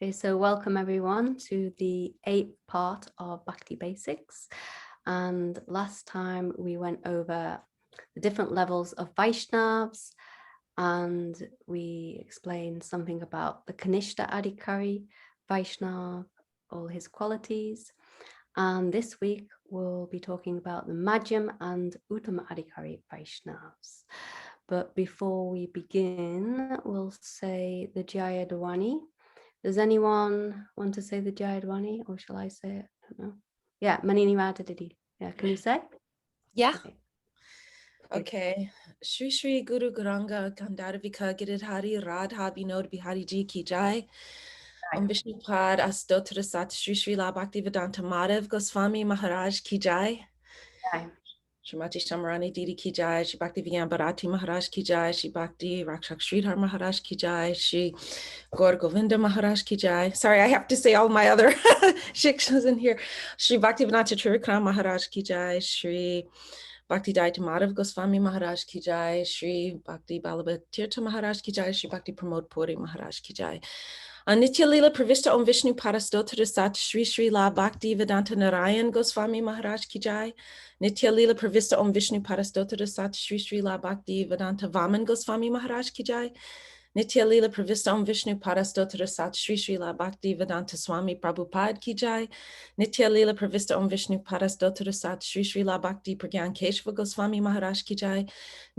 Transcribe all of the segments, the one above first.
Okay, so welcome everyone to the 8th part of Bhakti Basics. And last time we went over the different levels of Vaishnavs and we explained something about the Kanesha Adikari Vaishnav, all his qualities. And this week we'll be talking about the Majim and Uttama Adhikari Vaishnavas. But before we begin, we'll say the Jaya Dwani. Does anyone want to say the Jaya Dwani, or shall I say it? I don't know. Yeah, Manini Radadidi. Yeah, can you say? Yeah. Okay. Shri Shri Guru Guranga Gandharvika Giridhari Radha Binod Bihari Ji Ki Jai. Om Vishnu Pad Astotra Sat Shri Shri La Bhakti Vedanta Madhav Goswami Maharaj Ki Jai. Shrimati Shamarani Didi Ki Jai, Shri Bhakti Vigyan Bharati Maharaj Ki Jai, Shri Bhakti Rakshak Sridhar Maharaj Ki Jai, Shri Gaur Govinda Maharaj Ki Jai. Sorry, I have to say all my other shikshas in here. Shri Bhakti Vedanta Trivikram Maharaj Ki Jai, Shri Bhakti Daita Madhav Goswami Maharaj Ki Jai, Shri Bhakti Balabha Tirtha Maharaj Ki Jai, Shri Bhakti Pramod Puri Maharaj Ki Jai. Nitya Lila Pravishta Om Vishnu Parastotra Sat Shri Shri La Bhakti Vedanta Narayan Goswami Maharaj Ki Jai. Nitya Lila Pravishta Om Vishnu Parastotra Sat Shri Shri La Bhakti Vedanta Vaman Goswami Maharaj Ki Jai. Nitya Lila Pravishta Om Vishnu Parastotra Sat Shri Shri La Bhakti Vedanta Swami Prabhupada Ki Jai. Nitya Lila Pravishta Om Vishnu Parastotra Sat Shri Shri La Bhakti Pragyan Keshava Goswami Maharaj Ki Jai.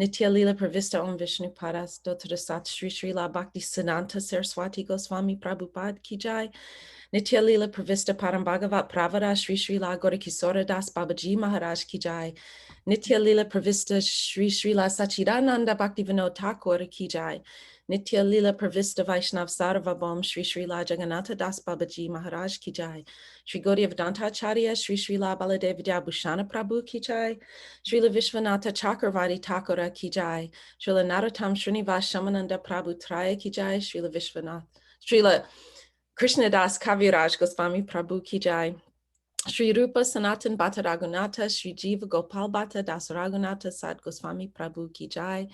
Nitya Lila Pravishta Om Vishnu Parastotra Sat Shri Shri La Bhakti Siddhanta Saraswati Goswami Prabhupada Ki Jai. Nitya Lila Pravista Parambhagavat Pravara Shri Shri La Gaurikisora Das Babaji Maharaj Ki Jai. Nitya Lila Pravista Shri Shri La Sachidananda Bhakti Vinod Thakur Ki Jai. Nitya Lila Pravista Vaishnav Sarvabhaum Shri Shri La Jagannatha Das Babaji Maharaj Ki Jai. Shri Gaudiya Vedanta Acharya Shri Shri La Baladev Vidya Bhushana Prabhu Ki Jai. Shri La Vishwanatha Chakravarti Thakura Ki Jai. Shri La Narottam Srinivas Shamananda Prabhu Traya Ki Jai. Shri La Vishwanath Shri La Krishna Das Kaviraj Goswami Prabhu Ki Jai. Shri Rupa Sanatan Bhatta Raghunatha, Shri Jiva Gopal Bhatta Das Raghunatha Sad Goswami Prabhu Ki Jai.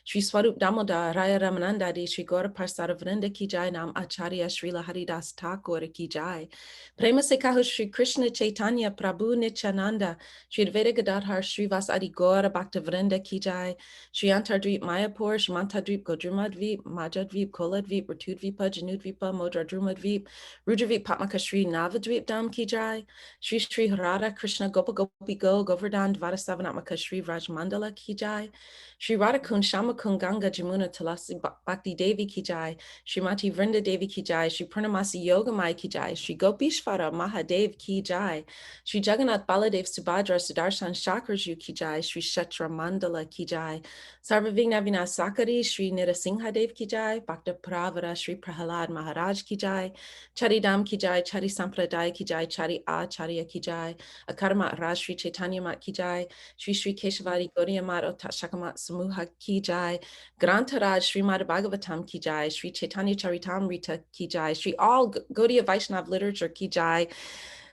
Shri Swarup Damodar Raya Ramanandari Shri Gaura Parsara Vrinda Ki Jai Nam Acharya Shri Lahari Das Thakur Ki Jai. Prema Sekahu Shri Krishna Chaitanya Prabhu Nityananda Shri Advaita Gadadhar Shri Vasadi Gaura Bhakta Vrinda Ki Jai. Shri Antardvip Mayapur Shri Mantadvip Godrumadvip Majadvip Koladvip Ratudvipa Janudvipa Modradrumadvip Rudravip Patmaka Shri Navadvip Dam Ki Jai. Shri Shri Radha Krishna Gopa Gopi Go Govardhan Dvarasavanatmaka Shri Vraj Mandala Ki Jai. Shri Radha Kund Shama Kund Ganga Jamuna Tulasi Bhakti Devi Ki Jai. Shrimati Vrinda Devi Ki Jai. Shri Purnamasi Yogamai Ki Jai. Shri Gopishvara Mahadev Ki Jai. Shri Jagannath Baladev Subhadra Sudarshan Shakarju Ki Jai. Shri Shatra Mandala Ki Jai. Sarva Vigna Vinasakari Shri Nirasingha Dev Ki Jai. Bhakta Pravara Shri Prahalad Maharaj Ki Jai. Charidam Ki Jai. Chari Sampradaya Ki Jai. Chari Acharya Ki Jai. Akarma Raj Shri Chaitanya Mat Ki Jai. Shri Shri Keshavari Gaudiya Mat Shakamat Samuha Ki Jai. Grantaraj Shri Mad Bhagavatam Ki Jai. Shri Chaitanya Charitamrita Ki Jai. Shri all Gaudiya Vaishnav literature Ki Jai.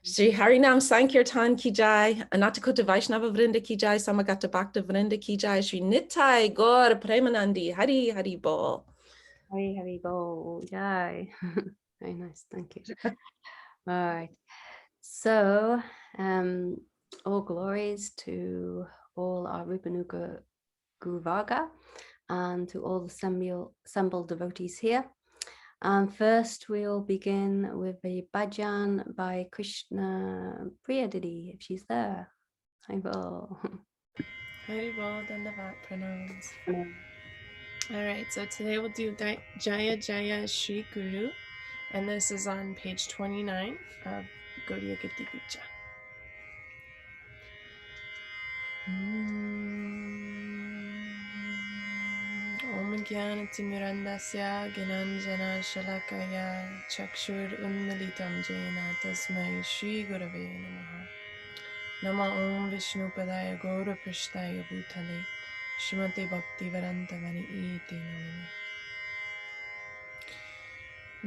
Shri Harinam Sankirtan Ki Jai. Anatakota Vaishnava Vrinda Ki Jai. Samagata Bhakta Vrinda Ki Jai. Shri Nitai Gaur Premanandi Hari Hari Bol. Hari Hari Bol. Jai. Very nice. Thank you. All right. So, all glories to all our Rupanuga Guruvaga and to all the assembled devotees here. First, we'll begin with a bhajan by Krishna Priyadidi, if she's there. Haribol. Haribol, Dandavat pranams. All right, so today we'll do Jaya Jaya Shri Guru, and this is on page 29 of Gaudiya Giti Gucha. Om Jnanatimirandasya Gnanjana Shalakaya Chakshur Unmilitam Jena Tasmai Shri Gurave Namaha. Nama Om Vishnu Padaya Gaura Prishtaya Bhutale Shrimate Bhakti Vedanta Vari Iti Namane.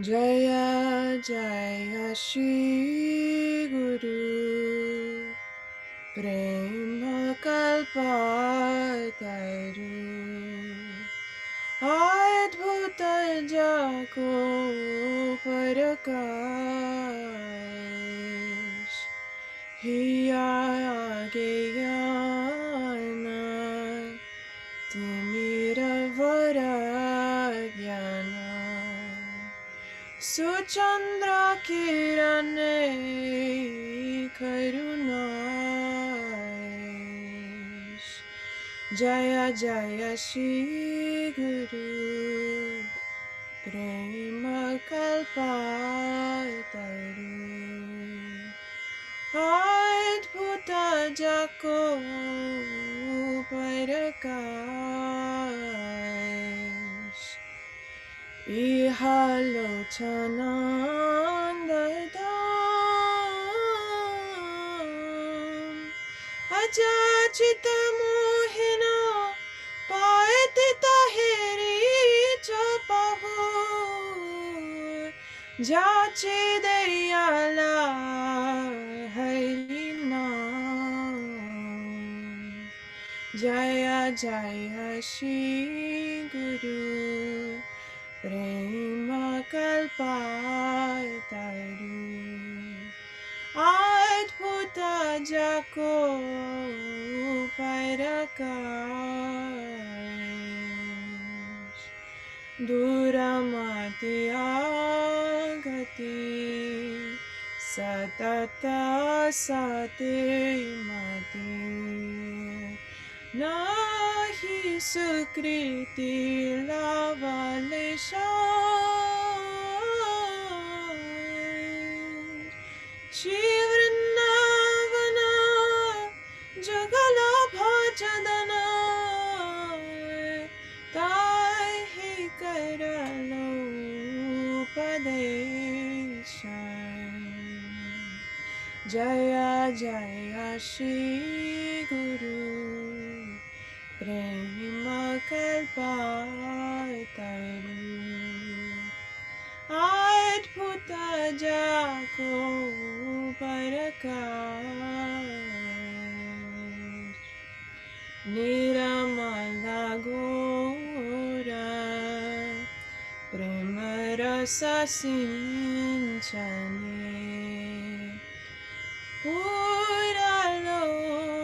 Jaya Jaya Shri Guru Prema Kalpataru Adbhuta bhuta jako parakash hiya geyana timira varagyana suchandra kirane karunash Jaya Jaya Shri Guru Prema Kalpataru Adbhuta Jako Parakash Ihalochanandadam Ajachita Mohina Paetita Heri Chapaho Jache Dayala Harinam Jaya Jaya Shri Guru Prema Kalpataru Adbhuta Jako Parakash Duramati Agati Satata Satimati Nahi Sukriti Lavalesha Shivrannavana Jagala Bhajadana Tahi Karalo Padeshan Jaya Jaya Shri Guru Prema Kalpataru Adbhuta Jako Parakash Niramala Gora Prema Rasa Sinchane Puralo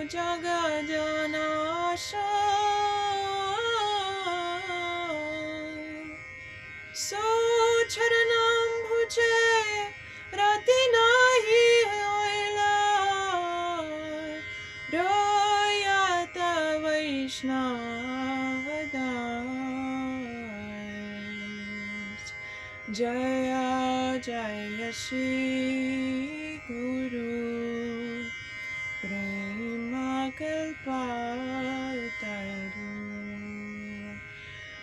Jagajanasha So charanam bhuje rati nahi oila royata Vaishnavas Jaya Jaya Shri Guru Prema Kalpataru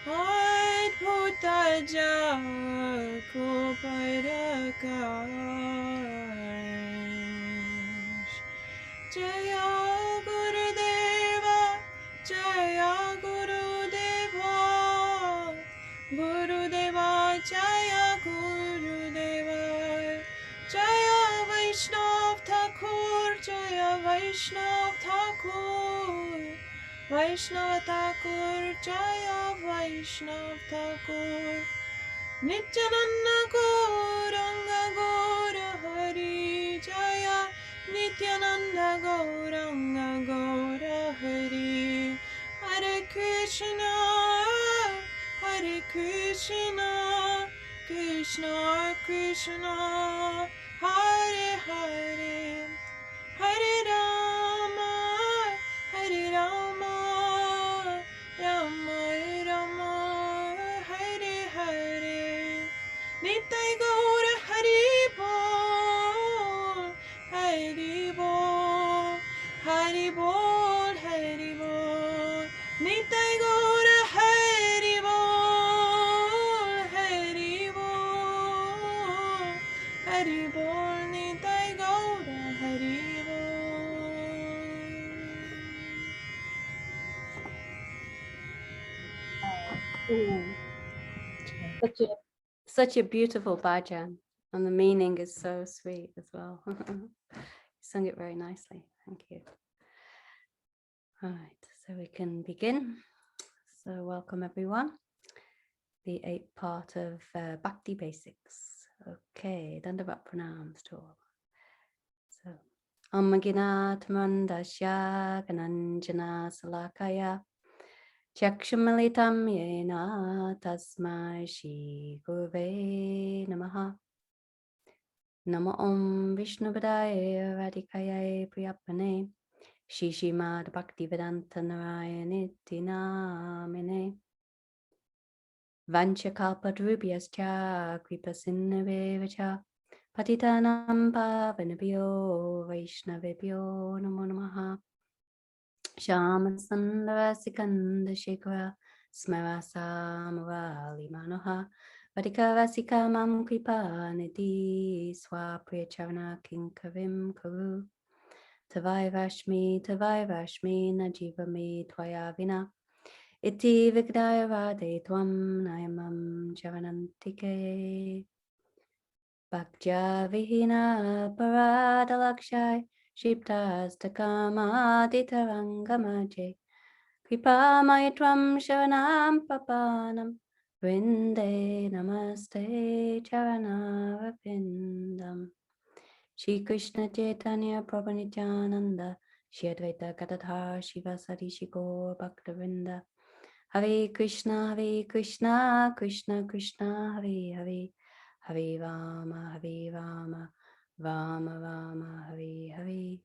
Adbhuta Jako Parakash Jaya Gurudeva Jaya Gurudeva Gurudeva Jaya Gurudeva Jaya Vaishnav Thakur Jaya Vaishnav Thakur Vaishnava Thakur Jaya Vaishnav Thakur Nityananda Gauranga Gaura Hari Jaya Nityananda Gauranga Gaura Hari Hare Krishna Krishna Krishna Hare Hare Hare Rama Rama Rama Hare Hare Nitai Gaura Hari Bol Hari Bol Hari Bol Hari Bol Nitai Gaura Hari Bol Hari Bol Hari Bol Nitai Gaura Hari Such a beautiful bhajan, and the meaning is so sweet as well. You sung it very nicely. Thank you. All right, so we can begin. So welcome everyone. the 8th part of Bhakti Basics. Okay, Dandavat Pranams to all. So, Imaginati Mandasya Gananjana Salakaya Chakshumalitam Yena Tasmai Shri Gurve Namaha. Namo Om Vishnubhadaya Radhikaya Priyapane Shri Srimad Bhaktivedanta Narayaniti Namine Vanchakalpadrubhyascha Kripasinnavevacha Patitanam Pavanabhyo Vaishnavebhyo Namo Namaha Shyamasundara Sikanda Shekhara Smarasa Murali Manoha Vadikavasika Mam Kripa Nidhi Swapriyacharana Kinkarim Karu Tavai Vashmi Najiva Me Tvaya Vina Iti Vigdaya Radhe Tvam Naimam Javanantike Bhakja Vihina Paradalakshay Shiptas Takamaaditarangamaje Kripa Maitram Sharanam Papanam Vrinde Namaste Charanavapindam Shri Krishna Chaitanya Prabhu Nityananda Shri Advaita Gadadhar Shivasadi Shikor Bhaktavinda Hare Krishna, Krishna Krishna, Hare Hare, Hare Rama, Rama Rama, Hare Hare.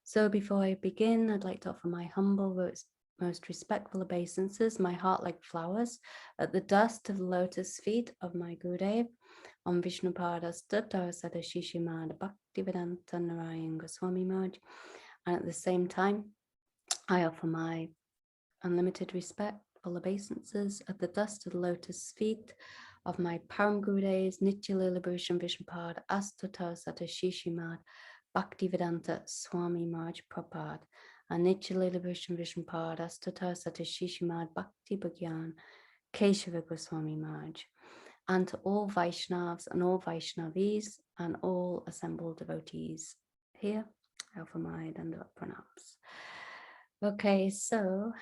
So before I begin, I'd like to offer my humble, most respectful obeisances, my heart like flowers, at the dust of the lotus feet of my Gurudev, on Vishnupada Stratha Sadashishimad Bhaktivedanta Narayan Goswami Maharaj, and at the same time, I offer my unlimited respectful obeisances at the dust of the lotus feet of my Param Gurudevs Nitya Lila Bhushan Vishnupad Astata Satashishimad Bhaktivedanta Swami Maharaj Prabhupada and Nitya Lila Bhushan Vishnupad Astata Satashishimad Bhakti Bhagyan Keshava Goswami Maharaj, and to all Vaishnavs and all Vaishnavis and all assembled devotees here, I offer my Dandavat Pranams. Okay, so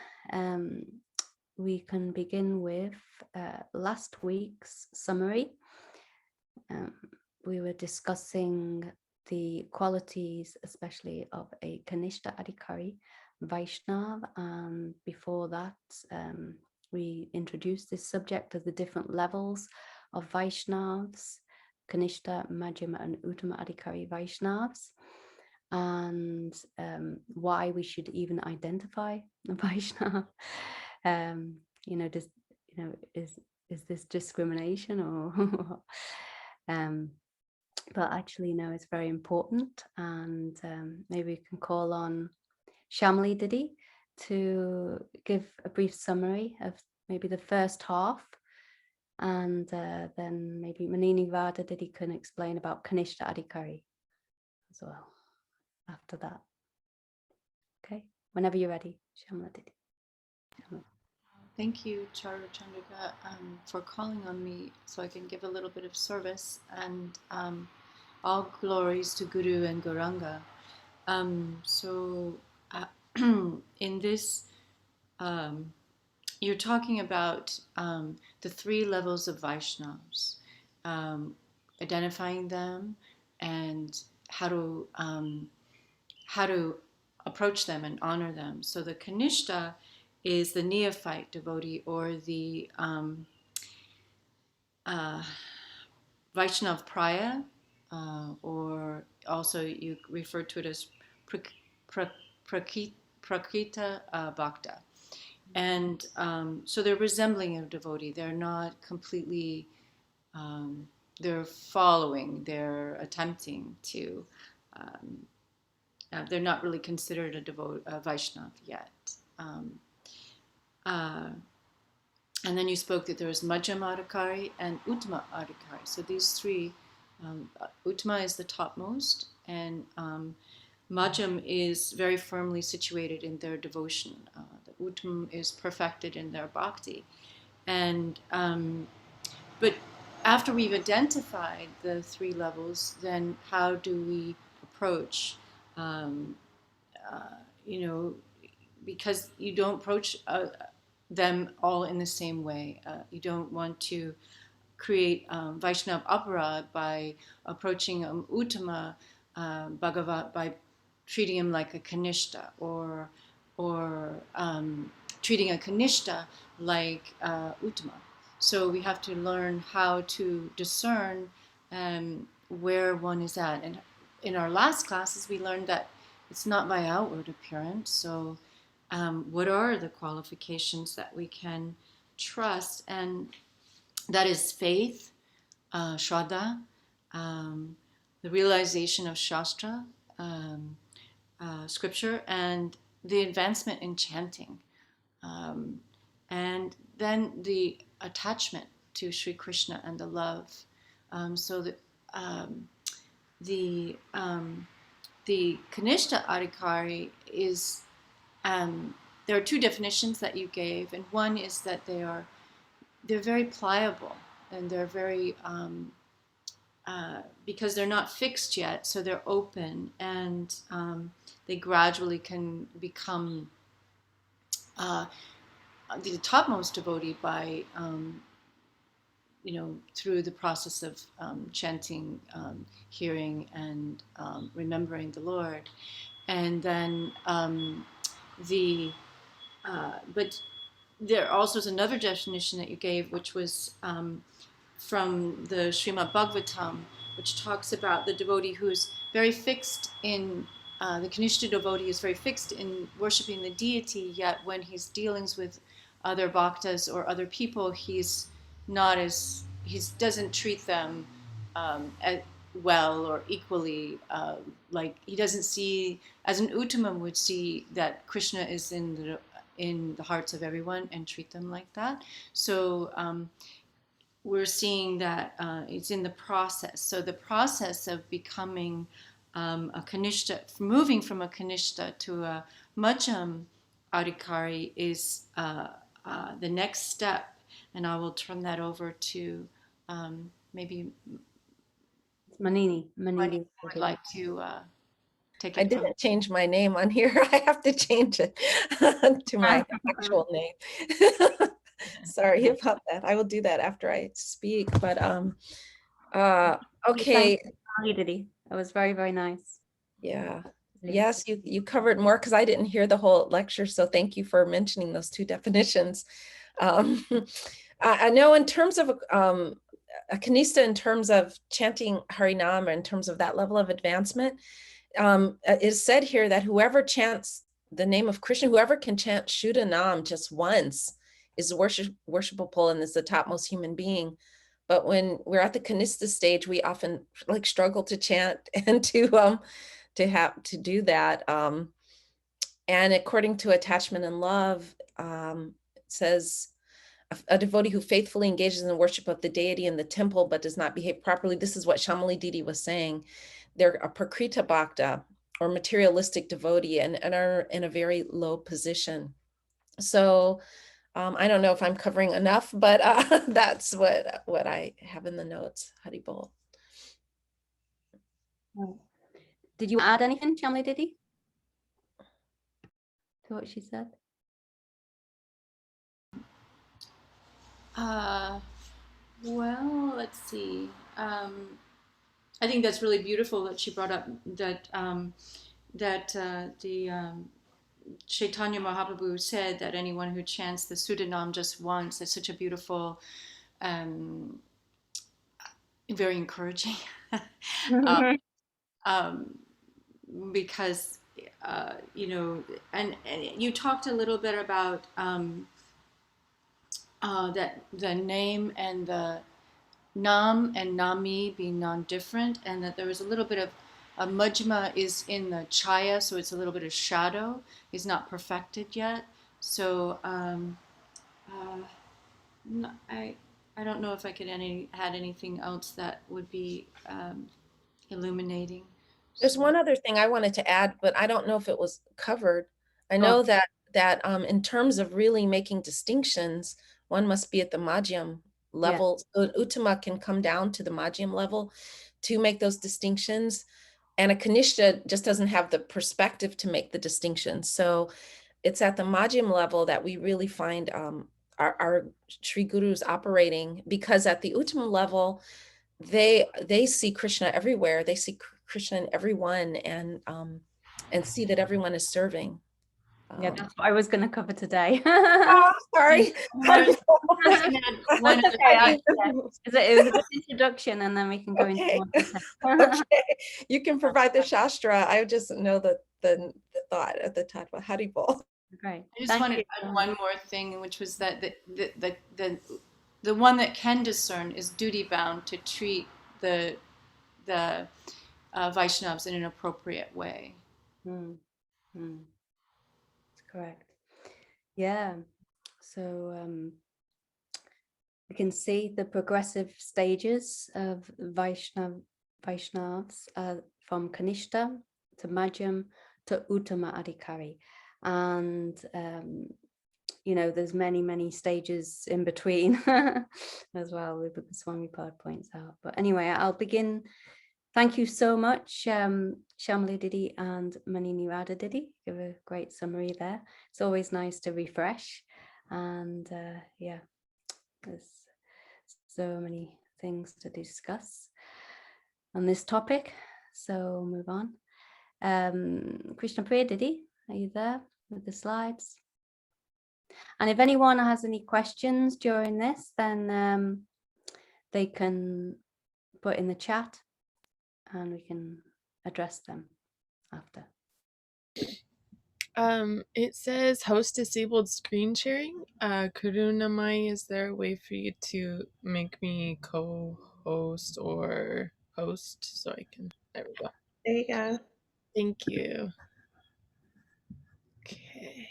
we can begin with last week's summary. We were discussing the qualities, especially of a Kanesha Adikari Vaishnav, and before that, we introduced this subject of the different levels of Vaishnavs, Kanesha, Majim, and Uttama Adhikari Vaisnavas, and why we should even identify a Vaishnav. Is this discrimination or but actually no, it's very important, and maybe we can call on Shamli Didi to give a brief summary of maybe the first half, and then maybe Manini Radha Didi can explain about Kanesha Adikari as well after that. Okay, whenever you're ready, Shamla Didi. Thank you, Charu Chandrika, for calling on me so I can give a little bit of service, and all glories to Guru and Gauranga. In this, you're talking about the 3 levels of Vaishnavs, identifying them and how to approach them and honor them. So the Kanishtha is the Neophyte Devotee, or the Vaishnav Praya, or also you refer to it as Prakrita Bhakta. And so they're resembling a devotee. They're not completely, they're following, they're attempting to, they're not really considered a Vaishnav yet. And then you spoke that there was Madhyama Adhikari and Uttama Adhikari. So these 3, Uttama is the topmost, and Majim is very firmly situated in their devotion. The Uttama is perfected in their bhakti. And but after we've identified the 3 levels, then how do we approach? Because you don't approach them all in the same way. You don't want to create Vaishnav aparad by approaching Uttama Bhagavat by treating him like a Kanishta, or treating a Kanishta like Uttama. So we have to learn how to discern where one is at. And in our last classes, we learned that it's not by outward appearance. So what are the qualifications that we can trust? And that is faith, Shraddha, the realization of Shastra, scripture, and the advancement in chanting. And then the attachment to Sri Krishna and the love. So that the Kanishta Adhikari is, there are two definitions that you gave, and one is that they're very pliable, and they're very, because they're not fixed yet, so they're open, and they gradually can become the topmost devotee by, through the process of chanting, hearing, and remembering the Lord. And then but there also is another definition that you gave, which was from the Srimad Bhagavatam, which talks about the devotee who's very fixed in, the Kanishta devotee is very fixed in worshiping the deity, yet when he's dealings with other bhaktas or other people, he doesn't treat them well or equally, like he doesn't see, as an Uttama would see, that Krishna is in the hearts of everyone and treat them like that. So we're seeing that it's in the process. So the process of becoming a Kanishta, moving from a Kanishta to a Majim Adhikari is the next step. And I will turn that over to maybe Manini. I'd like to take it. I didn't change my name on here. I have to change it to my actual name. Sorry about that. I will do that after I speak. But okay. It was very, very nice. Yeah. Yes, you covered more because I didn't hear the whole lecture. So thank you for mentioning those two definitions. I know in terms of a Kanishta, in terms of chanting Harinam, in terms of that level of advancement, it is said here that whoever chants the name of Krishna, whoever can chant Shuddha Nam just once is worshipable and is the topmost human being. But when we're at the Kanishta stage, we often struggle to chant and to do that. And according to Attachment and Love, it says, a devotee who faithfully engages in the worship of the deity in the temple but does not behave properly. This is what Shamali Didi was saying. They're a Prakrita Bhakta, or materialistic devotee, and are in a very low position. So I don't know if I'm covering enough, but that's what I have in the notes. Haribol. Did you add anything, Shamali Didi, to what she said? Well, let's see. I think that's really beautiful that she brought up that the Chaitanya Mahaprabhu said that anyone who chants the Shuddha just once is such a beautiful, very encouraging, because and you talked a little bit about that the name and the Nam and Nami being non-different, and that there was a little bit of Majjhima is in the Chaya, so it's a little bit of shadow. He's not perfected yet. So I don't know if I could add anything else that would be illuminating. There's one other thing I wanted to add, but I don't know if it was covered. I know that in terms of really making distinctions, one must be at the Majim level. Yeah. So an Uttama can come down to the Majim level to make those distinctions. And a Kanishta just doesn't have the perspective to make the distinctions. So it's at the Majim level that we really find our Sri Gurus operating, because at the Uttama level, they see Krishna everywhere. They see Krishna in everyone, and see that everyone is serving. Yeah, that's what I was going to cover today. Oh, sorry. It was a good introduction, and then we can go into more detail. Okay, you can provide the Shastra. I just know the thought at the time. Haribol. Great. I just wanted to add one more thing, which was that the one that can discern is duty bound to treat the Vaishnavs in an appropriate way. That's correct. Yeah. So we can see the progressive stages of Vaishnavs from Kanesha to Majim to Uttama Adhikari. And there's many stages in between as well, with the Swami Pad points out. But anyway, I'll begin. Thank you so much, Shamali Didi and Mani Nirada Didi. Give a great summary there. It's always nice to refresh, and yeah, there's so many things to discuss on this topic. So we'll move on. Krishna Priya Didi, are you there with the slides? And if anyone has any questions during this, then they can put in the chat and we can address them after. It says host disabled screen sharing. Karunamai, is there a way for you to make me co-host or host so I can, there we go. There you go. Thank you. Okay.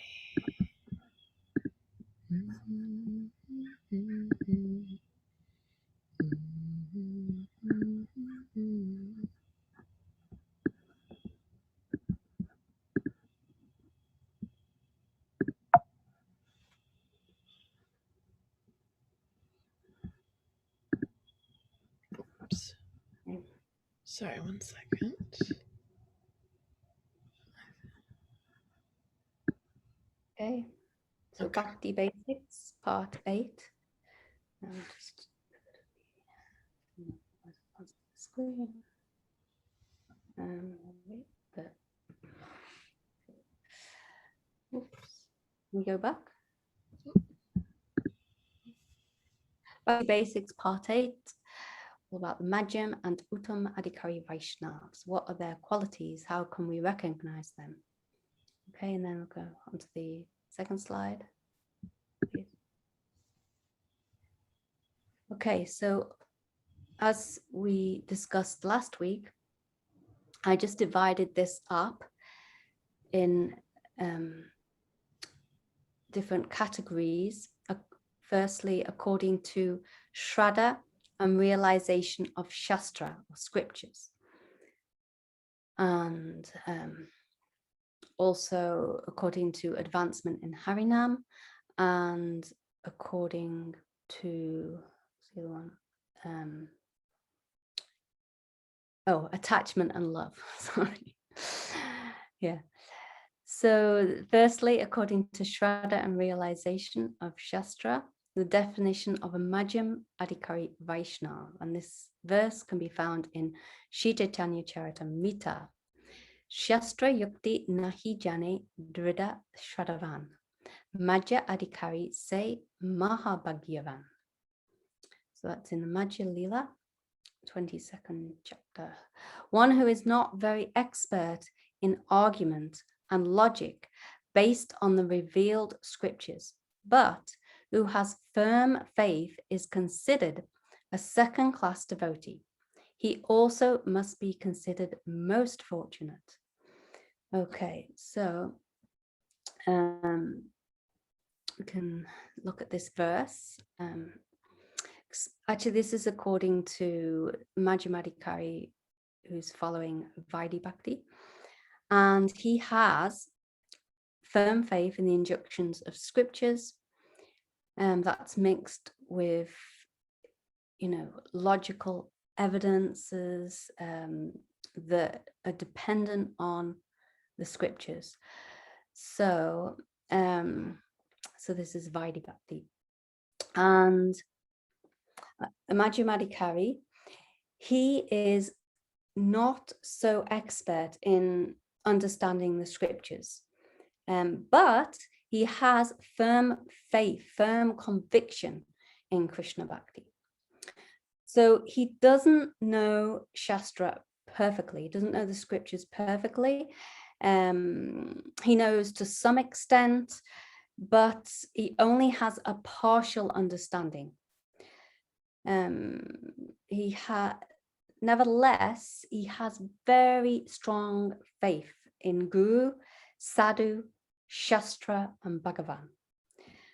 Oops. Sorry, 1 second. Okay, so Bhakti Basics, Part 8. Just screen. Oops. We go back. Bhakti Basics, Part 8. All about the Majim and Uttama Adhikari Vaisnavas. What are their qualities? How can we recognize them? Okay, and then we'll go on to the second slide. Please. Okay, so as we discussed last week, I just divided this up in different categories. Firstly, according to Shraddha and realization of Shastra, or scriptures. And also according to advancement in Harinam, and according to the other one, attachment and love. Sorry. Yeah. So firstly, according to Shraddha and realization of Shastra, the definition of a Majim Adhikari Vaishnav, and this verse can be found in Shri Chaitanya Charitamrita. Shastra yukti nahi jane drida shraddhavan, Majja Adhikari se mahabhagyavan. So that's in the Majja Lila, 22nd chapter. One who is not very expert in argument and logic based on the revealed scriptures, but who has firm faith is considered a second-class devotee. He also must be considered most fortunate. Okay, so we can look at this verse. Actually, this is according to Majim Adhikari, who's following Vaidhi Bhakti, and he has firm faith in the injunctions of scriptures, that's mixed with, logical evidences that are dependent on the scriptures. So So this is Vaidhi Bhakti. And Majim Adhikari, he is not so expert in understanding the scriptures, but he has firm faith, firm conviction in Krishna Bhakti. So he doesn't know Shastra perfectly, he doesn't know the scriptures perfectly. He knows to some extent, but he only has a partial understanding. Nevertheless, he has very strong faith in Guru, Sadhu, Shastra, and Bhagavan.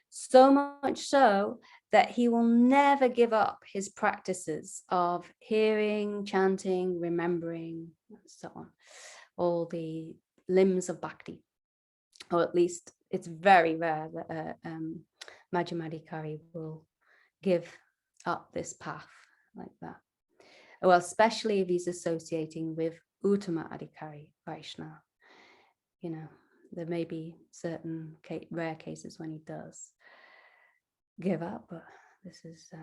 So much so that he will never give up his practices of hearing, chanting, remembering, and so on, all the limbs of Bhakti. Or at least it's very rare that Majim Adhikari will give up this path like that. Well, especially if he's associating with Uttama Adhikari Vaishnavas. You know, there may be certain rare cases when he does give up, but this is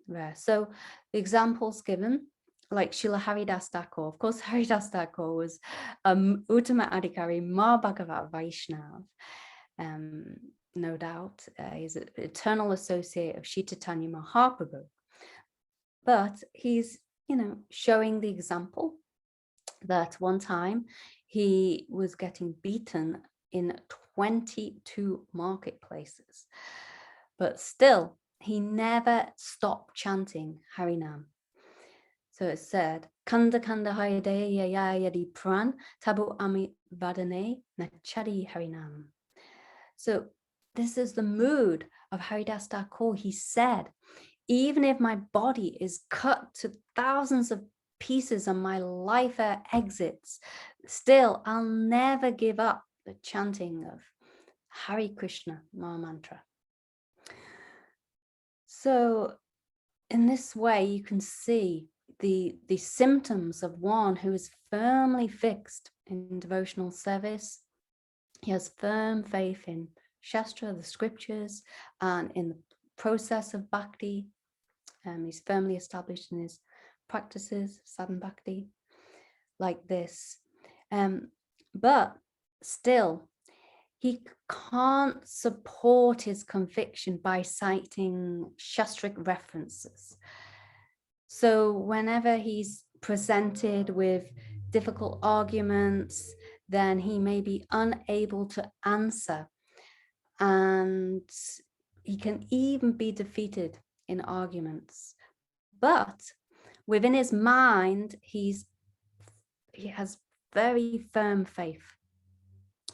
rare. So the examples given, like Srila Haridas Thakur. Of course, Haridas Thakur was Uttama Adhikari Mahābhagavat Vaishnav. No doubt, he's an eternal associate of Sri Chaitanya Mahaprabhu. But he's, you know, showing the example that one time he was getting beaten in 22 marketplaces, but still he never stopped chanting Harinam. So it said, Kanda Kanda Hayade Yadi Pran Tabu Ami Vadane Nachari Harinam. So this is the mood of Haridas Thakur. He said, even if my body is cut to thousands of pieces and my life exits, still I'll never give up the chanting of Hare Krishna Maha Mantra. So in this way, you can see the symptoms of one who is firmly fixed in devotional service. He has firm faith in Shastra, the scriptures, and in the process of Bhakti. He's firmly established in his practices, sadhana Bhakti, like this. But still, he can't support his conviction by citing Shastric references. So whenever he's presented with difficult arguments, then he may be unable to answer. And he can even be defeated in arguments. But within his mind, he has very firm faith,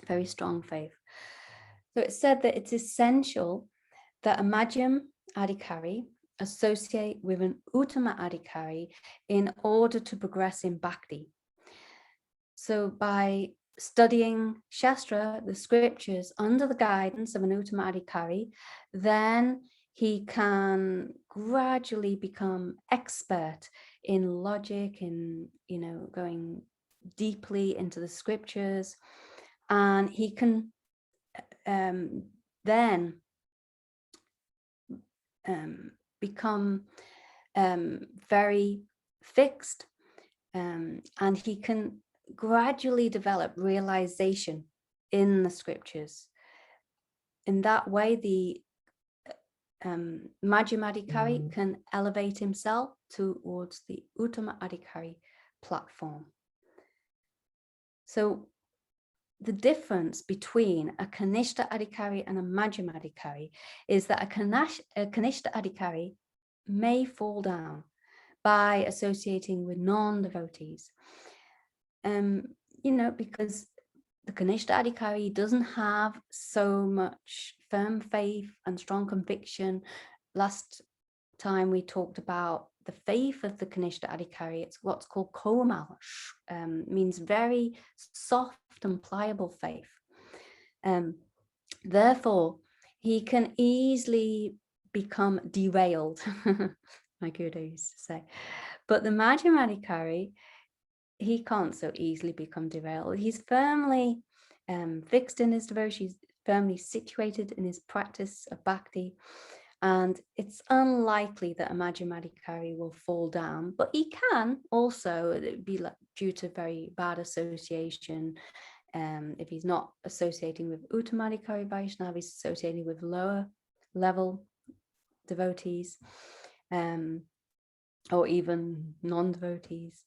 very strong faith. So it said that it's essential that a Majim Adhikari associate with an Uttama Adhikari in order to progress in Bhakti. So by studying Shastra, the scriptures, under the guidance of an Uttama Adhikari, then he can gradually become expert in logic, in, you know, going deeply into the scriptures, and he can then become very fixed, and he can gradually develop realization in the scriptures. In that way, the Majim Adhikari can elevate himself towards the Uttama Adhikari platform. So the difference between a Kanesha Adhikari and a Majim Adhikari is that a Kanesha Adhikari may fall down by associating with non-devotees. You know, because the Kanesha Adhikari doesn't have so much firm faith and strong conviction. Last time we talked about the faith of the Kanesha Adhikari. It's what's called komal, means very soft and pliable faith. Therefore, he can easily become derailed, my guru used to say. But the Majim Adhikari, he can't so easily become derailed. He's firmly fixed in his devotion. firmly situated in his practice of bhakti, and it's unlikely that a Majim Adhikari will fall down, but he can also be like due to very bad association. If he's not associating with Uttama Adhikari Vaishnava, he's associating with lower level devotees, or even non-devotees,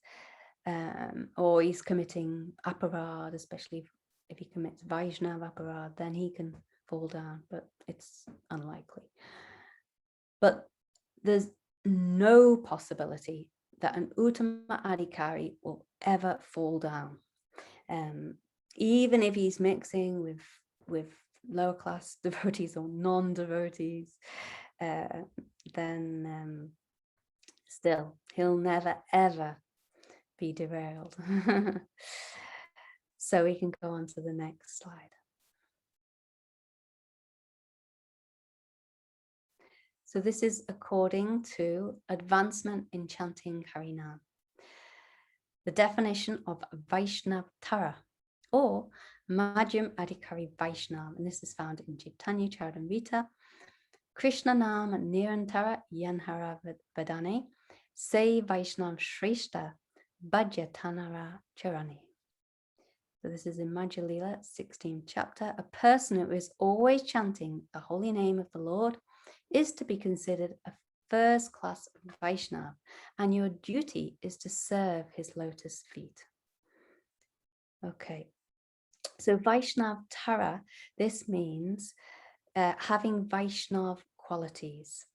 or he's committing aparad, especially if he commits Vaishnav aparad, then he can fall down, but it's unlikely. But there's no possibility that an Uttama Adhikari will ever fall down. Even if he's mixing with lower class devotees or non-devotees, then still he'll never ever be derailed. So we can go on to the next slide. So this is according to Advancement in Chanting Harinam. The definition of Vaishnav Tara or Majim Adhikari Vaishnav, and this is found in Chaitanya Charitamrita. Krishna Nam Nirantara Yanhara Vadane Se Vaishnav Shrestha Bhajatanara Charani. So this is in Madhya Lila, 16th chapter. A person who is always chanting the holy name of the Lord is to be considered a first class Vaishnav, and your duty is to serve his lotus feet. Okay, so Vaishnav Tara, this means having Vaishnav qualities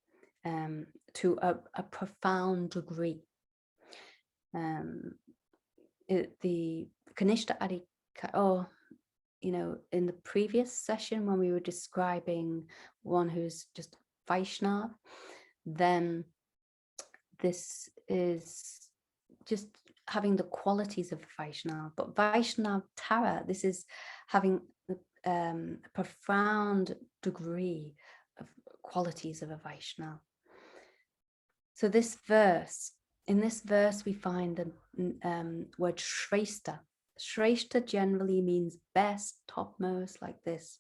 to a profound degree. The Kanesha Adikari, in the previous session when we were describing one who's just Vaishnav, then this is just having the qualities of Vaishnav. But Vaishnav Tara, this is having a profound degree of qualities of a Vaishnav. So in this verse we find the word Shrestha. Shrestha generally means best, topmost, like this.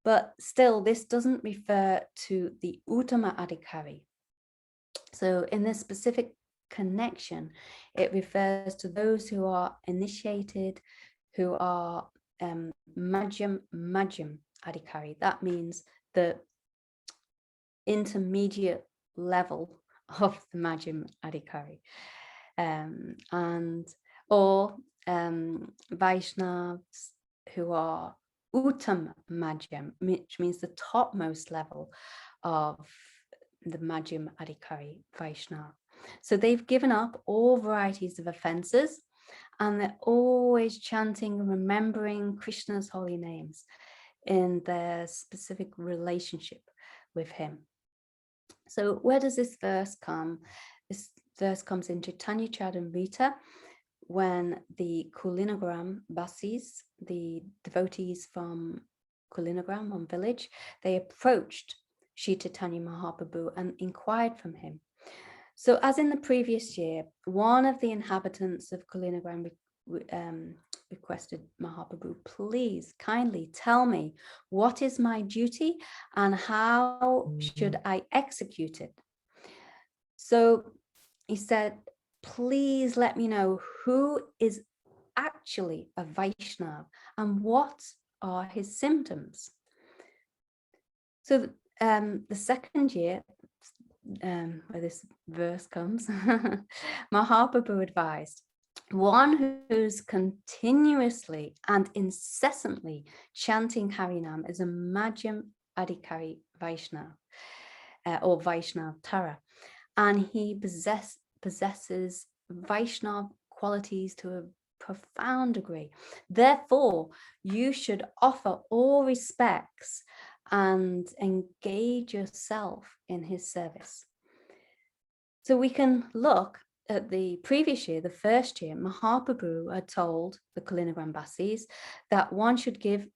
But still, this doesn't refer to the Uttama Adhikari. So in this specific connection, it refers to those who are initiated, who are Majim Adhikari. That means the intermediate level of the Majim Adhikari. Or Vaishnavs who are Uttama Majim, which means the topmost level of the Majim Adhikari Vaishnav. So they've given up all varieties of offenses, and they're always chanting and remembering Krishna's holy names in their specific relationship with him. So where does this verse come? This verse comes in Chaitanya Charitamrita, when the Kulinagram Basis, the devotees from Kulinagram, one village, they approached Sri Chaitanya Mahaprabhu and inquired from him. So as in the previous year, one of the inhabitants of Kulinagram requested Mahaprabhu, please kindly tell me what is my duty and how should I execute it. So he said, please let me know who is actually a Vaishnav and what are his symptoms. So the second year, where this verse comes, Mahaprabhu advised, one who's continuously and incessantly chanting Harinam is a Majim Adhikari Vaishnav, or Vaishnav Tara, and he possesses Vaishnav qualities to a profound degree. Therefore, you should offer all respects and engage yourself in his service. So we can look at the previous year, the first year, Mahaprabhu had told the Kulinagram Basis that one should give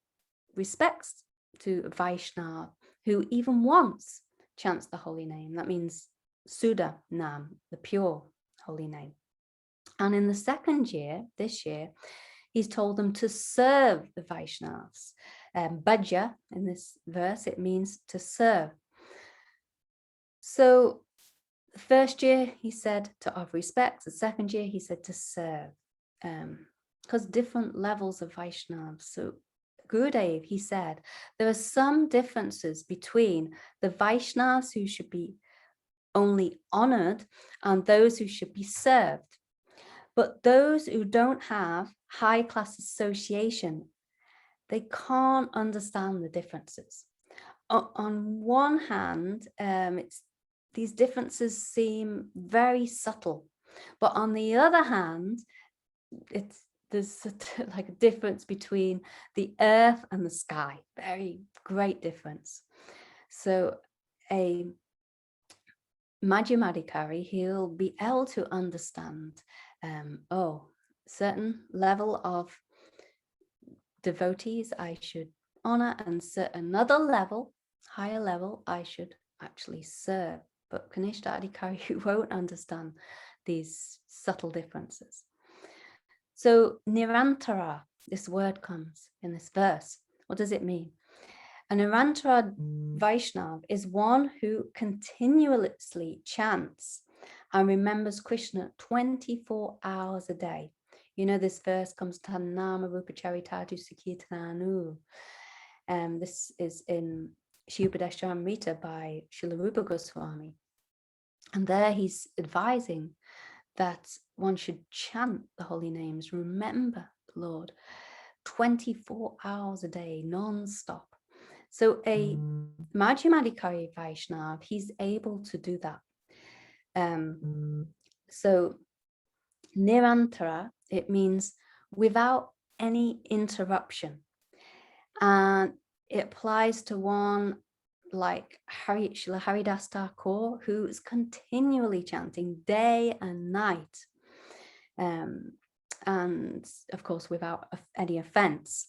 respects to Vaishnav who even once chants the holy name. That means Sudha Nam, the pure holy name. And in the second year, this year, he's told them to serve the Vaishnavs. bhaja in this verse, it means to serve. So the first year he said to offer respects, the second year he said to serve, because different levels of Vaishnavas. So Gurudev, he said, there are some differences between the Vaishnavas who should be only honored and those who should be served. But those who don't have high class association, they can't understand the differences. On one hand, these differences seem very subtle, but on the other hand, there's like a difference between the earth and the sky, very great difference. So a Majim Adikari, he'll be able to understand, certain level of devotees I should honor, and another level, higher level, I should actually serve. But Kanesha Adikari won't understand these subtle differences. So Nirantara, this word comes in this verse. What does it mean? A Nirantara Vaishnav is one who continuously chants and remembers Krishna 24 hours a day. You know, this verse comes Tannama Rupa Charitatu Sakirtananu. This is in Shri Upadeshamrita by Srila Rupa Goswami. And there he's advising that one should chant the holy names, remember the Lord 24 hours a day, non-stop. So a Majim Adhikari Vaishnav, he's able to do that. So Nirantara, it means without any interruption. And it applies to one like Srila Haridas Thakur, who is continually chanting day and night. And of course, without any offense.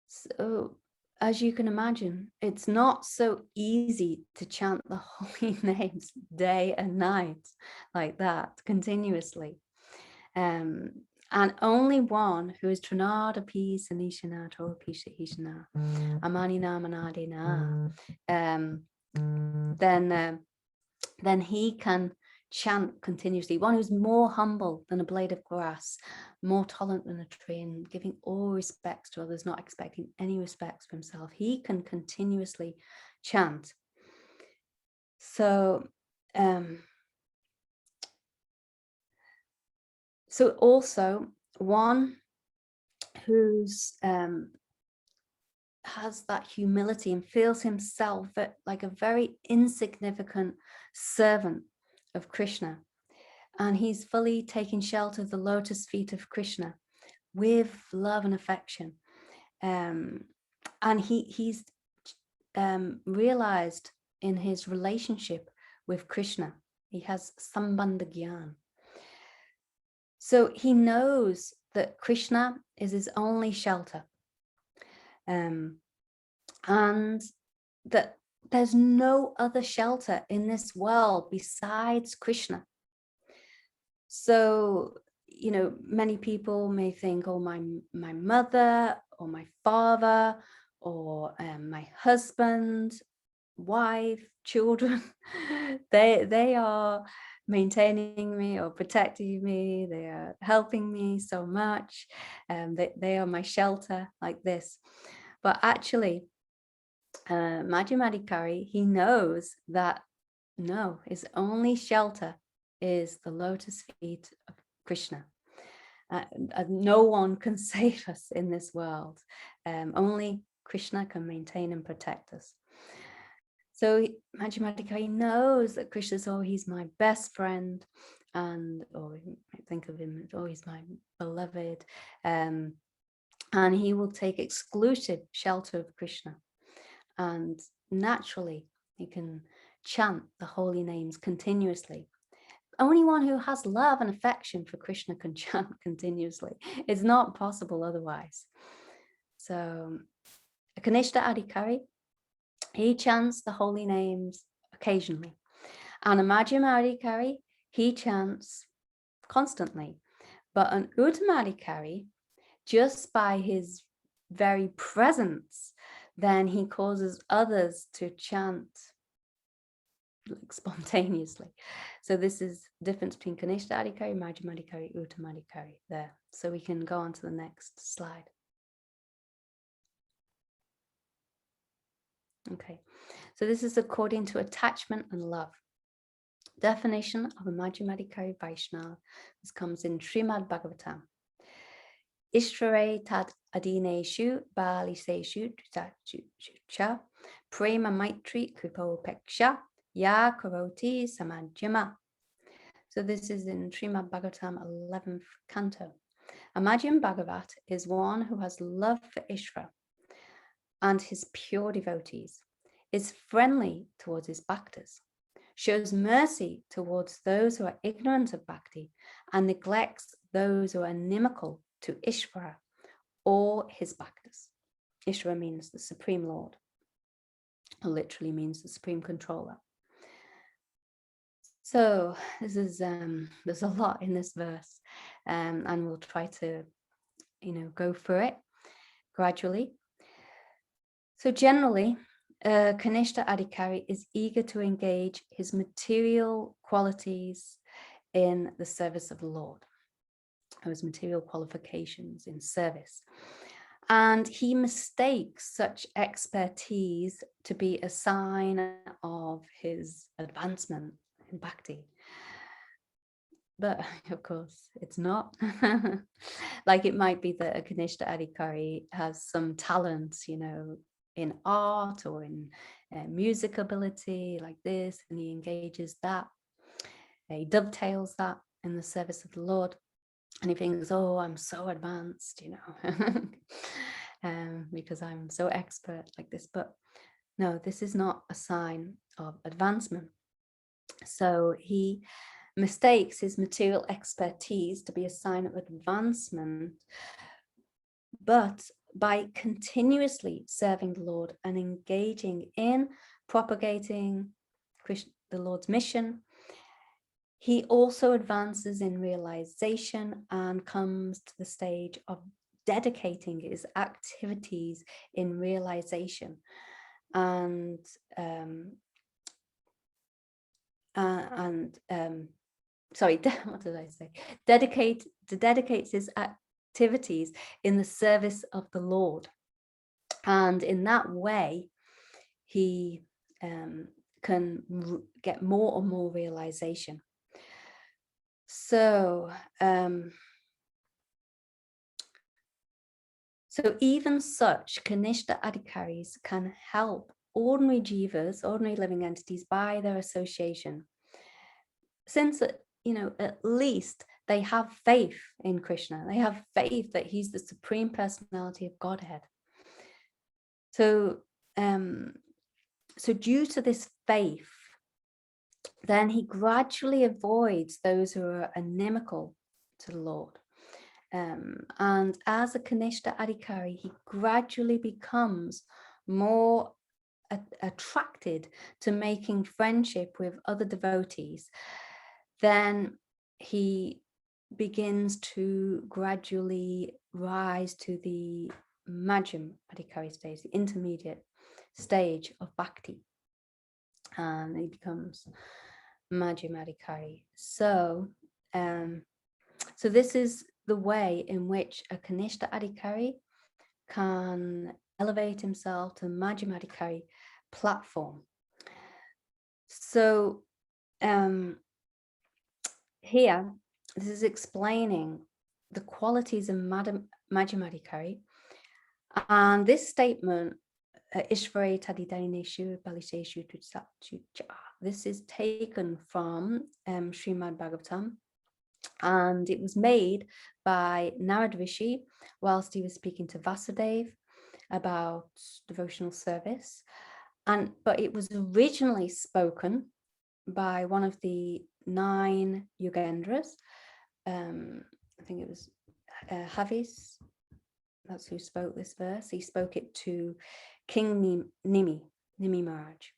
So as you can imagine, it's not so easy to chant the holy names day and night like that continuously. And only one who is Trinada Pi Sanishana Tora Pisha Hishana Amani Namanadina, then he can chant continuously. One who's more humble than a blade of grass, more tolerant than a tree, and giving all respects to others, not expecting any respects for himself. He can continuously chant. So, so also one who's has that humility and feels himself like a very insignificant servant of Krishna, and he's fully taking shelter of the lotus feet of Krishna with love and affection, and he's realized in his relationship with Krishna, he has sambandha gyan. So he knows that Krishna is his only shelter, and that there's no other shelter in this world besides Krishna. So, you know, many people may think, oh, my mother or my father or my husband, wife, children, they are maintaining me or protecting me, they are helping me so much, they are my shelter, like this. But actually, Majim Adhikari, he knows that no, his only shelter is the lotus feet of Krishna. No one can save us in this world. Only Krishna can maintain and protect us. So Majim Adhikari knows that Krishna's, oh, he's my best friend, and or you might think of him, oh, he's my beloved, and he will take exclusive shelter of Krishna, and naturally he can chant the holy names continuously. Only one who has love and affection for Krishna can chant continuously. It's not possible otherwise. So Kanesha Adikari, he chants the holy names occasionally. And a Majim Adhikari, he chants constantly. But an Uttama Adhikari, just by his very presence, then he causes others to chant like spontaneously. So this is the difference between Kanesha Adhikari, Majim Adhikari, Uttama Adhikari there. So we can go on to the next slide. Okay, so this is according to attachment and love. Definition of a Majim Adhikari Vaishnava. This comes in Srimad Bhagavatam. Ishvare tad adineshu baliseshu cha prema maitri kripopeksha ya karoti samajyama. So this is in Srimad Bhagavatam 11th canto. A Majim Bhagavat is one who has love for Ishvara and his pure devotees, is friendly towards his bhaktas, shows mercy towards those who are ignorant of bhakti, and neglects those who are inimical to Ishvara or his bhaktas. Ishvara means the Supreme Lord, or literally means the Supreme Controller. So this is there's a lot in this verse, and we'll try to, go through it gradually. So generally, Kanesha Adhikari is eager to engage his material qualities in the service of the Lord, or his material qualifications in service. And he mistakes such expertise to be a sign of his advancement in bhakti. But of course, it's not. Like it might be that a Kanesha Adhikari has some talent, in art or in music ability like this, and he engages that. He dovetails that in the service of the Lord. And he thinks, oh, I'm so advanced, because I'm so expert like this. But no, this is not a sign of advancement. So he mistakes his material expertise to be a sign of advancement. But by continuously serving the Lord and engaging in propagating the Lord's mission, he also advances in realization and comes to the stage of dedicating his activities in realization and what did I say? Dedicates his activities in the service of the Lord, and in that way he can get more and more realization. So even such Kanesha Adhikaris can help ordinary jivas, ordinary living entities, by their association, since at least they have faith in Krishna. They have faith that he's the Supreme Personality of Godhead. So due to this faith, then he gradually avoids those who are inimical to the Lord. And as a Kanesha Adhikari, he gradually becomes more attracted to making friendship with other devotees. Then he begins to gradually rise to the Majim Adhikari stage, the intermediate stage of Bhakti. And he becomes Majim Adhikari. So this is the way in which a Kanesha Adhikari can elevate himself to the Majim Adhikari platform. So here, this is explaining the qualities of Majim Adhikari. And this statement, Ishvare tadidaneshu baliseshu tutsachucha, this is taken from Srimad Bhagavatam, and it was made by Narad Rishi whilst he was speaking to Vasudeva about devotional service. But it was originally spoken by one of the 9 Yogendras. I think it was Havis. That's who spoke this verse. He spoke it to King Nimi Maharaj.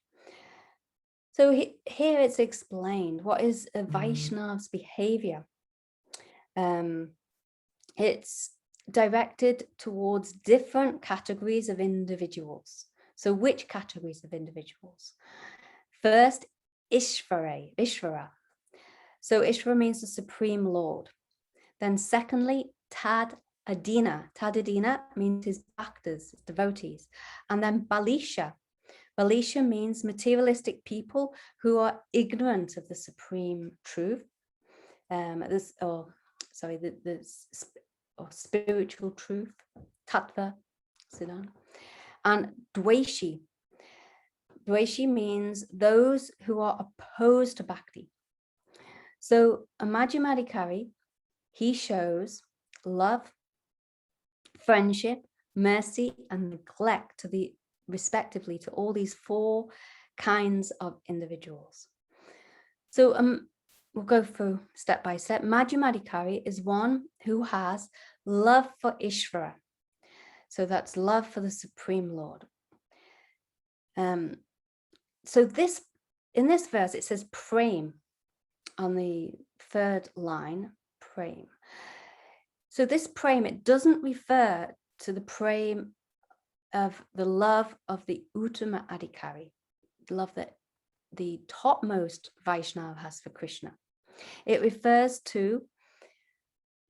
So here it's explained what is a Vaishnav's behavior. It's directed towards different categories of individuals. So which categories of individuals? First, Ishvara. So Ishvara means the Supreme Lord. Then secondly, Tadadina. Tadadina means his bhaktas, his devotees. And then Balisha. Balisha means materialistic people who are ignorant of the supreme truth. Spiritual truth, tattva, Siddhanta. And Dvaishi. Dvaishi means those who are opposed to bhakti. So a Majim Adhikari, he shows love, friendship, mercy, and neglect respectively to all these four kinds of individuals. So we'll go through step by step. Majim Adhikari is one who has love for Ishvara. So that's love for the Supreme Lord. So in this verse, it says prem on the third line, prem. So this prem, it doesn't refer to the prem of the love of the Uttama Adhikari, love that the topmost Vaishnav has for Krishna. It refers to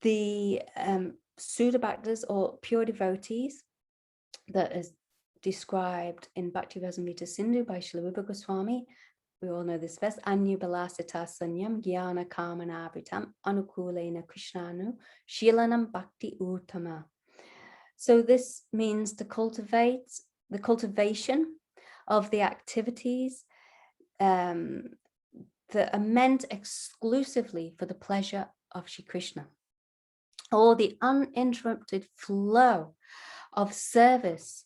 the Sudha Bhaktas or pure devotees that is described in Bhakti Rasamrita Sindhu by Srila Rupa Goswami. We all know this verse. Anyubalasita sanyam jnana kamanabritam anukulena krishnanu shilanam bhakti uttama. So this means the cultivation of the activities that are meant exclusively for the pleasure of Shri Krishna, or the uninterrupted flow of service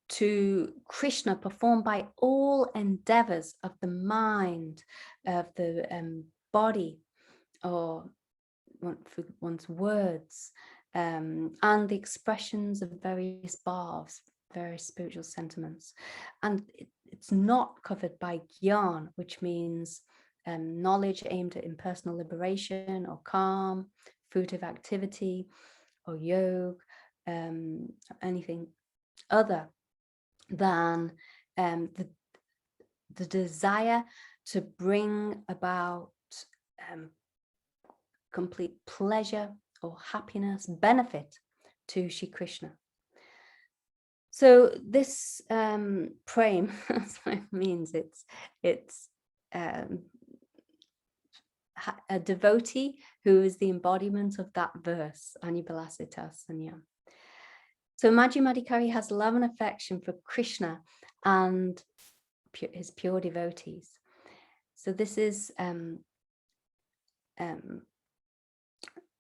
to Krishna performed by all endeavors of the mind, of the body, or one's words, and the expressions of various bhavs, various spiritual sentiments. And it's not covered by jnana, which means knowledge aimed at impersonal liberation, or calm, fruitive activity, or yoga, anything other than the desire to bring about complete pleasure or happiness, benefit to Shri Krishna. So this prem, that's what it means. It's a devotee who is the embodiment of that verse, Anyubalasita Sanyam. So Majim Adhikari has love and affection for Krishna and his pure devotees. So this is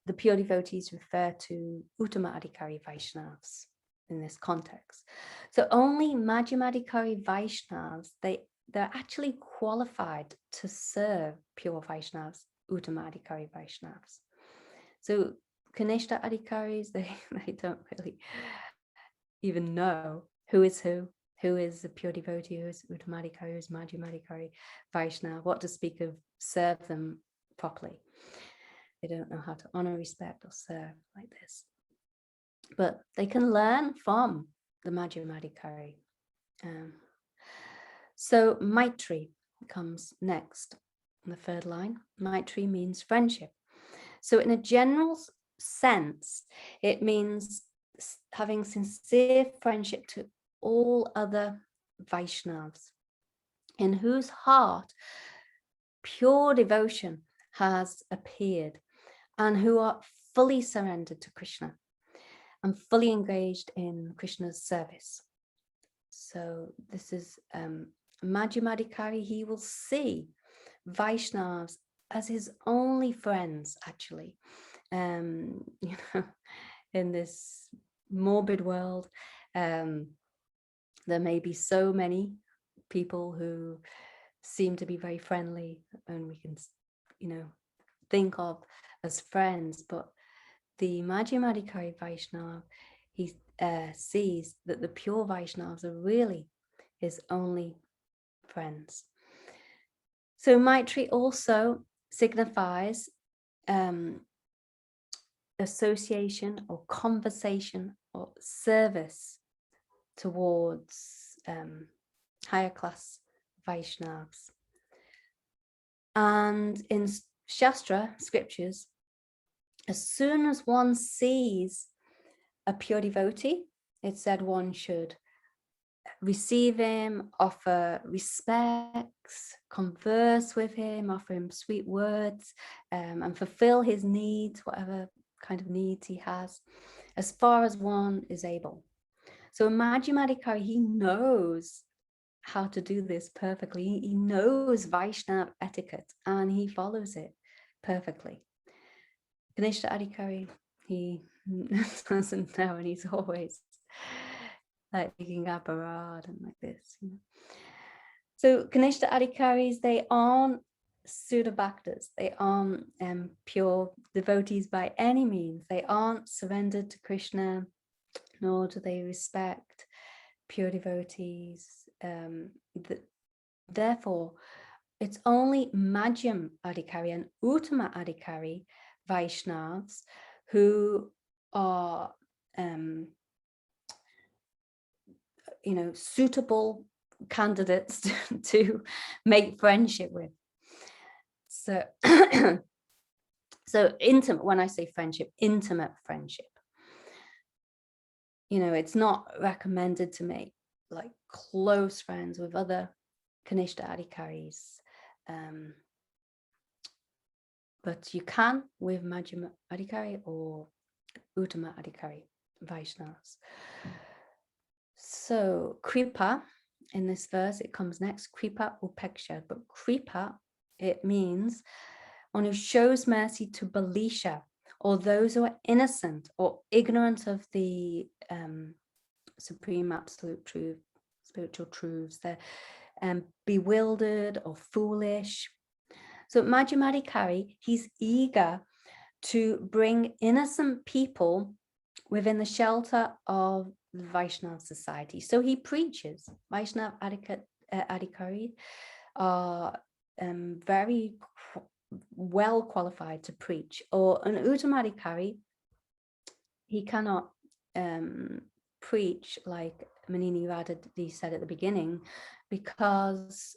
the pure devotees refer to Uttama Adhikari Vaisnavas in this context. So only Majim Adhikari Vaishnavas, they're actually qualified to serve pure Vaishnavas, Uttama Adhikari Vaishnavas. So Kanesha Adhikaris, they don't really even know who is the pure devotee, who is Uttama Adhikari, who is Majim Adhikari Vaishnava, what to speak of serve them properly. They don't know how to honor, respect, or serve like this. But they can learn from the Majim Adhikari. So Maitri comes next on the third line. Maitri means friendship. So in a general sense, it means having sincere friendship to all other Vaishnavs, in whose heart pure devotion has appeared, and who are fully surrendered to Krishna and fully engaged in Krishna's service. So this is Majim Adhikari. He will see Vaishnavas as his only friends, actually. In this morbid world, there may be so many people who seem to be very friendly and we can, think of as friends, but the Majim Adhikari Vaishnava, he sees that the pure Vaishnavas are really his only friends. So Maitri also signifies association or conversation or service towards higher class Vaishnavs. And in Shastra scriptures, as soon as one sees a pure devotee, it said one should receive him, offer respects, converse with him, offer him sweet words, and fulfill his needs, whatever kind of needs he has, as far as one is able. So Majim Adhikari, he knows how to do this perfectly. He knows Vaishnav etiquette and he follows it perfectly. Kanesha Adikari, he doesn't know, and he's always like picking up a rod and like this. You know? So Kanesha Adhikaris, they aren't Sudha Bhaktas. They aren't pure devotees by any means. They aren't surrendered to Krishna, nor do they respect pure devotees. Therefore, it's only Madhyam Adhikari and Uttama Adhikari Vaishnavs who are, suitable candidates to make friendship with. So, so intimate. When I say friendship, intimate friendship. It's not recommended to make like close friends with other Kanesha Adhikaris, but you can with Majim Adhikari or Uttama Adhikari Vaishnavas. So Kripa, in this verse, it comes next, Kripa Upeksha, but Kripa, it means one who shows mercy to Balisha, or those who are innocent or ignorant of the supreme absolute truth, spiritual truths. They're bewildered or foolish. So Majim Adhikari, he's eager to bring innocent people within the shelter of the Vaishnav society. So he preaches. Vaishnav Adhikari are very well qualified to preach. Or an Uttama Adhikari, he cannot preach like Manini Radhadi said at the beginning, because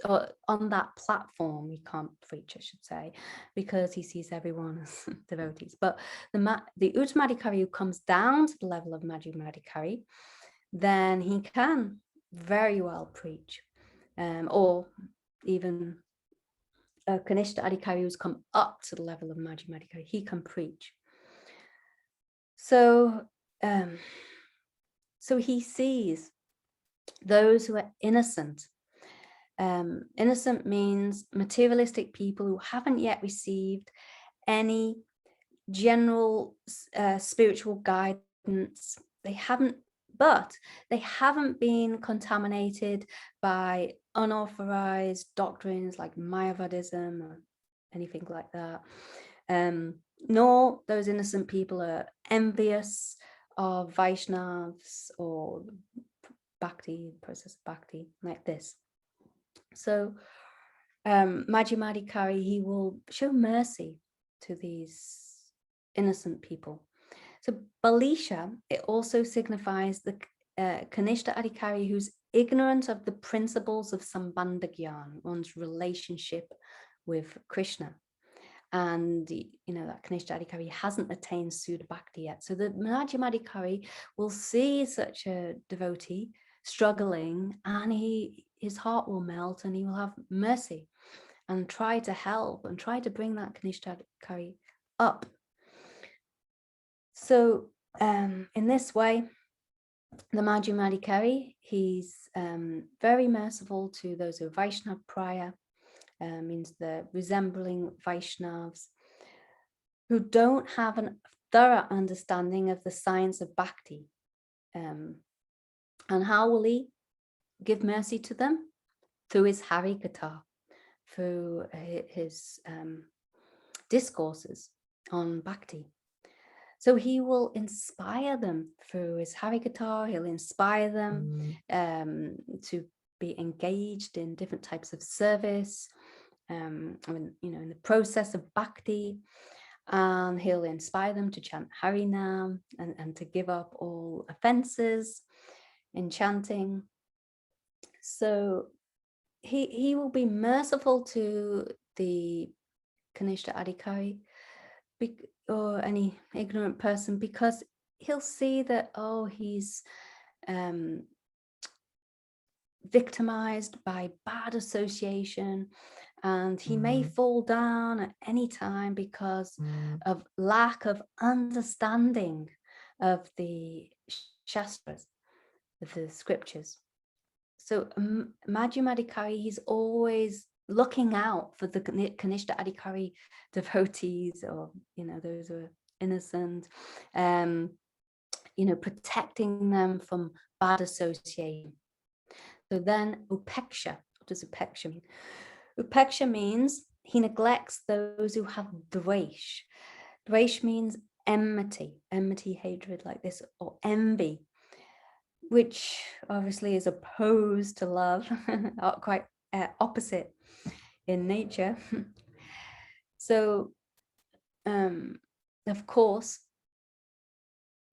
on that platform he can't preach, I should say, because he sees everyone as devotees. But the Uttama Adhikari who comes down to the level of Majim Adhikari, then he can very well preach, or even a Kanesha Adhikari who's come up to the level of Majim Adhikari, he can preach. So so he sees those who are innocent. Innocent means materialistic people who haven't yet received any general spiritual guidance. They haven't been contaminated by unauthorized doctrines like Mayavadism or anything like that. Nor those innocent people are envious of Vaishnavs or Bhakti, process of Bhakti, like this. So Majim Adhikari, he will show mercy to these innocent people. So Balisha, it also signifies the Kanesha Adhikari who's ignorant of the principles of Sambandha Gyan, one's relationship with Krishna. And that Kanesha Adhikari hasn't attained Sudha Bhakti yet. So the Majim Adhikari will see such a devotee struggling, and his heart will melt, and he will have mercy and try to help and try to bring that Kanesha Adhikari up. So in this way, the Majim Adhikari, he's very merciful to those who are Vaishnav prior, means the resembling Vaishnavs who don't have a thorough understanding of the science of Bhakti. And how will he give mercy to them? Through his Harikatha, through his discourses on Bhakti. So he will inspire them through his Harikatha. He'll inspire them to be engaged in different types of service, in the process of Bhakti. and he'll inspire them to chant Harinam and to give up all offenses in chanting. So he will be merciful to the Kanesha Adikari or any ignorant person, because he'll see that, oh, he's victimized by bad association, and he may fall down at any time because of lack of understanding of the Shastras, of the scriptures. So Majim Adhikari, he's always looking out for the Kanesha Adhikari devotees, or, those who are innocent, protecting them from bad association. So then upeksha, what does upeksha mean? Upeksha means he neglects those who have dvesh. Dvesh means enmity, hatred like this, or envy, which obviously is opposed to love, quite opposite in nature. So, of course,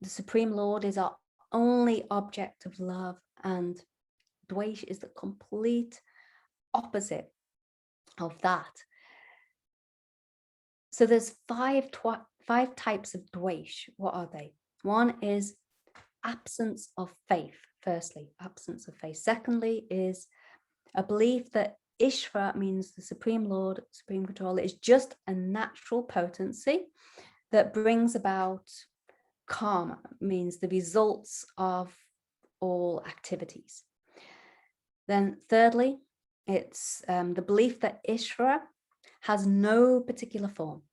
the Supreme Lord is our only object of love, and dvesh is the complete opposite of that. So there's five types of dvesh. What are they? One is absence of faith. Firstly, absence of faith. Secondly is a belief that Ishvara means the Supreme Lord, Supreme Controller, is just a natural potency that brings about karma, means the results of all activities. Then thirdly, it's the belief that Ishvara has no particular form.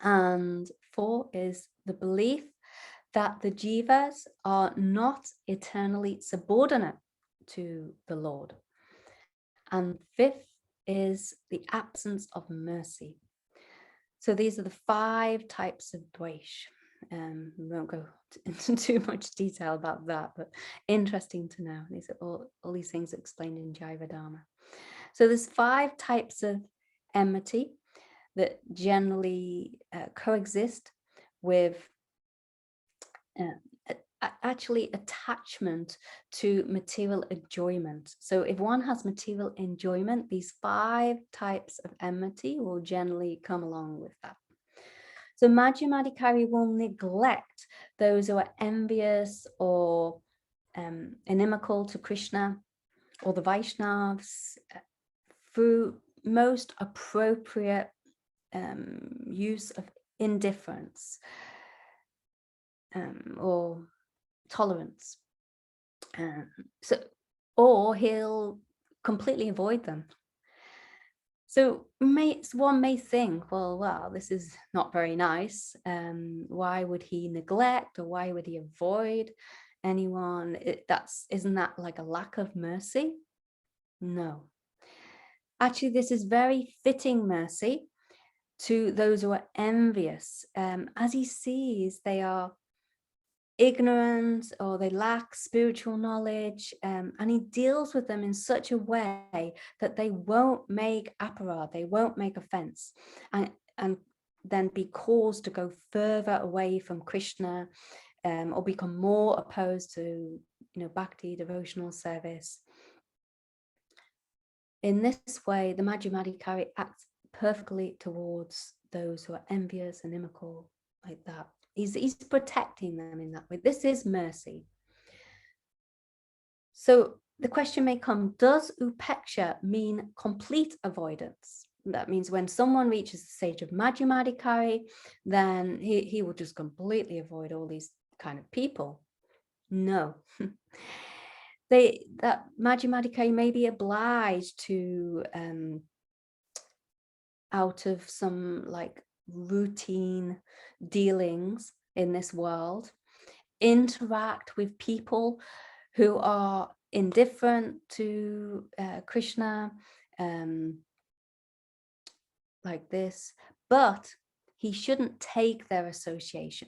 And 4 is the belief that the jivas are not eternally subordinate to the Lord. And 5th is the absence of mercy. So these are the 5 types of dvesh. We won't go into too much detail about that, but interesting to know. These are all these things explained in Jaiva Dharma. So there's 5 types of enmity that generally coexist with actually attachment to material enjoyment. So if one has material enjoyment, these 5 types of enmity will generally come along with that. So Majim Adhikari will neglect those who are envious or inimical to Krishna or the Vaishnavs through most appropriate use of indifference or tolerance. Or he'll completely avoid them. So one may think, well, wow, this is not very nice. Why would he neglect, or why would he avoid anyone? Isn't that like a lack of mercy? No. Actually, this is very fitting mercy to those who are envious, as he sees they are ignorant or they lack spiritual knowledge, and he deals with them in such a way that they won't make aparad, they won't make offense, and then be caused to go further away from Krishna, or become more opposed to bhakti, devotional service. In this way, the Majim Adhikari acts perfectly towards those who are envious and inimical like that. He's protecting them in that way. This is mercy. So the question may come, does upeksha mean complete avoidance? That means when someone reaches the stage of Majim Adhikari, then he will just completely avoid all these kind of people. No. That Majim Adhikari may be obliged to, out of some like routine dealings in this world, interact with people who are indifferent to Krishna, like this, but he shouldn't take their association,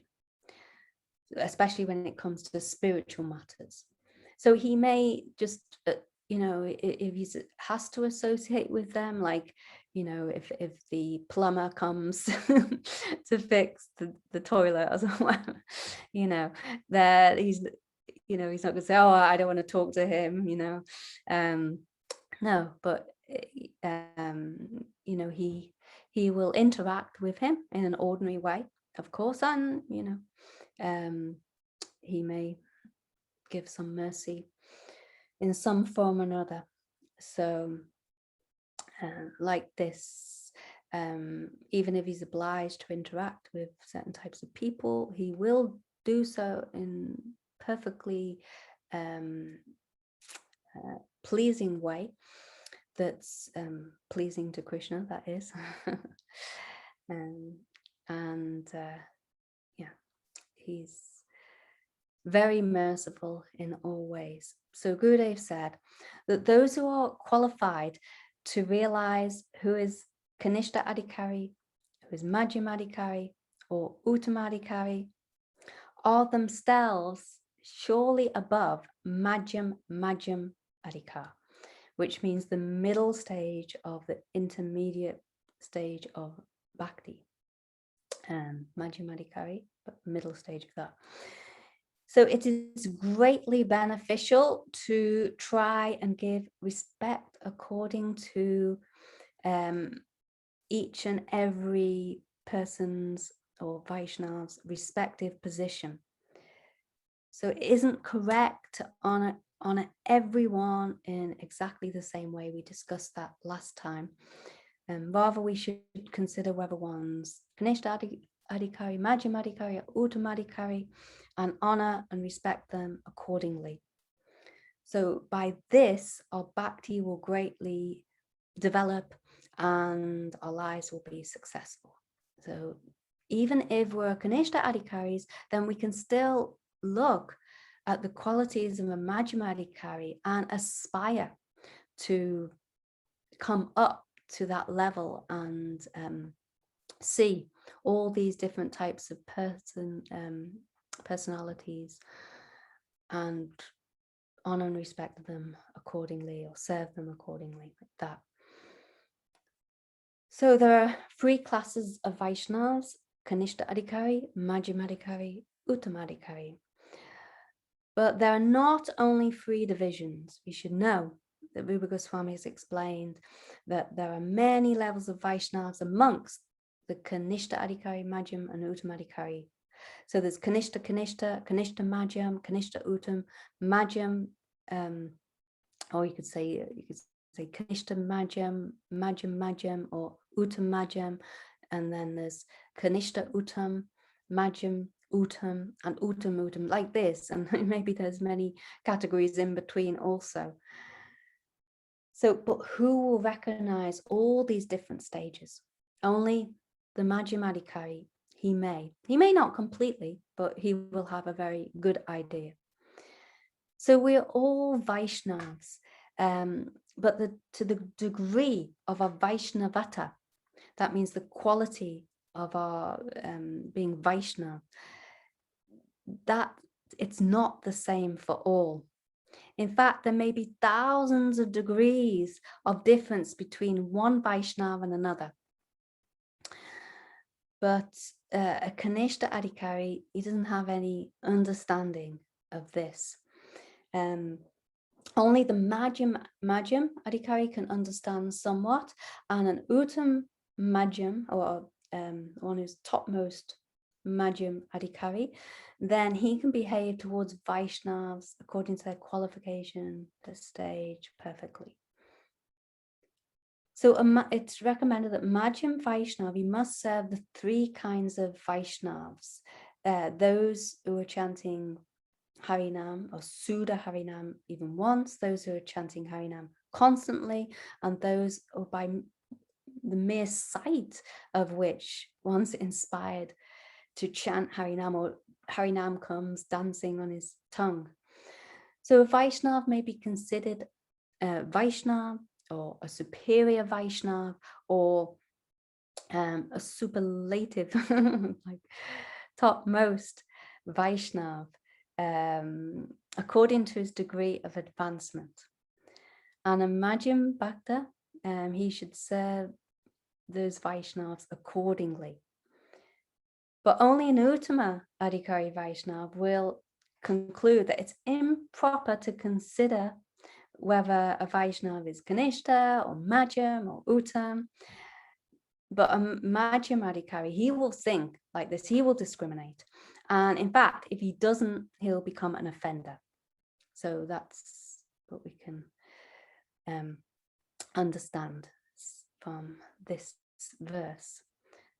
especially when it comes to spiritual matters. So he may just, if he has to associate with them, like, you know, if the plumber comes to fix the toilet or something, you know, that he's, you know, he's not going to say, oh, I don't want to talk to him, you know. No, but you know, he will interact with him in an ordinary way, of course, and you know, he may give some mercy in some form or another. So like this, even if he's obliged to interact with certain types of people, he will do so in perfectly pleasing way that's pleasing to Krishna, that is. Yeah, he's very merciful in all ways. So Gurudev said that those who are qualified to realize who is Kanesha Adhikari, who is Majim Adhikari, or Uttama Adhikari, are themselves surely above Majim Adhikar, which means the middle stage of the intermediate stage of Bhakti. Majim Adhikari, but middle stage of that. So it is greatly beneficial to try and give respect according to each and every person's or Vaishnav's respective position. So it isn't correct to honor everyone in exactly the same way. We discussed that last time. Rather, we should consider whether one's Kanesha Adhikari, Majim Adhikari, or Uttama Adhikari, and honor and respect them accordingly. So by this, our bhakti will greatly develop and our lives will be successful. So even if we're Kanesha Adhikaris, then we can still look at the qualities of a Majim Adhikari and aspire to come up to that level and see all these different types of personalities and honor and respect them accordingly, or serve them accordingly, like that. So there are 3 classes of Vaishnavas: Kanesha Adhikari, Majim Adhikari, Uttama Adhikari. But there are not only 3 divisions. We should know that Rupa Goswami has explained that there are many levels of Vaishnavas amongst the Kanesha Adhikari, Majim, and Uttama Adhikari. So there's Kanesha, Majim, Kanesha Uttam, Majim, or you could say Kanesha Majim, Majim, or Uttam Majim, and then there's Kanesha Uttam, Majim Uttam, and Uttam, like this, and maybe there's many categories in between also. So, but who will recognize all these different stages? Only the Majim Adhikari. He may not completely, but he will have a very good idea. So we're all Vaishnavs, but to the degree of our Vaishnavata, that means the quality of our being Vaishnav, that it's not the same for all. In fact, there may be thousands of degrees of difference between one Vaishnav and another. But a Kanesha Adhikari, he doesn't have any understanding of this. Only the Majim Adhikari can understand somewhat, and an Uttam Majim, or one who's topmost Majim Adhikari, then he can behave towards Vaishnavs according to their qualification, their stage, perfectly. So it's recommended that Majim Vaishnav, you must serve the 3 kinds of Vaishnavs, those who are chanting Harinam or Sudha Harinam even once, those who are chanting Harinam constantly, and those who by the mere sight of which one's inspired to chant Harinam, or Harinam comes dancing on his tongue. So a Vaishnav may be considered a Vaishnav, or a superior Vaishnav, or a superlative, like topmost Vaishnav, according to his degree of advancement. And a Majim Bhakta, he should serve those Vaishnavs accordingly. But only an Uttama Adhikari Vaishnav will conclude that it's improper to consider whether a Vaishnav is Kanesha or Majim or Uttam. But a Madhyama Adhikari, he will think like this, he will discriminate. And in fact, if he doesn't, he'll become an offender. So that's what we can understand from this verse.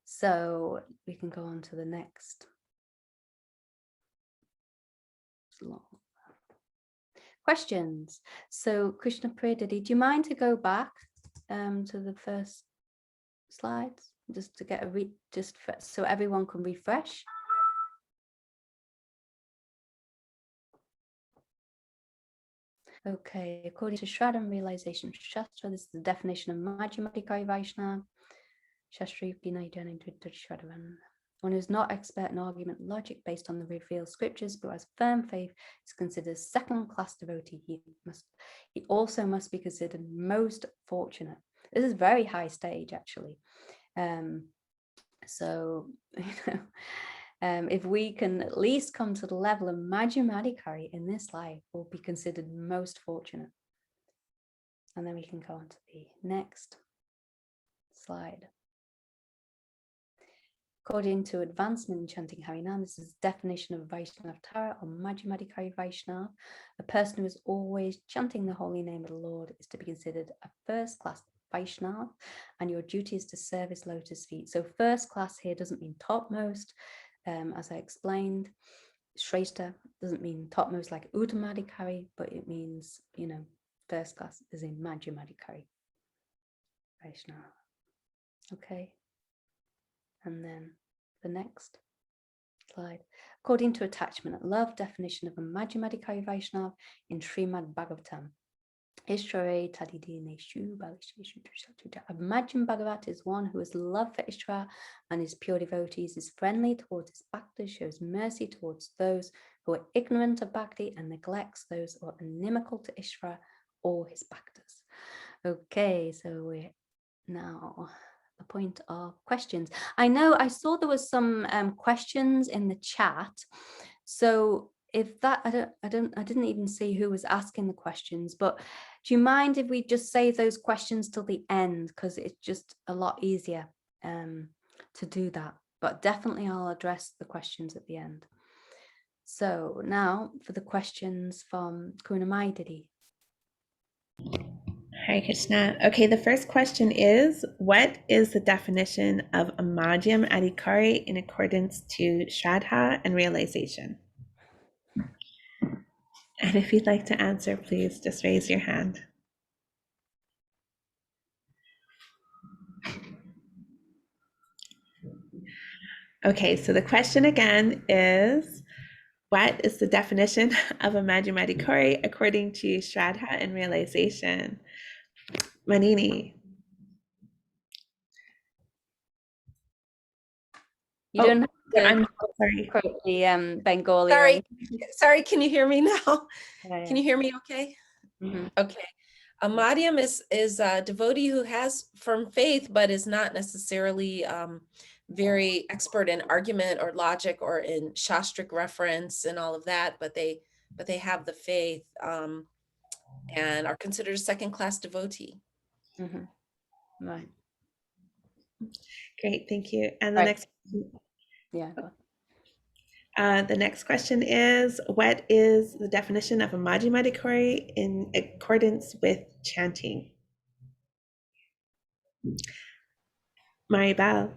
So we can go on to the next. Questions. So Krishna Pradadi, do you mind to go back to the first slides just to get so everyone can refresh? Okay, according to Shraddha and Realization Shastra, this is the definition of Majim Adhikari Vaishnava. Shastra Shraddha. One who is not expert in argument and logic based on the revealed scriptures, but has firm faith, is considered a second-class devotee. He also must be considered most fortunate. This is very high stage, actually. So, if we can at least come to the level of Majim Adhikari in this life, we'll be considered most fortunate. And then we can go on to the next slide. According to Advancement in Chanting Harinam, this is the definition of Vaishnav Tara or Majim Adhikari Vaishnav. A person who is always chanting the holy name of the Lord is to be considered a first-class Vaishnav, and your duty is to serve his lotus feet. So first class here doesn't mean topmost, as I explained. Shraddha doesn't mean topmost like Uttama Adhikari, but it means, first class is in Madhyama Adhikari Vaishnava. Okay. And then the next slide. According to Attachment and Love, definition of a Madhyama Adhikari Vaishnava in Srimad Bhagavatam. Ishvare Tadidineshu Balisheshu. A Majim Bhagavat is one who has love for Ishvara and his pure devotees, is friendly towards his bhaktas, shows mercy towards those who are ignorant of bhakti, and neglects those who are inimical to Ishvara or his bhaktas. Okay, so we're now the point of questions. I know I saw there was some questions in the chat. So if that, I didn't even see who was asking the questions, but do you mind if we just save those questions till the end? Because it's just a lot easier to do that. But definitely I'll address the questions at the end. So now for the questions from Kunamai Didi. Hare Krishna. Okay, the first question is, what is the definition of a Madhyam Adhikari in accordance to Shraddha and Realization? And if you'd like to answer, please just raise your hand. Okay, so the question again is, what is the definition of a Madhyam Adhikari according to Shraddha and Realization? Manini. You don't have to I'm sorry. quote the Bengali. Sorry, can you hear me now? Yeah. Can you hear me okay? Mm-hmm. Okay. A Madhyam is a devotee who has firm faith, but is not necessarily very expert in argument or logic or in shastric reference and all of that, but they have the faith and are considered a second-class devotee. Mm-hmm. Right. Great, thank you. And the next. Yeah. The next question is, what is the definition of a Majim Adhikari in accordance with chanting? Maribel.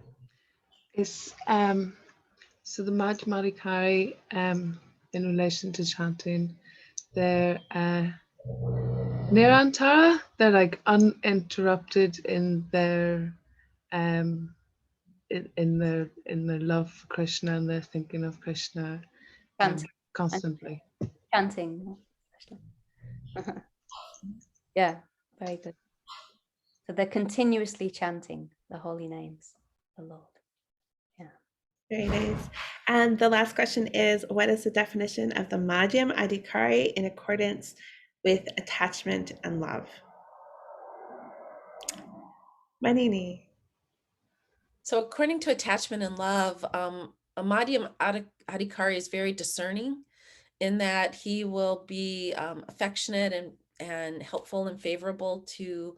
Yes, so the Majim Adhikari, in relation to chanting, they're Nirantara, they're like uninterrupted in their in their love for Krishna, and their thinking of Krishna constantly. Chanting. Yeah, very good. So they're continuously chanting the holy names of the Lord. Yeah. Very nice. And the last question is, what is the definition of the Madhyam Adhikari in accordance with attachment and love? Manini. So according to Attachment and Love, a Madhyama Adhikari is very discerning in that he will be affectionate and helpful and favorable to,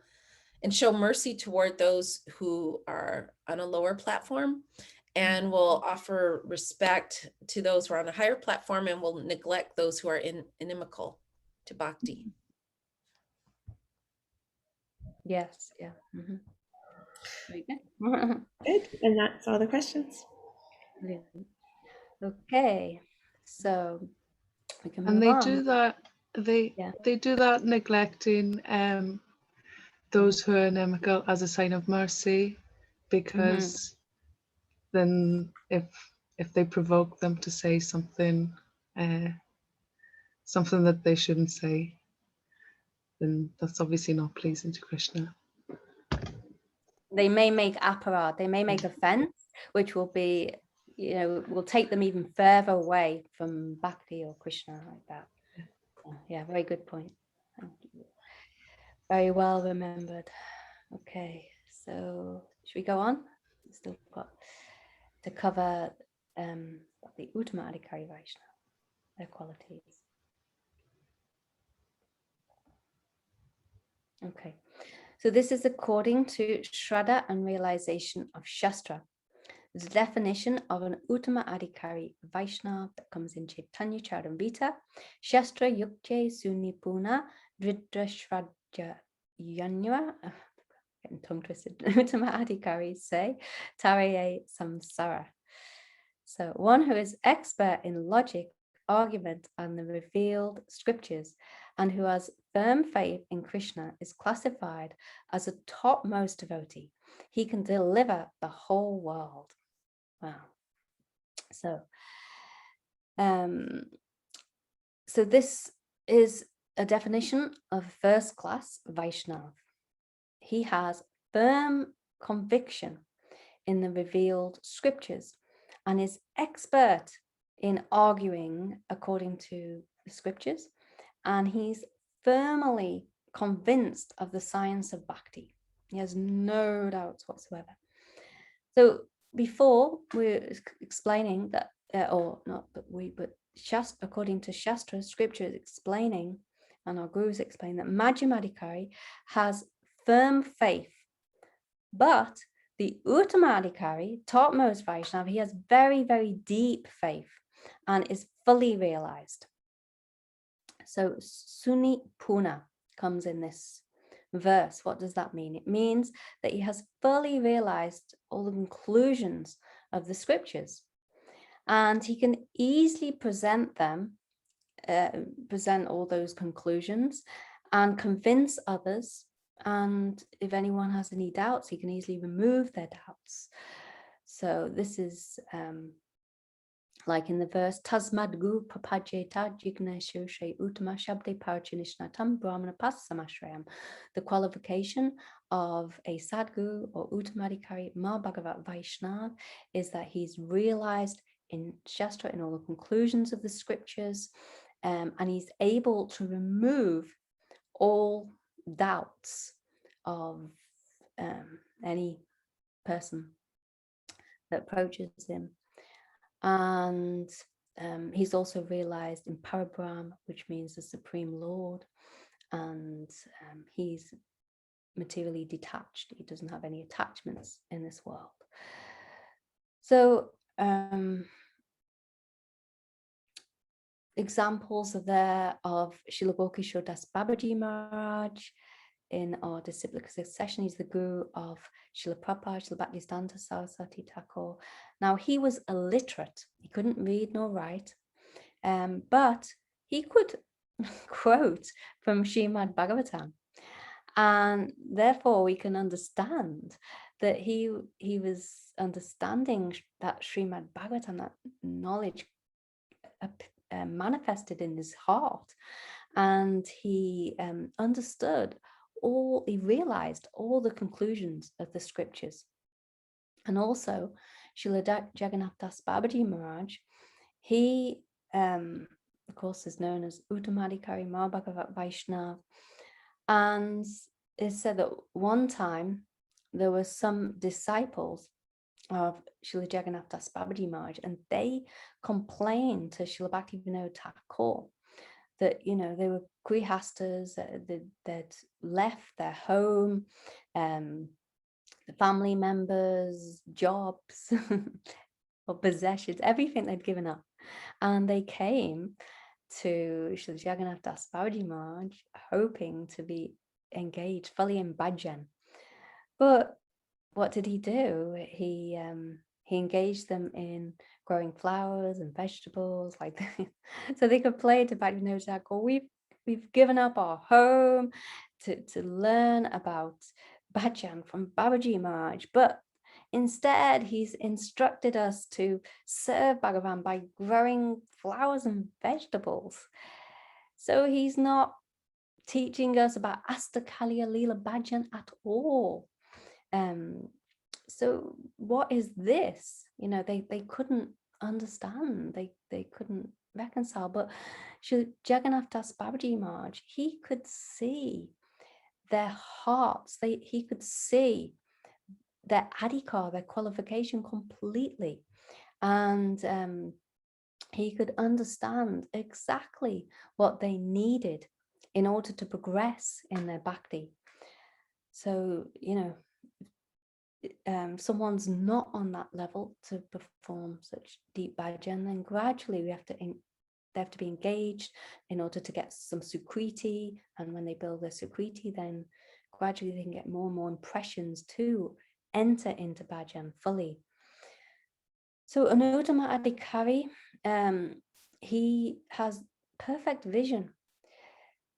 and show mercy toward those who are on a lower platform, and will offer respect to those who are on a higher platform, and will neglect those who are inimical to Bhakti. Yes, yeah. Very good. Good. And that's all the questions. Brilliant. Okay, so we can move And they on. do that. They do that, neglecting those who are inimical as a sign of mercy, because then if they provoke them to say something something that they shouldn't say, then that's obviously not pleasing to Krishna. They may make aparad, they may make offense, which will be, will take them even further away from Bhakti or Krishna, like that. Yeah, very good point. Thank you. Very well remembered. Okay, so should we go on? We've still got to cover the Uttama Adhikari Vaishnava, their qualities. Okay, so this is according to Shraddha and realization of Shastra. The definition of an Uttama Adhikari Vaishnava that comes in Chaitanya Charitamrita. Shastra Yukte Sunipuna Dridra Shraddha Yanyava, getting tongue twisted, Uttama Adhikari say, Taraye Samsara. So one who is expert in logic, argument, and the revealed scriptures, and who has firm faith in Krishna is classified as a topmost devotee. He can deliver the whole world. Wow. So, so this is a definition of first class Vaishnav. He has firm conviction in the revealed scriptures and is expert in arguing according to the scriptures, and he's firmly convinced of the science of Bhakti. He has no doubts whatsoever. So before we're explaining that, or not, but according to Shastra, scripture is explaining, and our gurus explain that Majim Adikari has firm faith, but the Uttama Adhikari, topmost Vaishnava, he has very, very deep faith and is fully realized. So Suni Puna comes in this verse. What does that mean? It means that he has fully realized all the conclusions of the scriptures, and he can easily present them, present all those conclusions and convince others. And if anyone has any doubts, he can easily remove their doubts. So this is like in the verse, Tasmadgu papajeta jigneshu she uttama shabde parachinishnatam brahmana passamashrayam. The qualification of a sadguru or Uttamadhikari Bhagavat Vaishnav is that he's realized in Shastra, in all the conclusions of the scriptures, and he's able to remove all doubts of any person that approaches him. And he's also realized in Parabrahm, which means the Supreme Lord, and he's materially detached. He doesn't have any attachments in this world. So examples are there of Srila Gokishore Das Babaji Maharaj. In our disciplic succession, he's the guru of Srila Prabhupada, Srila Bhaktisiddhanta Saraswati Thakur. Now, he was illiterate. He couldn't read nor write, but he could quote from Srimad Bhagavatam. And therefore, we can understand that he was understanding that Srimad Bhagavatam, that knowledge manifested in his heart. And he understood he realized all the conclusions of the scriptures. And also Srila Jagannath Das Babaji Maharaj, he of course is known as Uttama Adhikari Bhagavat Vaishnav, and it said that one time there were some disciples of Srila Jagannath Das Babaji Maharaj, and they complained to Srila Bhaktivinoda Thakur that, you know, they were grihastas, they'd left their home, the family members, jobs, or possessions, everything they'd given up. And they came to Srila Jagannath Das Babaji Maharaj hoping to be engaged fully in bhajan. But what did he do? He engaged them in growing flowers and vegetables, like so they could play to Bhaktivinoda Thakur. We've given up our home to learn about bhajan from Babaji Maharaj, but instead he's instructed us to serve Bhagavan by growing flowers and vegetables. So he's not teaching us about Astakaliya Leela bhajan at all. So what is this? You know, they couldn't understand, they couldn't reconcile. But Jagannath Das Babaji Maharaj, he could see their hearts, he could see their adhikar, their qualification completely. And he could understand exactly what they needed in order to progress in their bhakti. So, you know, someone's not on that level to perform such deep bhajan, then gradually they have to be engaged in order to get some sukriti, and when they build their sukriti, then gradually they can get more and more impressions to enter into bhajan fully. So Uttama Adhikari, he has perfect vision.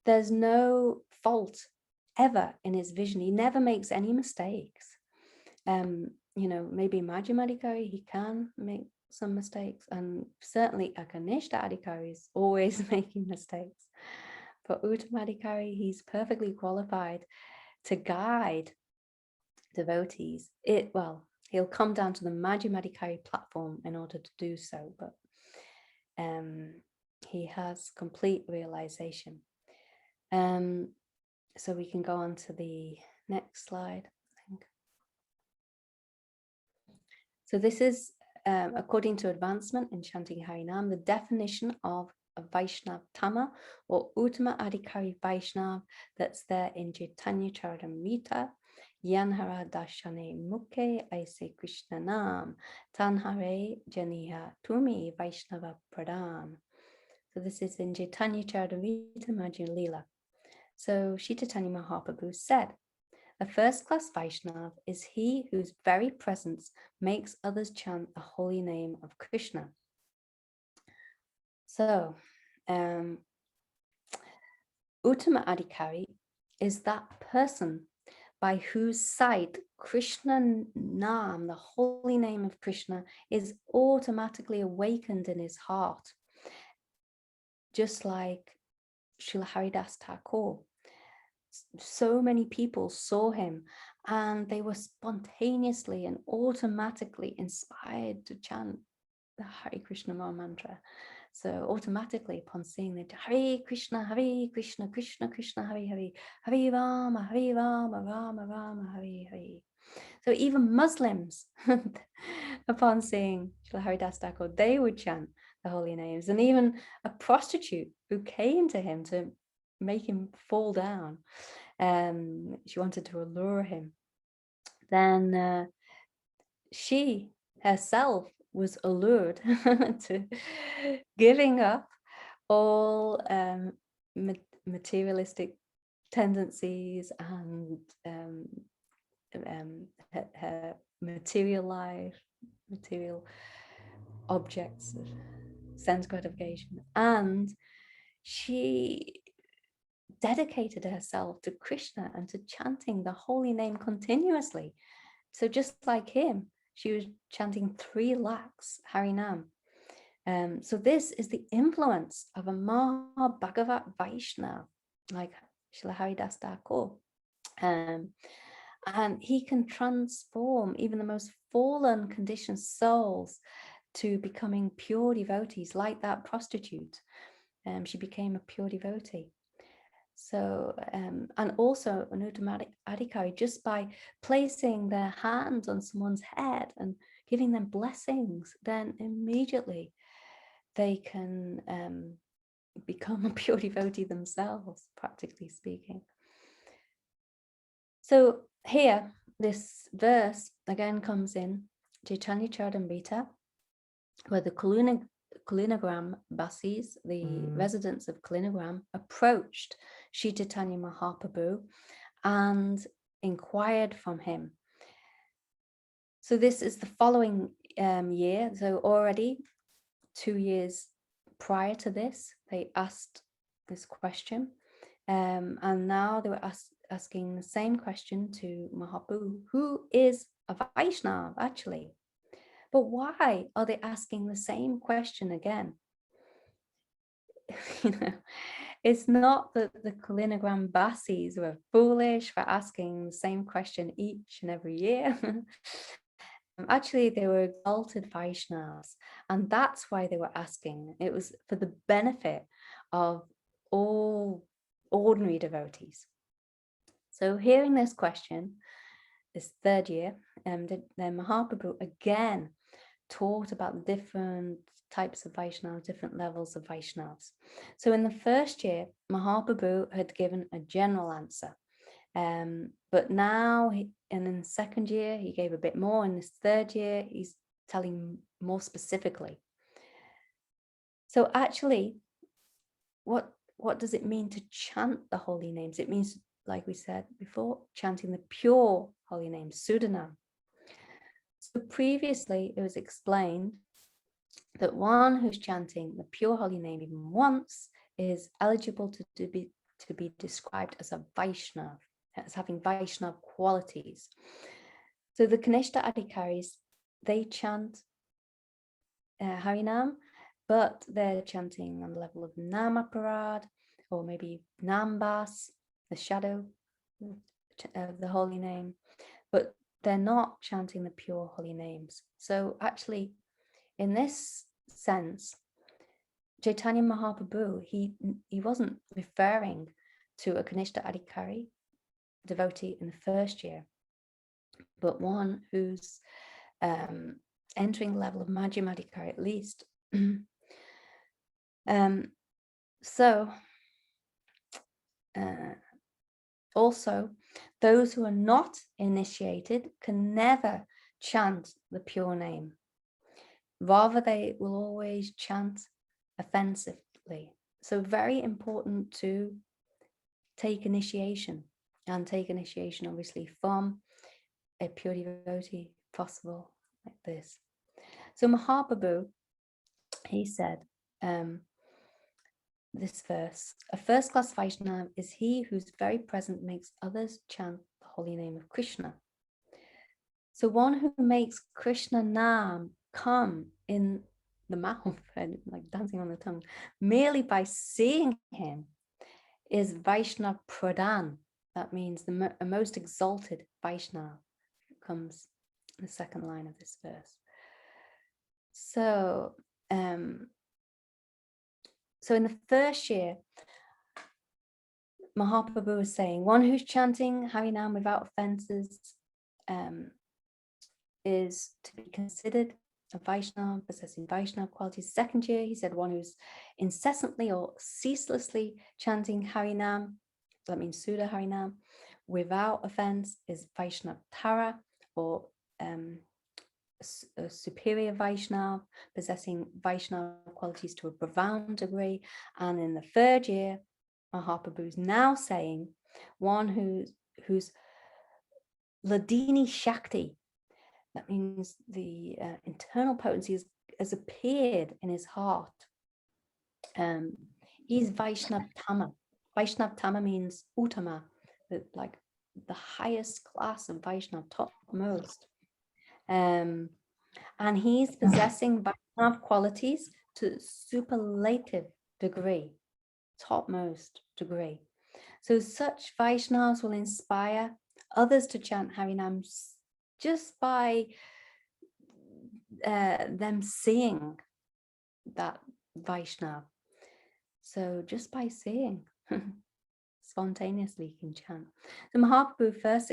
There's no fault ever in his vision. He never makes any mistakes. You know, maybe Majim Adikari, he can make some mistakes, and certainly a Kanesha Adikari is always making mistakes. But Uttama Adhikari, he's perfectly qualified to guide devotees. He'll come down to the Majim Adhikari platform in order to do so, but he has complete realization. So we can go on to the next slide, I think. So this is, according to Advancement in Chanting Harinam, the definition of a Vaishnav Tama or Uttama Adhikari Vaishnav that's there in Chaitanya Charitamrita. Yanhara Dashane Mukhe Aise Krishna Nam Tanhare Janiha Tumi Vaishnava Pradhan. So this is in Chaitanya Charitamrita Majim Leela. So Sri Chaitanya Mahaprabhu said, a first-class Vaishnav is he whose very presence makes others chant the holy name of Krishna. So, Uttama Adhikari is that person by whose sight Krishna Nam, the holy name of Krishna, is automatically awakened in his heart. Just like Srila Haridas Thakur. So many people saw him and they were spontaneously and automatically inspired to chant the Hare Krishna mantra. So automatically upon seeing the Hare Krishna, Krishna Krishna, Hare Hare, Hare Rama, Rama Rama, Hare Hare. So even Muslims, upon seeing Srila Haridas Thakur, they would chant the holy names. And even a prostitute who came to him to make him fall down, she wanted to allure him, then she herself was allured to giving up all materialistic tendencies and her material life, material objects of sense gratification, and she dedicated herself to Krishna and to chanting the holy name continuously. So just like him, she was chanting 3 lakhs Harinam. So this is the influence of a Maha Bhagavat Vaishnav, like Srila Haridas Thakur. And he can transform even the most fallen conditioned souls to becoming pure devotees, like that prostitute. She became a pure devotee. So, and also an Uttama Adhikari, just by placing their hands on someone's head and giving them blessings, then immediately they can become a pure devotee themselves, practically speaking. So here, this verse again comes in Chaitanya Charitamrita, where the Kalinagram Basis, the residents of Kalinagram, approached Sri Chaitanya Mahaprabhu and inquired from him. So this is the following year. So already 2 years prior to this, they asked this question. And now they were asking the same question to Mahaprabhu, who is a Vaishnav actually. But why are they asking the same question again? It's not that the Kalinagram Basis were foolish for asking the same question each and every year. Actually, they were exalted Vaishnavas, and that's why they were asking. It was for the benefit of all ordinary devotees. So hearing this question, this third year, then Mahaprabhu again taught about the different types of Vaishnavas, different levels of Vaishnavas. So in the first year, Mahaprabhu had given a general answer. But now, in the second year, he gave a bit more. In this third year, he's telling more specifically. So actually, what does it mean to chant the holy names? It means, like we said before, chanting the pure holy names, Sudhanam. So previously, it was explained that one who's chanting the pure holy name even once is eligible to be described as a Vaishnav, as having Vaishnav qualities. So the Kanesha Adikaris, they chant Harinam, but they're chanting on the level of Namaparad, or maybe Nambas, the shadow of the holy name, but they're not chanting the pure holy names. So actually, in this sense, Chaitanya Mahaprabhu, he wasn't referring to a Kanesha Adikari devotee in the first year, but one who's entering the level of Majim Adikari at least. Also, those who are not initiated can never chant the pure name. Rather, they will always chant offensively. So very important to take initiation, and take initiation obviously from a pure devotee, possible like this. So Mahaprabhu, he said, this verse, a first-class Vaishnava is he whose very presence makes others chant the holy name of Krishna. So one who makes Krishna Nam come in the mouth and like dancing on the tongue merely by seeing him is Vaishnav Pradhan. That means the most exalted Vaishnava. Comes in the second line of this verse. So in the first year, Mahaprabhu was saying, one who's chanting Harinam without offenses is to be considered a Vaishnava, possessing Vaishnava qualities. Second year, he said, one who's incessantly or ceaselessly chanting Harinam, that means Sudha Harinam, without offense is Vaishnava Tara, or a superior Vaishnava, possessing Vaishnava qualities to a profound degree. And in the third year, Mahaprabhu is now saying one who's Ladini Shakti, that means the internal potency has appeared in his heart. He's Vaishnav Tama. Vaishnav Tama means Uttama, like the highest class of Vaishnav, topmost. And he's possessing Vaishnav qualities to superlative degree, topmost degree. So such Vaishnavas will inspire others to chant Harinam just by them seeing that Vaishnav. So just by seeing, spontaneously can chant. So Mahaprabhu first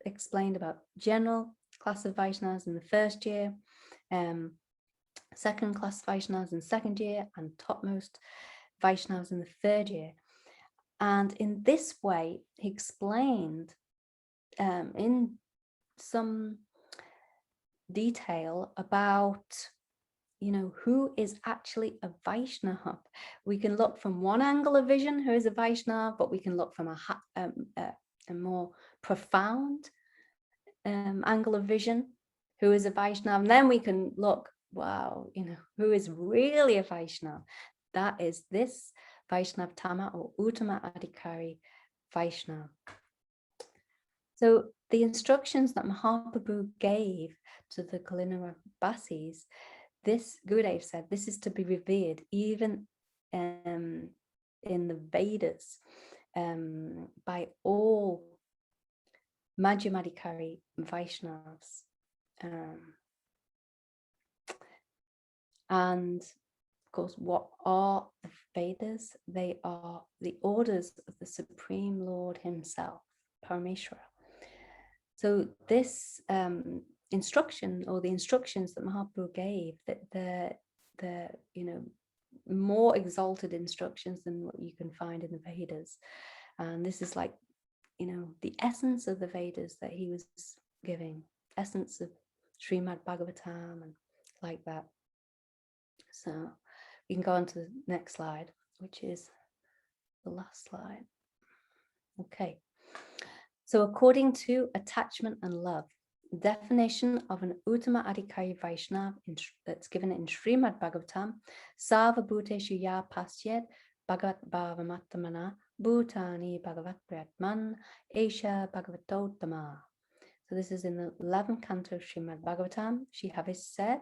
explained about general class of Vaishnavas in the first year, second class Vaishnavas in second year, and topmost Vaishnavas in the third year. And in this way, he explained in some detail about, who is actually a Vaishnava. We can look from one angle of vision, who is a Vaishnava, but we can look from a more profound angle of vision, who is a Vaishnava. And then we can look, wow, who is really a Vaishnava? That is this Vaishnav Tama or Uttama Adhikari Vaishnava. So the instructions that Mahaprabhu gave to the Kalina Basis, this Gurudev said, this is to be revered even in the Vedas by all Majim Adikari Vaishnavs. And of course, what are the Vedas? They are the orders of the Supreme Lord himself, Parameshwara. So this instruction, or the instructions that Mahaprabhu gave, that the more exalted instructions than what you can find in the Vedas. And this is like, the essence of the Vedas that he was giving, essence of Srimad Bhagavatam and like that. So we can go on to the next slide, which is the last slide. Okay. So according to Attachment and Love, definition of an Uttama Adhikari Vaishnav that's given in Srimad Bhagavatam, Sarva Bhuteshu Ya Pasyed Bhagavat Bhavamattamana Bhutani Bhagavat Priyatman Esha Bhagavatottama. So this is in the 11th canto of Srimad Bhagavatam. Shihavis said,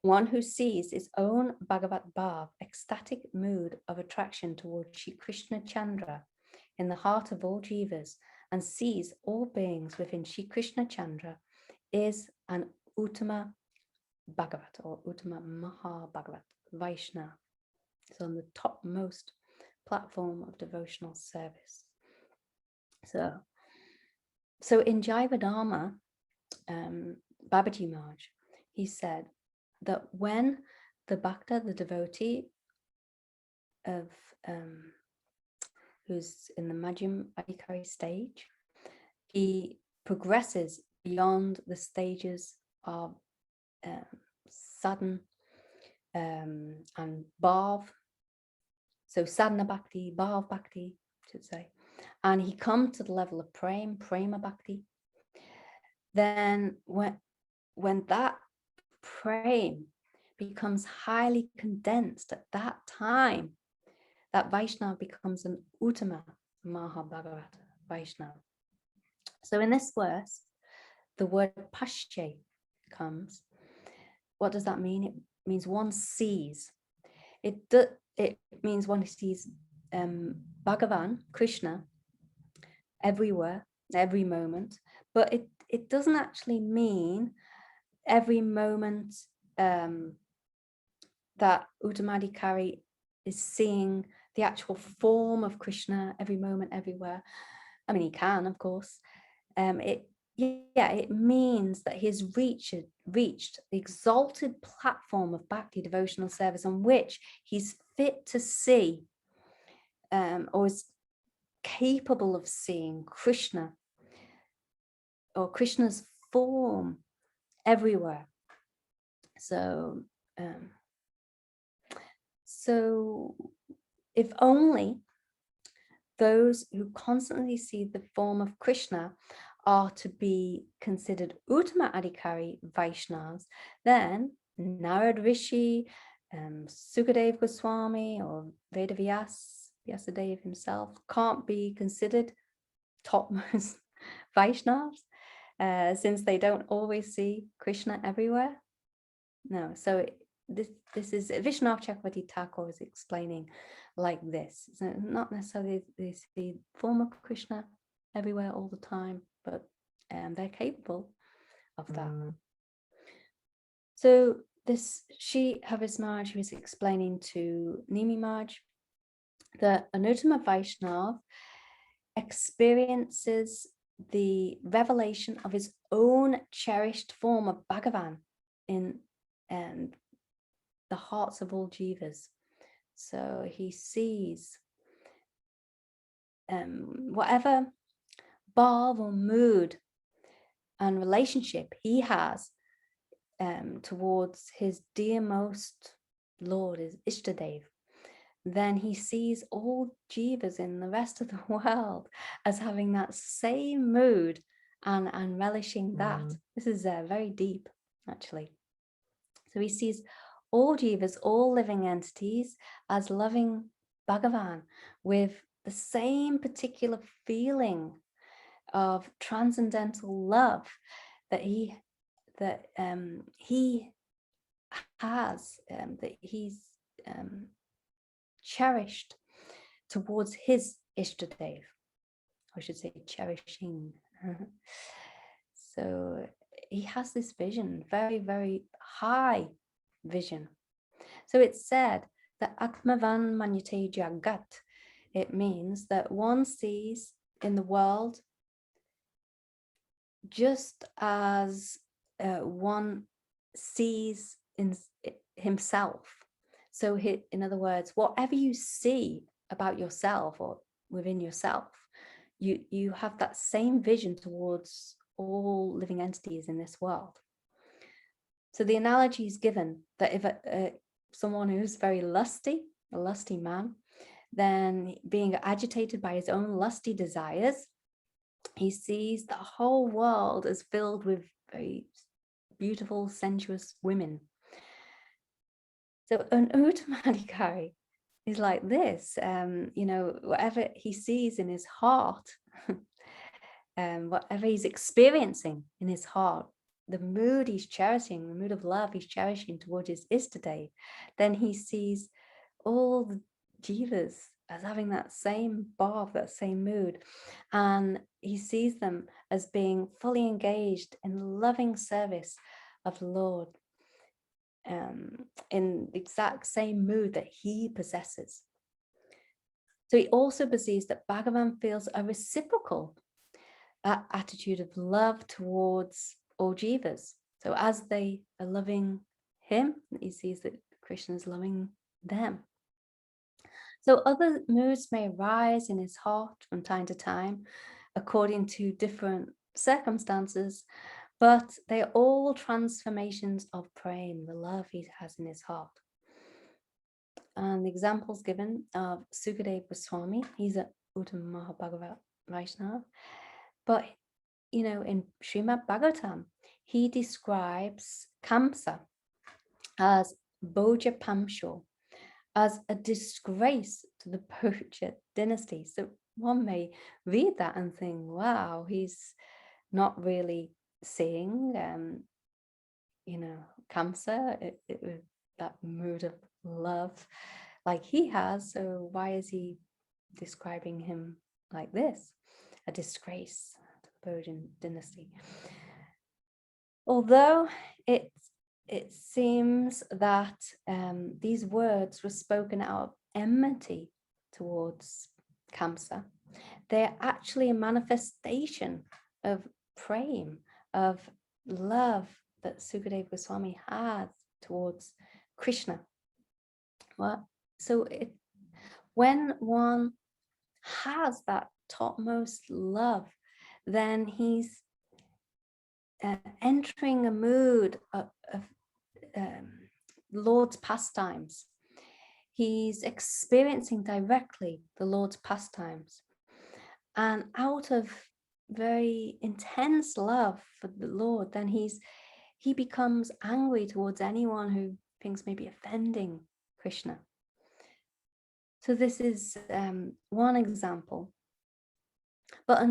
one who sees his own Bhagavat Bhav, ecstatic mood of attraction towards Shri Krishna Chandra in the heart of all jivas, and sees all beings within Shri Krishna Chandra, is an Uttama Bhagavat or Uttama Maha Bhagavat Vaishnav. So on the topmost platform of devotional service. So in Jivadharma, Babaji Maharaj, he said that when the bhakta, the devotee of who's in the Majim Adikari stage, he progresses beyond the stages of sadhana and bhav. So sadhana bhakti, bhav bhakti, I should say. And he comes to the level of prema bhakti. Then when that prema becomes highly condensed at that time, that Vaishnava becomes an Uttama Maha Bhagavat Vaishnava. So in this verse, the word Pashye comes. What does that mean? It means one sees. It means one sees Bhagavan, Krishna, everywhere, every moment. But it doesn't actually mean every moment that Uttamadhikari is seeing the actual form of Krishna every moment, everywhere. I mean, he can, of course. It means that he has reached the exalted platform of bhakti devotional service on which he's fit to see, or is capable of seeing Krishna or Krishna's form everywhere. So if only those who constantly see the form of Krishna are to be considered Uttama Adhikari Vaishnavas, then Narad Rishi, Sukadev Goswami, or Vyasadeva himself can't be considered topmost Vaishnavas, since they don't always see Krishna everywhere. No, so this is Vishwanath Chakravarti Thakur is explaining like this. So not necessarily they see the form of Krishna everywhere all the time, but they're capable of that. So this Havis Maharaj was explaining to Nimi Maharaj that an Uttama Vaishnav experiences the revelation of his own cherished form of Bhagavan in the hearts of all jivas. So he sees whatever bhav or mood and relationship he has towards his dearmost Lord, his Ishtadev, then he sees all jivas in the rest of the world as having that same mood and relishing that. This is very deep, actually. So he sees all jivas, all living entities, as loving Bhagavan with the same particular feeling of transcendental love that he has, that he's cherished towards his Ishtadev. I should say cherishing. So he has this vision, very, very high vision. So it's said that Atmavan Manyate Jagat. It means that one sees in the world just as one sees in himself. So in other words, whatever you see about yourself or within yourself, you have that same vision towards all living entities in this world. So the analogy is given that if someone who's very lusty, a lusty man, then being agitated by his own lusty desires, he sees the whole world as filled with very beautiful, sensuous women. So an Uttama Adhikari is like this, whatever he sees in his heart, whatever he's experiencing in his heart, the mood he's cherishing, the mood of love he's cherishing towards his Ishtadev, then he sees all the jivas as having that same bhav, that same mood, and he sees them as being fully engaged in loving service of the Lord, in the exact same mood that he possesses. So he also perceives that Bhagavan feels a reciprocal attitude of love towards all jivas. So as they are loving him, he sees that Krishna is loving them. So other moods may arise in his heart from time to time, according to different circumstances, but they are all transformations of prema, the love he has in his heart. And the examples given of Sukadeva Goswami, he's a Uttama Vaishnava, but in Srimad Bhagavatam, he describes Kamsa as Bhoja Pamsho, as a disgrace to the Bhoja dynasty. So one may read that and think, wow, he's not really seeing, Kamsa with that mood of love like he has. So why is he describing him like this? A disgrace to the Bhoja dynasty. Although it seems that these words were spoken out of enmity towards Kamsa, they're actually a manifestation of prema, of love that Sukadeva Goswami had towards Krishna. So when one has that topmost love, then he's entering a mood of Lord's pastimes. He's experiencing directly the Lord's pastimes. And out of very intense love for the Lord, then he becomes angry towards anyone who thinks maybe offending Krishna. So this is one example. But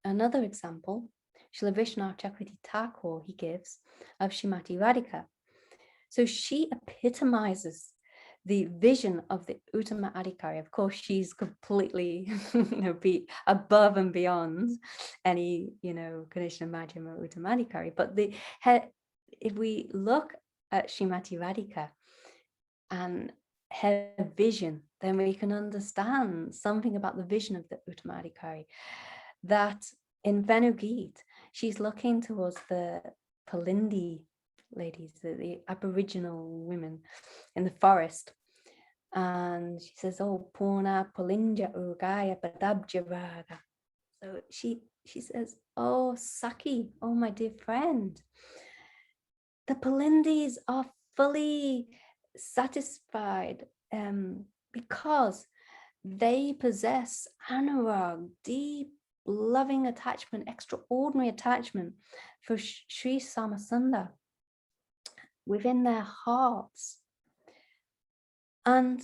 another example, Srila Vishnu Chakriti Thakur, he gives of Srimati Radhika. So she epitomizes the vision of the Uttama Adhikari. Of course, she's completely, be above and beyond any, Kanesha, Majim, or Uttama Adhikari. But if we look at Srimati Radhika and her vision, then we can understand something about the vision of the Uttama Adhikari. That in Venu Geet, she's looking towards the Palindi ladies, the Aboriginal women in the forest. And she says, oh, Puna Pulinja Ugaya Badabjaraga. So she says, oh, Saki, oh, my dear friend, the Palindis are fully satisfied because they possess anurag, deep, loving attachment, extraordinary attachment for Sri Samasunda within their hearts. And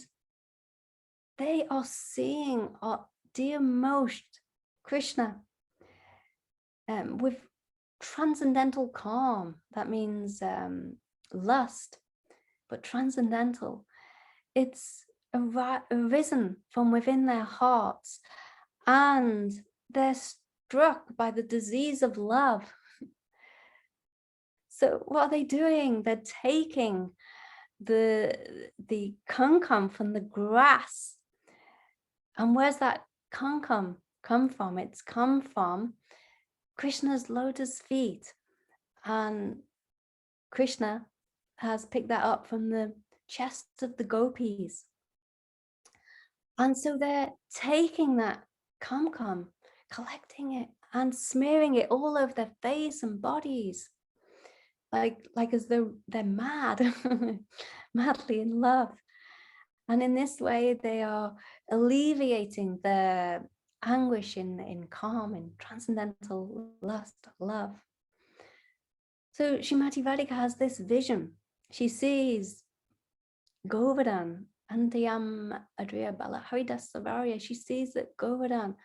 they are seeing our dear most Krishna with transcendental calm. That means lust, but transcendental. It's arisen from within their hearts, and they're struck by the disease of love. So what are they doing? They're taking the kankam from the grass. And where's that kankam come from? It's come from Krishna's lotus feet. And Krishna has picked that up from the chest of the gopis. And so they're taking that kankam, collecting it and smearing it all over their face and bodies, like as though they're mad, madly in love. And in this way, they are alleviating their anguish in calm, in transcendental lust, love. So Srimati Radhika has this vision. She sees Govardhan, Antiyam Adriya Bala Haridas Savarya. She sees that Govardhan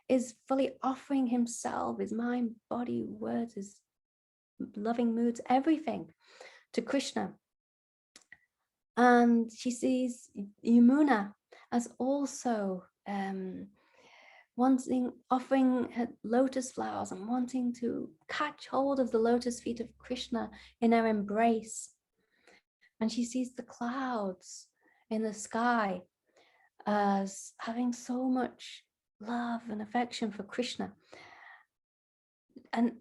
is fully offering himself, his mind, body, words, his loving moods, everything to Krishna. And she sees Yamuna as also offering her lotus flowers and wanting to catch hold of the lotus feet of Krishna in her embrace. And she sees the clouds in the sky as having so much love and affection for Krishna. And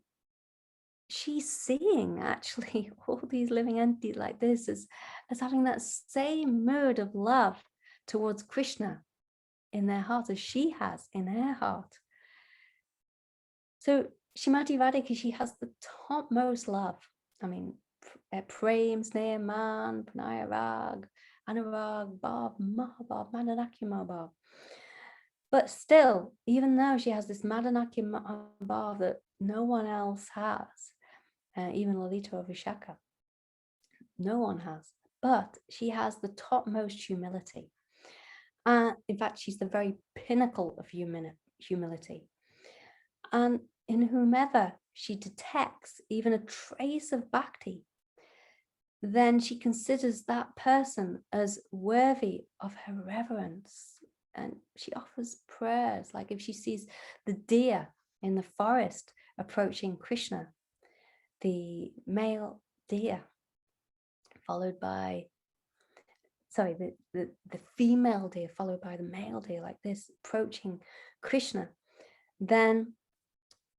she's seeing actually all these living entities like this as having that same mood of love towards Krishna in their heart as she has in her heart. So Srimati Radhika, she has the topmost love. I mean, Prem, Sneha, Man, Pranaya Rag, Anurag, Bhav, Mahabhav, Madanakya Mahabhav. But still, even though she has this Madanakya Mahabhav that no one else has, even Lalita or Vishaka, no one has, but she has the topmost humility. In fact, she's the very pinnacle of humility. And in whomever she detects even a trace of bhakti, then she considers that person as worthy of her reverence. And she offers prayers, like if she sees the deer in the forest approaching Krishna, the male deer, followed by, the female deer followed by the male deer, like this, approaching Krishna, then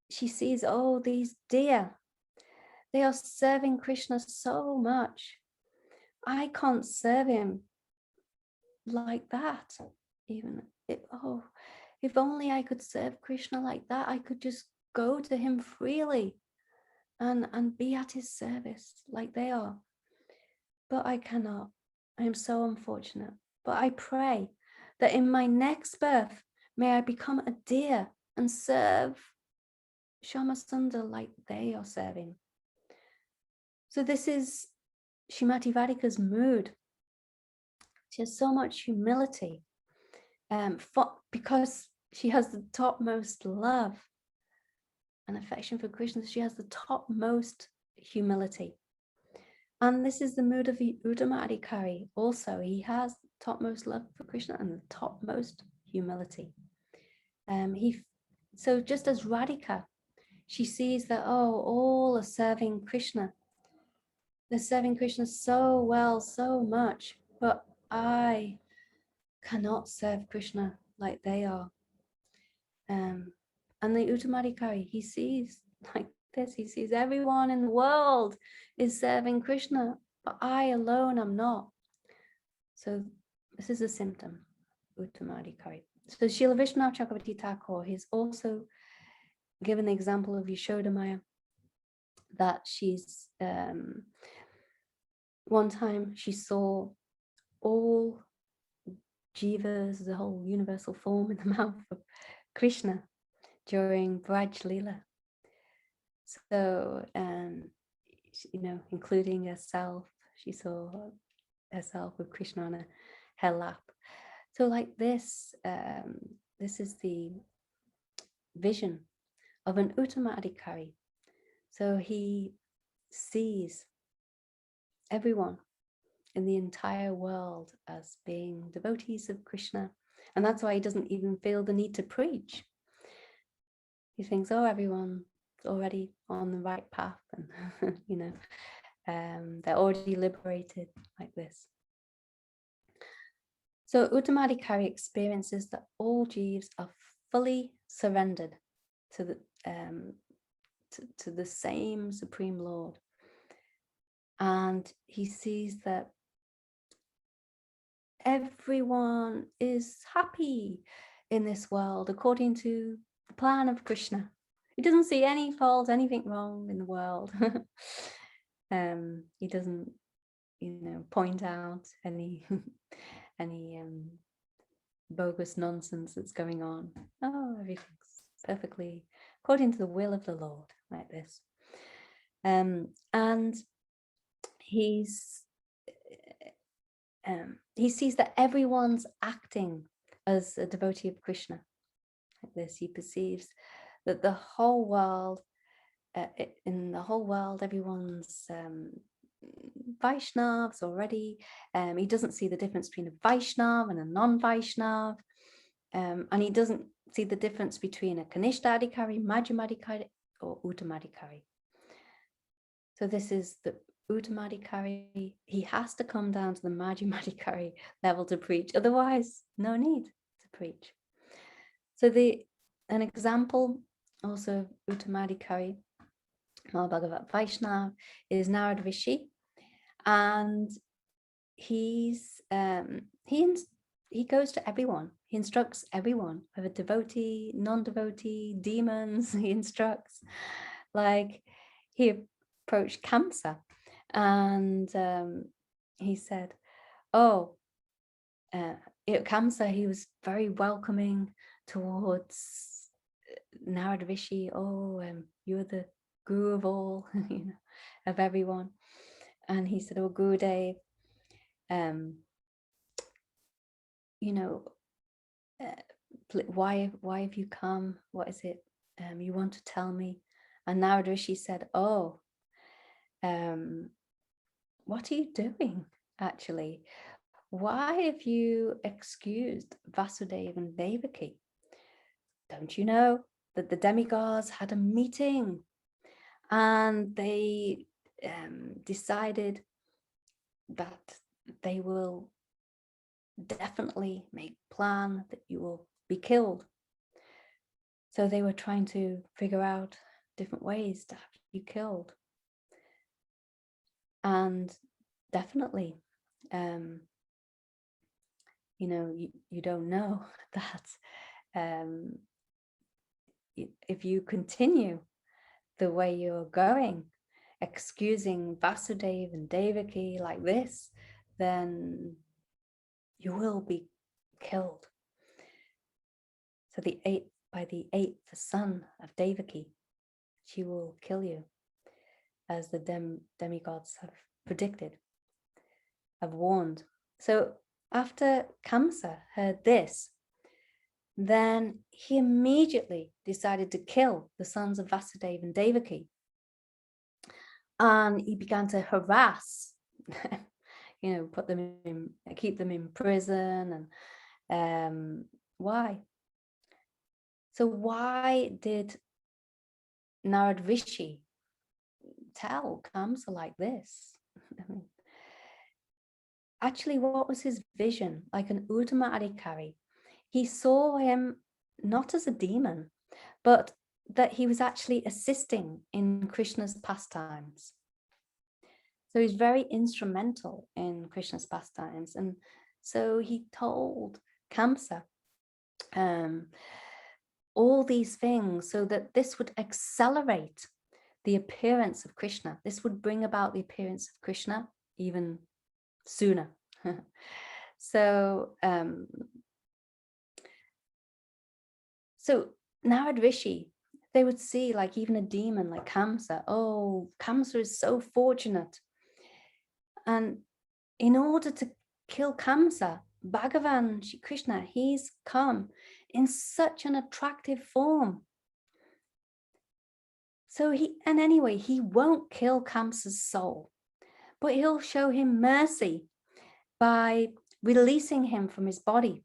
she sees, oh, these deer, they are serving Krishna so much. I can't serve him like that. Even if only I could serve Krishna like that, I could just go to him freely and be at his service like they are. But I cannot. I am so unfortunate. But I pray that in my next birth, may I become a deer and serve Shyamasundar like they are serving. So this is Srimati Radhika's mood. She has so much humility because she has the topmost love and affection for Krishna. She has the topmost humility. And this is the mood of the Uttama Adhikari also. He has the topmost love for Krishna and the topmost humility. So just as Radhika, she sees that, oh, all are serving Krishna. They're serving Krishna so well, so much, but I cannot serve Krishna like they are. And the Uttama Adhikari, he sees like this. He sees everyone in the world is serving Krishna, but I alone am not. So this is a symptom, Uttama Adhikari. So Srila Vishwanath Chakravarti Thakur, he's also given the example of Yashoda Maya, that she's, one time she saw all jivas, the whole universal form in the mouth of Krishna during Braj Leela. So, including herself, she saw herself with Krishna on her lap. So like this, this is the vision of an Uttama Adhikari. So he sees everyone in the entire world as being devotees of Krishna. And that's why he doesn't even feel the need to preach. He thinks, oh, everyone's already on the right path, and they're already liberated like this. So Uttama Adhikari experiences that all jivas are fully surrendered to the same Supreme Lord. And he sees that everyone is happy in this world according to the plan of Krishna. He doesn't see any fault, anything wrong in the world. He doesn't, point out any bogus nonsense that's going on. Oh, everything's perfectly according to the will of the Lord, like this. And he sees that everyone's acting as a devotee of Krishna. Like this, he perceives that the whole world, in the whole world, everyone's Vaishnavs already. He doesn't see the difference between a Vaishnav and a non-Vaishnav. And he doesn't see the difference between a Kanesha Adikari, Majim Adikari, or Uttama Adhikari. So this is the Uttama Adhikari. He has to come down to the Majim Adhikari level to preach. Otherwise, no need to preach. So an example also of Uttama Adhikari, Bhagavat Vaishnav, is Narad Rishi, and he goes to everyone. He instructs everyone, whether devotee, non-devotee, demons. He instructs. Like he approached Kamsa, and he said, "Oh, Kamsa." He was very welcoming towards Narad Rishi. Oh, you're the guru of all, of everyone. And he said, "Oh, Gurudev, why have you come? What is it you want to tell me?" And Narad Rishi said, "Oh, what are you doing actually? Why have you excused Vasudeva and Devaki? Don't you know that the demigods had a meeting and they decided that they will definitely make plan that you will be killed. So they were trying to figure out different ways to have you killed. And definitely, you don't know that if you continue the way you're going, excusing Vasudeva and Devaki like this, then you will be killed." So by the eighth son of Devaki, she will kill you, as the demigods have predicted, have warned. So after Kamsa heard this, then he immediately decided to kill the sons of Vasudeva and Devaki. And he began to harass, put them in, keep them in prison. And why? So why did Narad Rishi tell Kamsa like this? Actually, what was his vision? Like an Uttama Adhikari, he saw him not as a demon, but that he was actually assisting in Krishna's pastimes. So he's very instrumental in Krishna's pastimes. And so he told Kamsa all these things so that this would accelerate the appearance of Krishna. This would bring about the appearance of Krishna even sooner. So Narad Rishi, they would see like even a demon like Kamsa. Oh, Kamsa is so fortunate. And in order to kill Kamsa, Bhagavan Shri Krishna, he's come in such an attractive form. So anyway, he won't kill Kamsa's soul, but he'll show him mercy by releasing him from his body.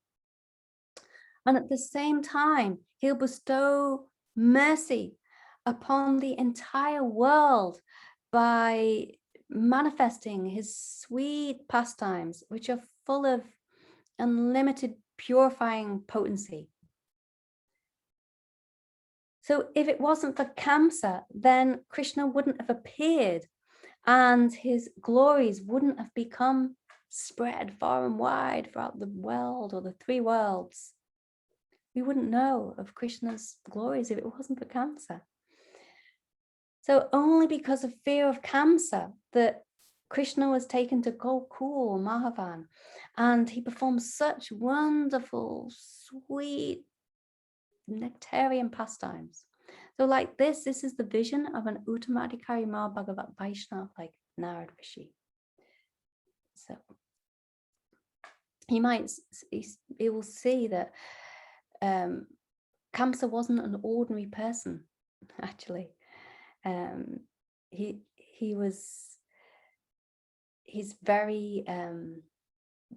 And at the same time, he'll bestow mercy upon the entire world by manifesting his sweet pastimes, which are full of unlimited purifying potency. So if it wasn't for Kamsa, then Krishna wouldn't have appeared and his glories wouldn't have become spread far and wide throughout the world or the three worlds. We wouldn't know of Krishna's glories if it wasn't for Kamsa. So only because of fear of Kamsa that Krishna was taken to Gokul Mahavan, and he performed such wonderful, sweet, nectarian pastimes. So like this is the vision of an Uttama Adhikari Bhagavat Vaishnav like Narad Rishi. So he will see that Kamsa wasn't an ordinary person, actually. He's very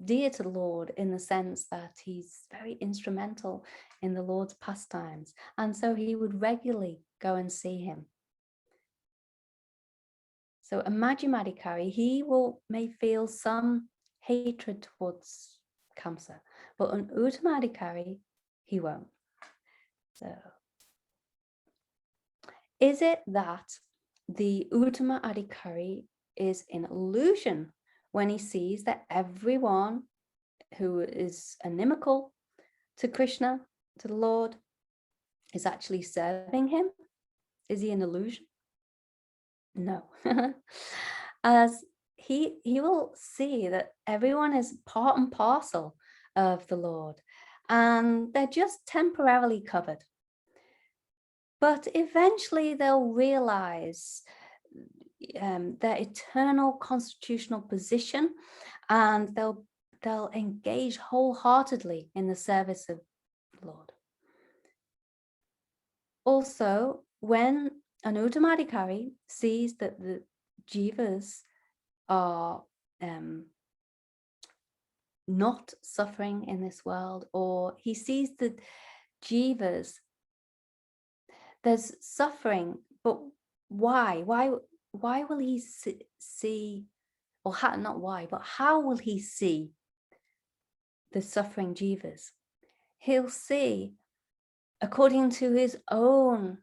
dear to the Lord in the sense that he's very instrumental in the Lord's pastimes, and so he would regularly go and see him. So a Majim Adhikari, he may feel some hatred towards Kamsa, but an Uttama Adhikari, he won't. So is it that the Uttama Adhikari is in illusion when he sees that everyone who is inimical to Krishna, to the Lord, is actually serving him? Is he an illusion? No. As he will see that everyone is part and parcel of the Lord, and they're just temporarily covered. But eventually they'll realize their eternal constitutional position, and they'll engage wholeheartedly in the service of the Lord. Also, when an Uttama Adhikari sees that the jivas are not suffering in this world, or he sees the jivas, there's suffering, but why? Why will he see, or not why, but how will he see the suffering jivas? He'll see, according to his own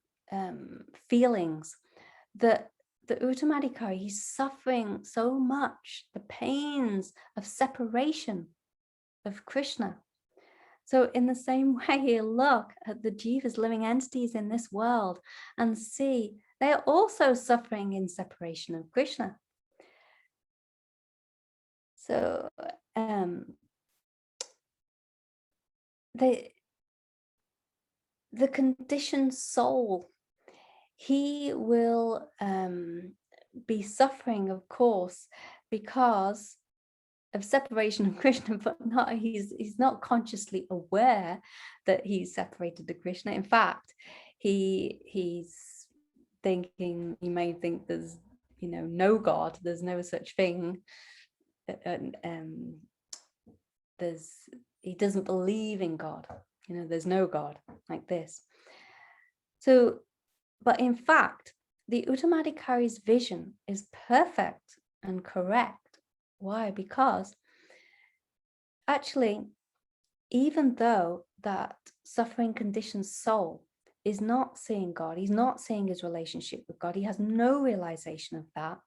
feelings, that the Uttama Adhikari, he's suffering so much, the pains of separation of Krishna. So in the same way, he'll look at the jivas, living entities in this world, and see they are also suffering in separation of Krishna. So the conditioned soul, he will be suffering, of course, because of separation of Krishna, but he's not consciously aware that he's separated to Krishna. In fact, he's thinking, you may think there's no God, there's no such thing, and he doesn't believe in God, there's no God like this. So, but in fact, the Uttama Adhikari's vision is perfect and correct. Why? Because actually, even though that suffering conditioned soul is not seeing God. He's not seeing his relationship with God. He has no realization of that.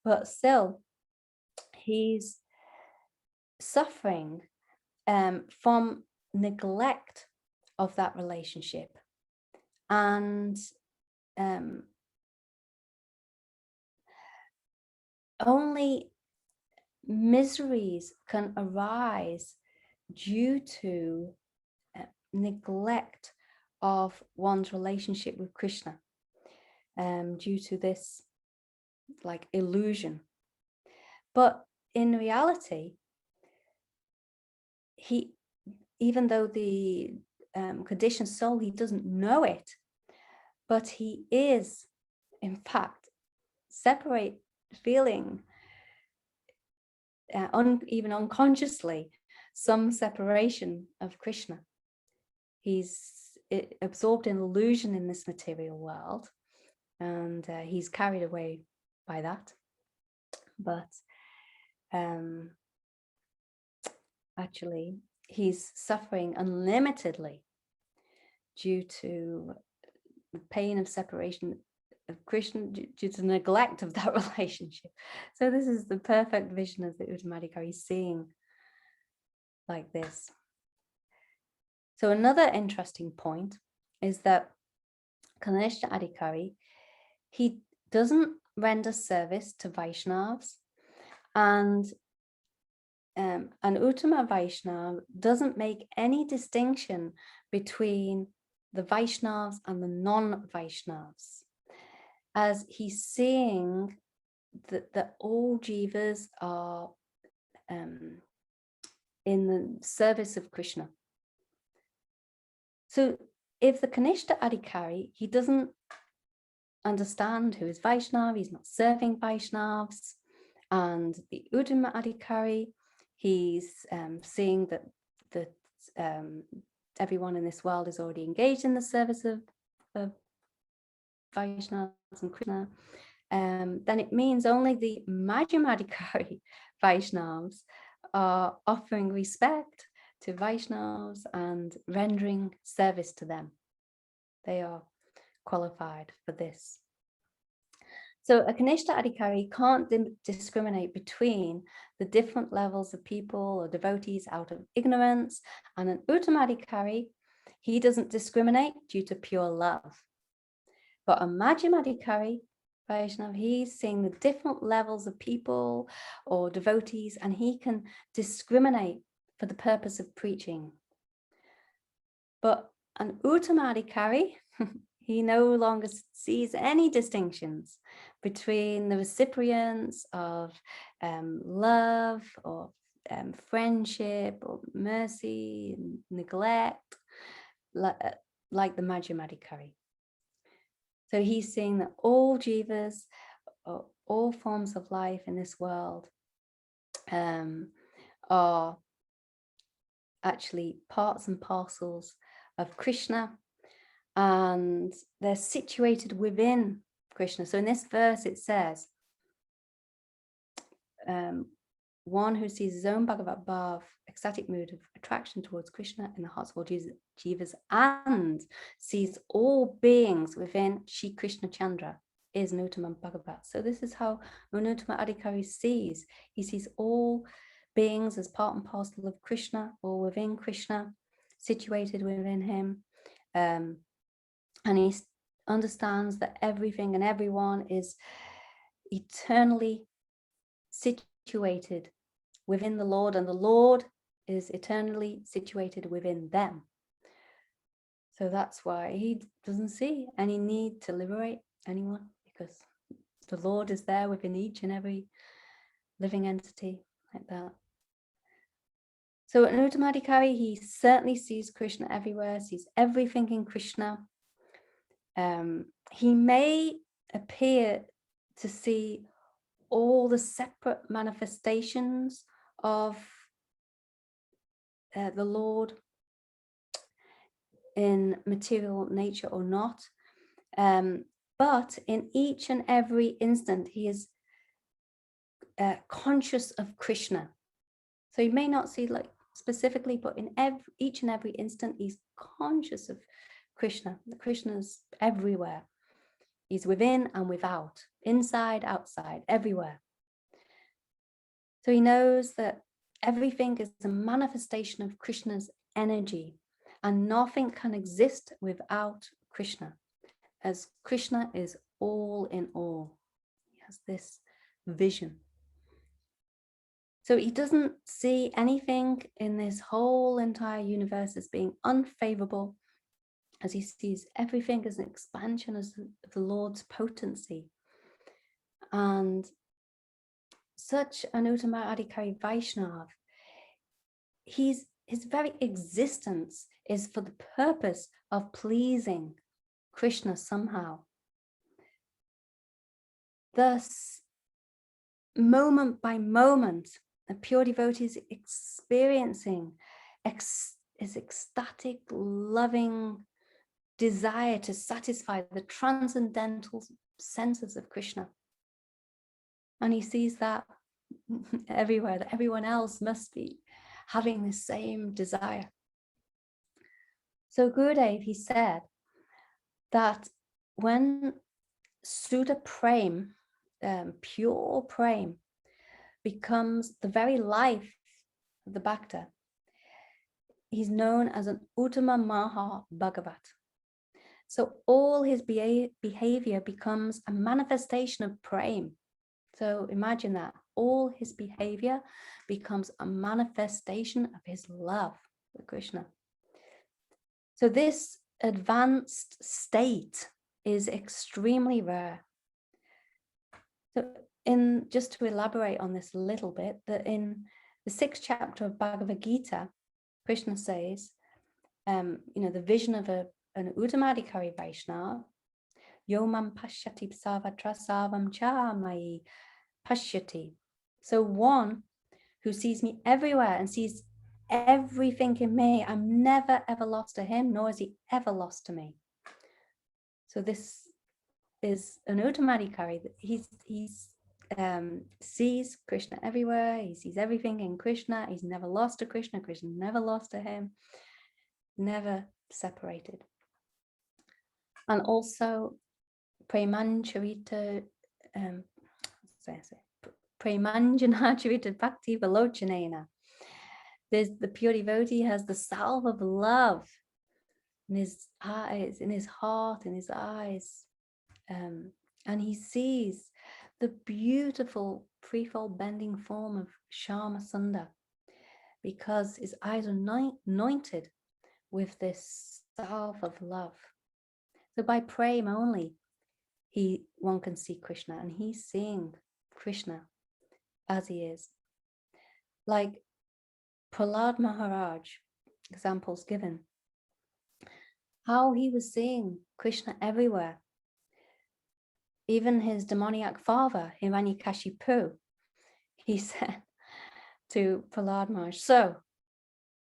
But still, he's suffering from neglect of that relationship. And only miseries can arise due to neglect of one's relationship with Krishna, due to this like illusion. But in reality, even though the conditioned soul, he doesn't know it, but he is in fact feeling even unconsciously some separation of Krishna. He's absorbed in illusion in this material world, and he's carried away by that. But actually, he's suffering unlimitedly due to the pain of separation of Krishna, due to neglect of that relationship. So this is the perfect vision of the Uttama Adhikari, seeing like this. So another interesting point is that Kanesha Adikari, he doesn't render service to Vaishnavs, and an Uttama Vaishnav doesn't make any distinction between the Vaishnavs and the non-Vaishnavs, as he's seeing that all jivas are in the service of Krishna. So if the Kanesha Adhikari, he doesn't understand who is Vaishnav, he's not serving Vaishnavs, and the Uttama Adhikari, he's seeing that everyone in this world is already engaged in the service of Vaishnavs and Krishna, then it means only the Majim Adhikari Vaishnavs are offering respect to Vaishnavs and rendering service to them. They are qualified for this. So a Kanesha Adhikari can't discriminate between the different levels of people or devotees out of ignorance, and an Uttama Adhikari, he doesn't discriminate due to pure love. But a Majim Adhikari Vaishnav, he's seeing the different levels of people or devotees, and he can discriminate for the purpose of preaching. But an Uttama Adhikari, he no longer sees any distinctions between the recipients of love or friendship or mercy, neglect, like the Madhyama Adhikari. So he's seeing that all jivas, or all forms of life in this world, are actually parts and parcels of Krishna, and they're situated within Krishna. So in this verse it says, one who sees his own Bhagavat Bhav, ecstatic mood of attraction towards Krishna in the hearts of all jivas, and sees all beings within Shri Krishna Chandra, is an Uttama Bhagavat. So this is how an Uttama Adhikari sees. He sees all beings as part and parcel of Krishna, or within Krishna, situated within him. And he understands that everything and everyone is eternally situated within the Lord, and the Lord is eternally situated within them. So that's why he doesn't see any need to liberate anyone, because the Lord is there within each and every living entity, like that. So an Uttama Adhikari, he certainly sees Krishna everywhere, sees everything in Krishna. He may appear to see all the separate manifestations of the Lord in material nature or not, but in each and every instant he is conscious of Krishna. So you may not see like specifically, but in each and every instant he's conscious of Krishna. Krishna's everywhere. He's within and without, inside, outside, everywhere. So he knows that everything is a manifestation of Krishna's energy, and nothing can exist without Krishna, as Krishna is all in all. He has this vision. So he doesn't see anything in this whole entire universe as being unfavorable, as he sees everything as an expansion of the Lord's potency. And such an Uttama Adhikari Vaishnav, his very existence is for the purpose of pleasing Krishna somehow. Thus, moment by moment, a pure devotee is experiencing his ecstatic, loving desire to satisfy the transcendental senses of Krishna. And he sees that everywhere, that everyone else must be having the same desire. So Gurudev, he said that when Sudha Prem, pure Prem, becomes the very life of the Bhakta, he's known as an Uttama Maha Bhagavat. So all his behavior becomes a manifestation of Prem. So imagine that. All his behavior becomes a manifestation of his love for Krishna. So this advanced state is extremely rare. So just to elaborate on this a little bit, that in the 6th chapter of Bhagavad Gita, Krishna says, the vision of an Uttama Adhikari Vaishnava, Yomam Pashyati Savatra Savam Cha Mai Pashyati. So one who sees me everywhere and sees everything in me, I'm never ever lost to him, nor is he ever lost to me. So this is an Uttama Adhikari. He sees Krishna everywhere. He sees everything in Krishna. He's never lost to Krishna. Krishna never lost to him. Never separated. And also Premanjana Charita Bhakti Velochanena. The pure devotee has the salve of love in his eyes, in his heart, in his eyes. And he sees the beautiful threefold bending form of Shyama Sundar, because his eyes are anointed with this salve of love. So by praying only, one can see Krishna, and he's seeing Krishna as he is. Like Prahlad Maharaj, examples given, how he was seeing Krishna everywhere. Even his demoniac father, Hiranyakashipu, he said to Prahlad Maharaj, so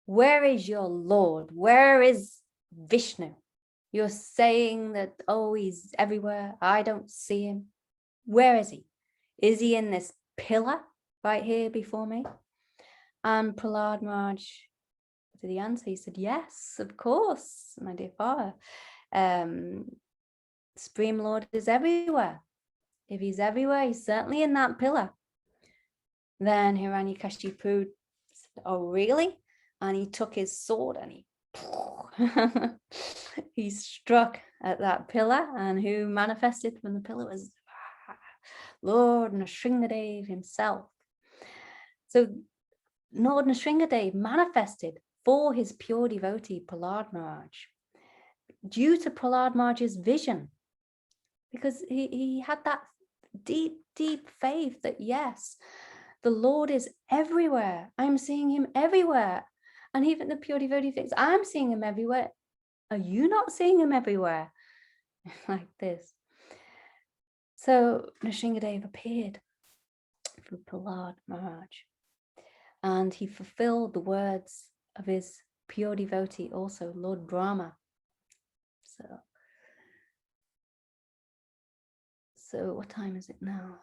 where is your Lord? Where is Vishnu? You're saying that, oh, he's everywhere. I don't see him. Where is he? Is he in this pillar right here before me? And Prahlad Maharaj, what did he answer? He said, yes, of course, my dear father. Supreme Lord is everywhere. If he's everywhere, he's certainly in that pillar. Then Hiranyakashipu said, oh, really? And he took his sword and he struck at that pillar, and who manifested from the pillar was Lord Nrsingadev himself. So Lord Nrsingadev manifested for his pure devotee Prahlad Maharaj due to Prahlad Maharaj's vision, because he had that deep faith that yes, the Lord is everywhere. I'm seeing him everywhere. And even the pure devotee thinks, I'm seeing him everywhere. Are you not seeing him everywhere? Like this. So Nrsingadev appeared for Prahlad Maharaj, and he fulfilled the words of his pure devotee also, Lord Brahma. So what time is it now?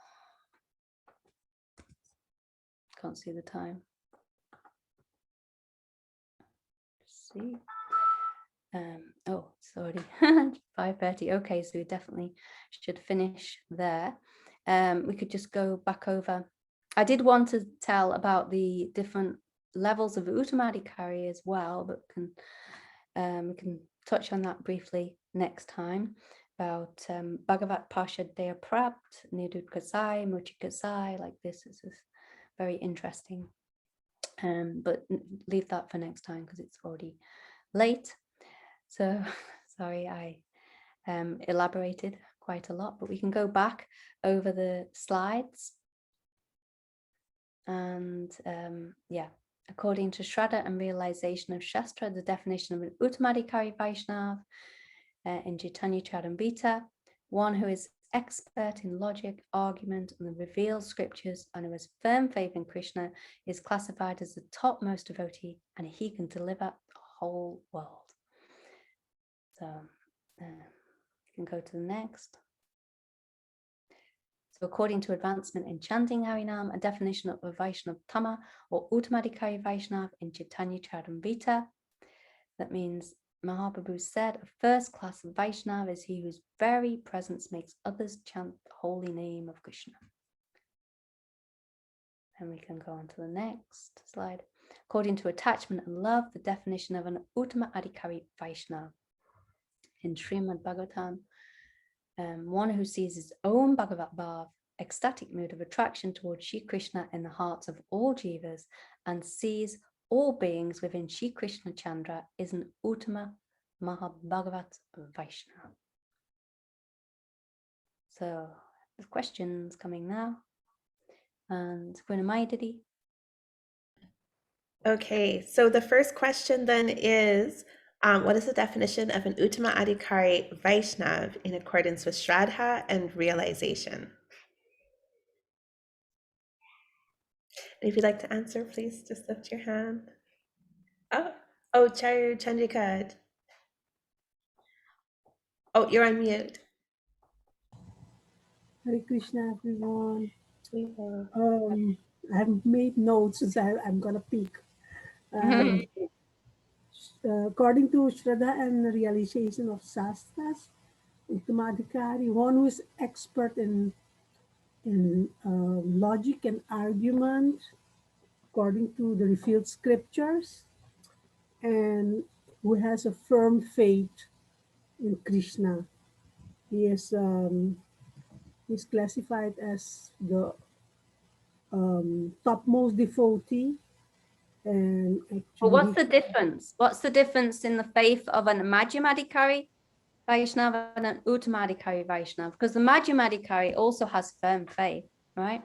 Can't see the time. Let's see. Oh, sorry, 5:30. Okay, so we definitely should finish there. We could just go back over. I did want to tell about the different levels of Uttama Adhikari as well, but we can touch on that briefly next time, about Bhagavat Parshad Daya Prapt, Nidut Kasai, Muchi Kasai, like this is very interesting. But leave that for next time because it's already late. So sorry, I elaborated quite a lot, but we can go back over the slides. And yeah, according to Shraddha and realization of Shastra, the definition of an Uttama Adhikari Vaishnav in Chaitanya Charitamrita, one who is expert in logic, argument, and the revealed scriptures, and who has firm faith in Krishna, is classified as the topmost devotee, and he can deliver the whole world. So you can go to the next. So according to advancement in chanting Harinam, a definition of a Vaishnav Uttama or Uttama Adhikari Vaishnav in Chaitanya Charitamrita, that means Mahaprabhu said, a first class of Vaishnav is he whose very presence makes others chant the holy name of Krishna. And we can go on to the next slide. According to attachment and love, the definition of an Uttama Adhikari Vaishnav in Srimad Bhagavatam, one who sees his own Bhagavat Bhav, ecstatic mood of attraction towards Shri Krishna in the hearts of all jivas, and sees all beings within Shri Krishna Chandra, is an Uttama Mahabhagavat Vaishnava. So the questions coming now. And Didi. Okay, so the first question then is, what is the definition of an Uttama Adhikari Vaishnav in accordance with Shraddha and realization? If you'd like to answer, please just lift your hand. Oh, Charu Chandrika. Oh, you're on mute. Hare Krishna, everyone. I have made notes as I'm going to pick. According to Shraddha and the realization of Shastras, Uttama Adhikari, one who is expert in logic and argument, according to the revealed scriptures, and who has a firm faith in Krishna. He is he's classified as the topmost devotee. And actually, well, what's the difference? What's the difference in the faith of an Majim Adhikari Vaishnava and an Uttama Adhikari Vaishnava? Because the Majim Adhikari also has firm faith, right?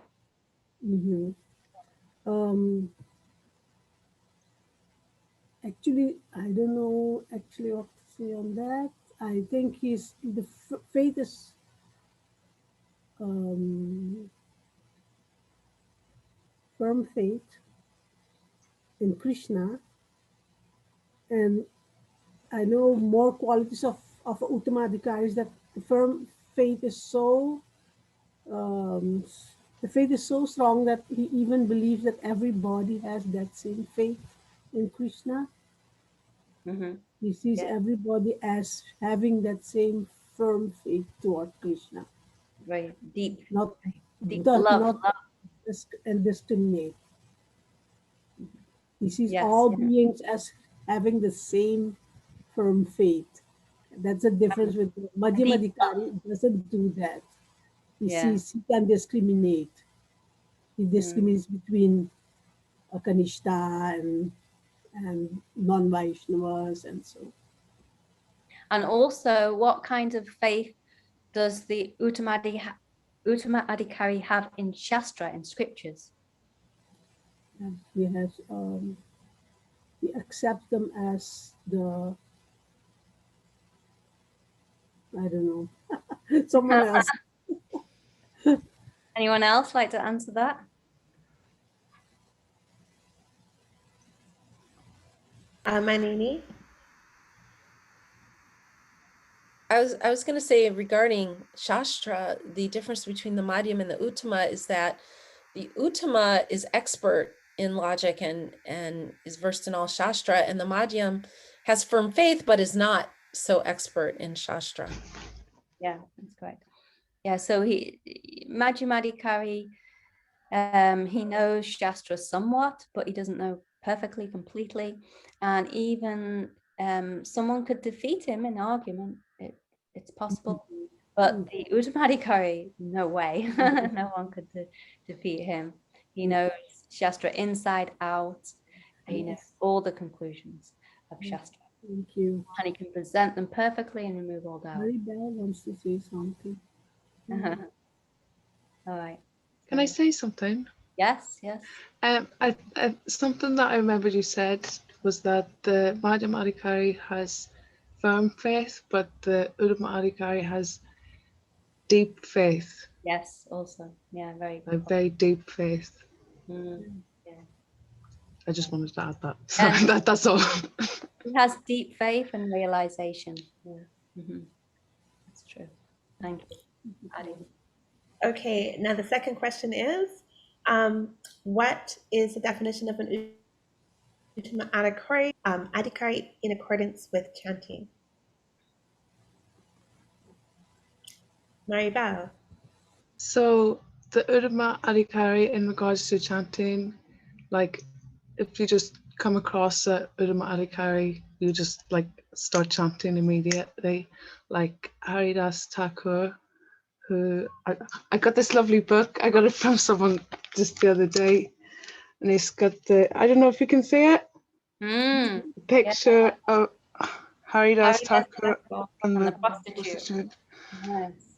Actually, I don't know actually what to say on that. I think the faith is firm faith in Krishna, and I know more qualities of Uttama Adhikari is that the firm faith is so the faith is so strong that he even believes that everybody has that same faith in Krishna. He sees everybody as having that same firm faith toward Krishna. Very deep. Not love. And discriminate. He sees all beings as having the same firm faith. That's the difference with Madhyama Adhikari. Doesn't do that. He sees he can discriminate. He discriminates between Kanesha and non-Vaishnavas and so. And also, what kind of faith does the Uttama Adhikari have in Shastra, in scriptures? He has he accepts them as the, I don't know, someone else. Anyone else like to answer that? Manini? I was going to say regarding Shastra, the difference between the Madhyam and the Uttama is that the Uttama is expert in logic and is versed in all Shastra, and the Madhyam has firm faith, but is not so expert in Shastra. Yeah, that's correct. Yeah, so Majim Adhikari, he knows Shastra somewhat, but he doesn't know perfectly, completely. And even someone could defeat him in argument. It's possible. But the Uttama Adhikari, no way. No one could defeat him. He knows Shastra inside out. He knows all the conclusions of Shastra. Thank you. And he can present them perfectly and remove all doubt. Maribel wants to say something. All right. Can I say something? Yes, yes. Something that I remembered you said was that the Madhyama Adhikari has firm faith, but the Uttama Adhikari has deep faith. Yes, also. Yeah, very A good. very deep faith. Yeah. I just wanted to add that. Sorry, that's all. He has deep faith and realization. Yeah. That's true. Thank you, Adi. Okay, now the second question is, what is the definition of an Uttama Adhikari in accordance with chanting? Maribel. So the Uttama Adhikari in regards to chanting, like if you just come across a Uttama Adhikari, you just like start chanting immediately. Like Haridas Thakur, who I got this lovely book. I got it from someone just the other day, and he's got I don't know if you can see it. Picture of Haridas Thakur and the prostitute. Nice.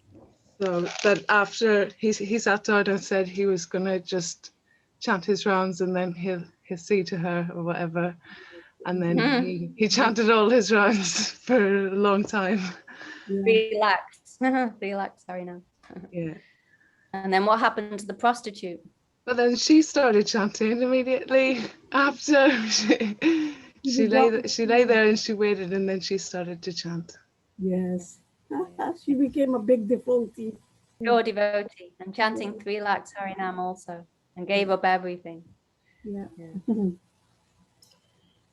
So that after he sat down and said he was gonna just chant his rounds and then he'll see to her or whatever, and then he chanted all his rounds for a long time. Relax, relax. Sorry, now. Yeah. And then what happened to the prostitute? But then she started chanting immediately after. She lay there and she waited, and then she started to chant. Yes. She became a big devotee. Pure devotee and chanting 3 lakhs Harinam also, and gave up everything. Yeah.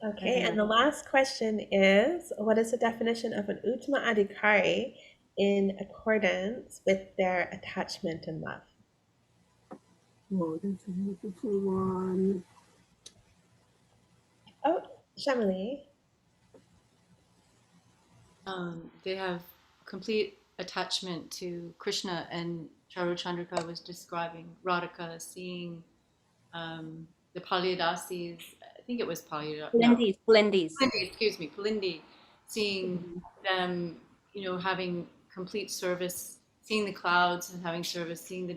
Okay, and the last question is, what is the definition of an Uttama Adhikari in accordance with their attachment and love? Oh, that's a beautiful one. Oh, Shamali. They have complete attachment to Krishna, and Charu Chandrika was describing Radhika seeing the Palyadasis. I think it was Palindis. Palindi, seeing them, having complete service, seeing the clouds and having service, seeing the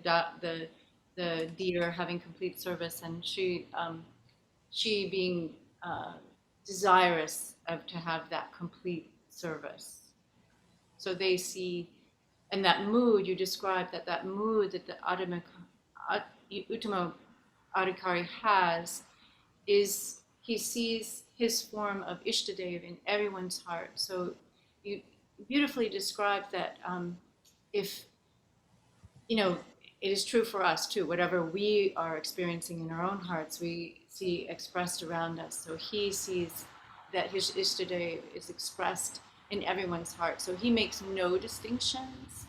deer having complete service, and she being desirous to have that complete service. So they see, and that mood you described, that mood that the Uttama Adhikari has, is he sees his form of Ishtadev in everyone's heart. So you beautifully described that if, it is true for us too, whatever we are experiencing in our own hearts, we see expressed around us. So he sees that his Ishtadev is expressed in everyone's heart. So he makes no distinctions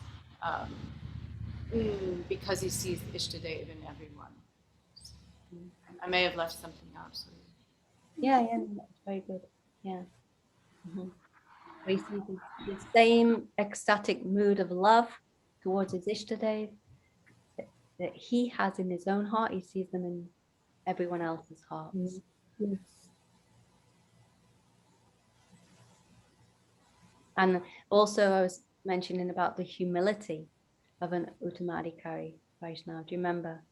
because he sees Ishtadev in everyone. I may have left something out. So. Yeah, that's very good. Yeah. We see the same ecstatic mood of love towards his Ishtadev that he has in his own heart. He sees them in everyone else's hearts. Yes. And also I was mentioning about the humility of an Uttama Adhikari Vaishnava. Do you remember?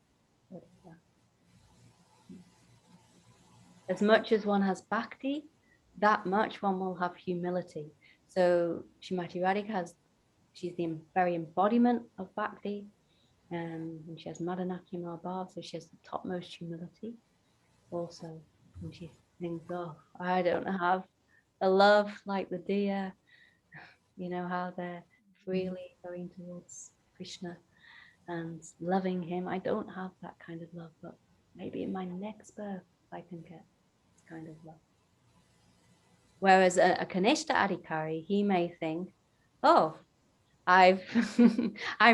As much as one has bhakti, that much one will have humility. So Srimati Radhika she's the very embodiment of bhakti, and she has Madhyama Bhav, so she has the topmost humility. Also, when she thinks, oh, I don't have a love like the deer, how they're freely going towards Krishna and loving him. I don't have that kind of love, but maybe in my next birth I can get this kind of love. Whereas a Kanesha Adhikari, he may think, oh, I'm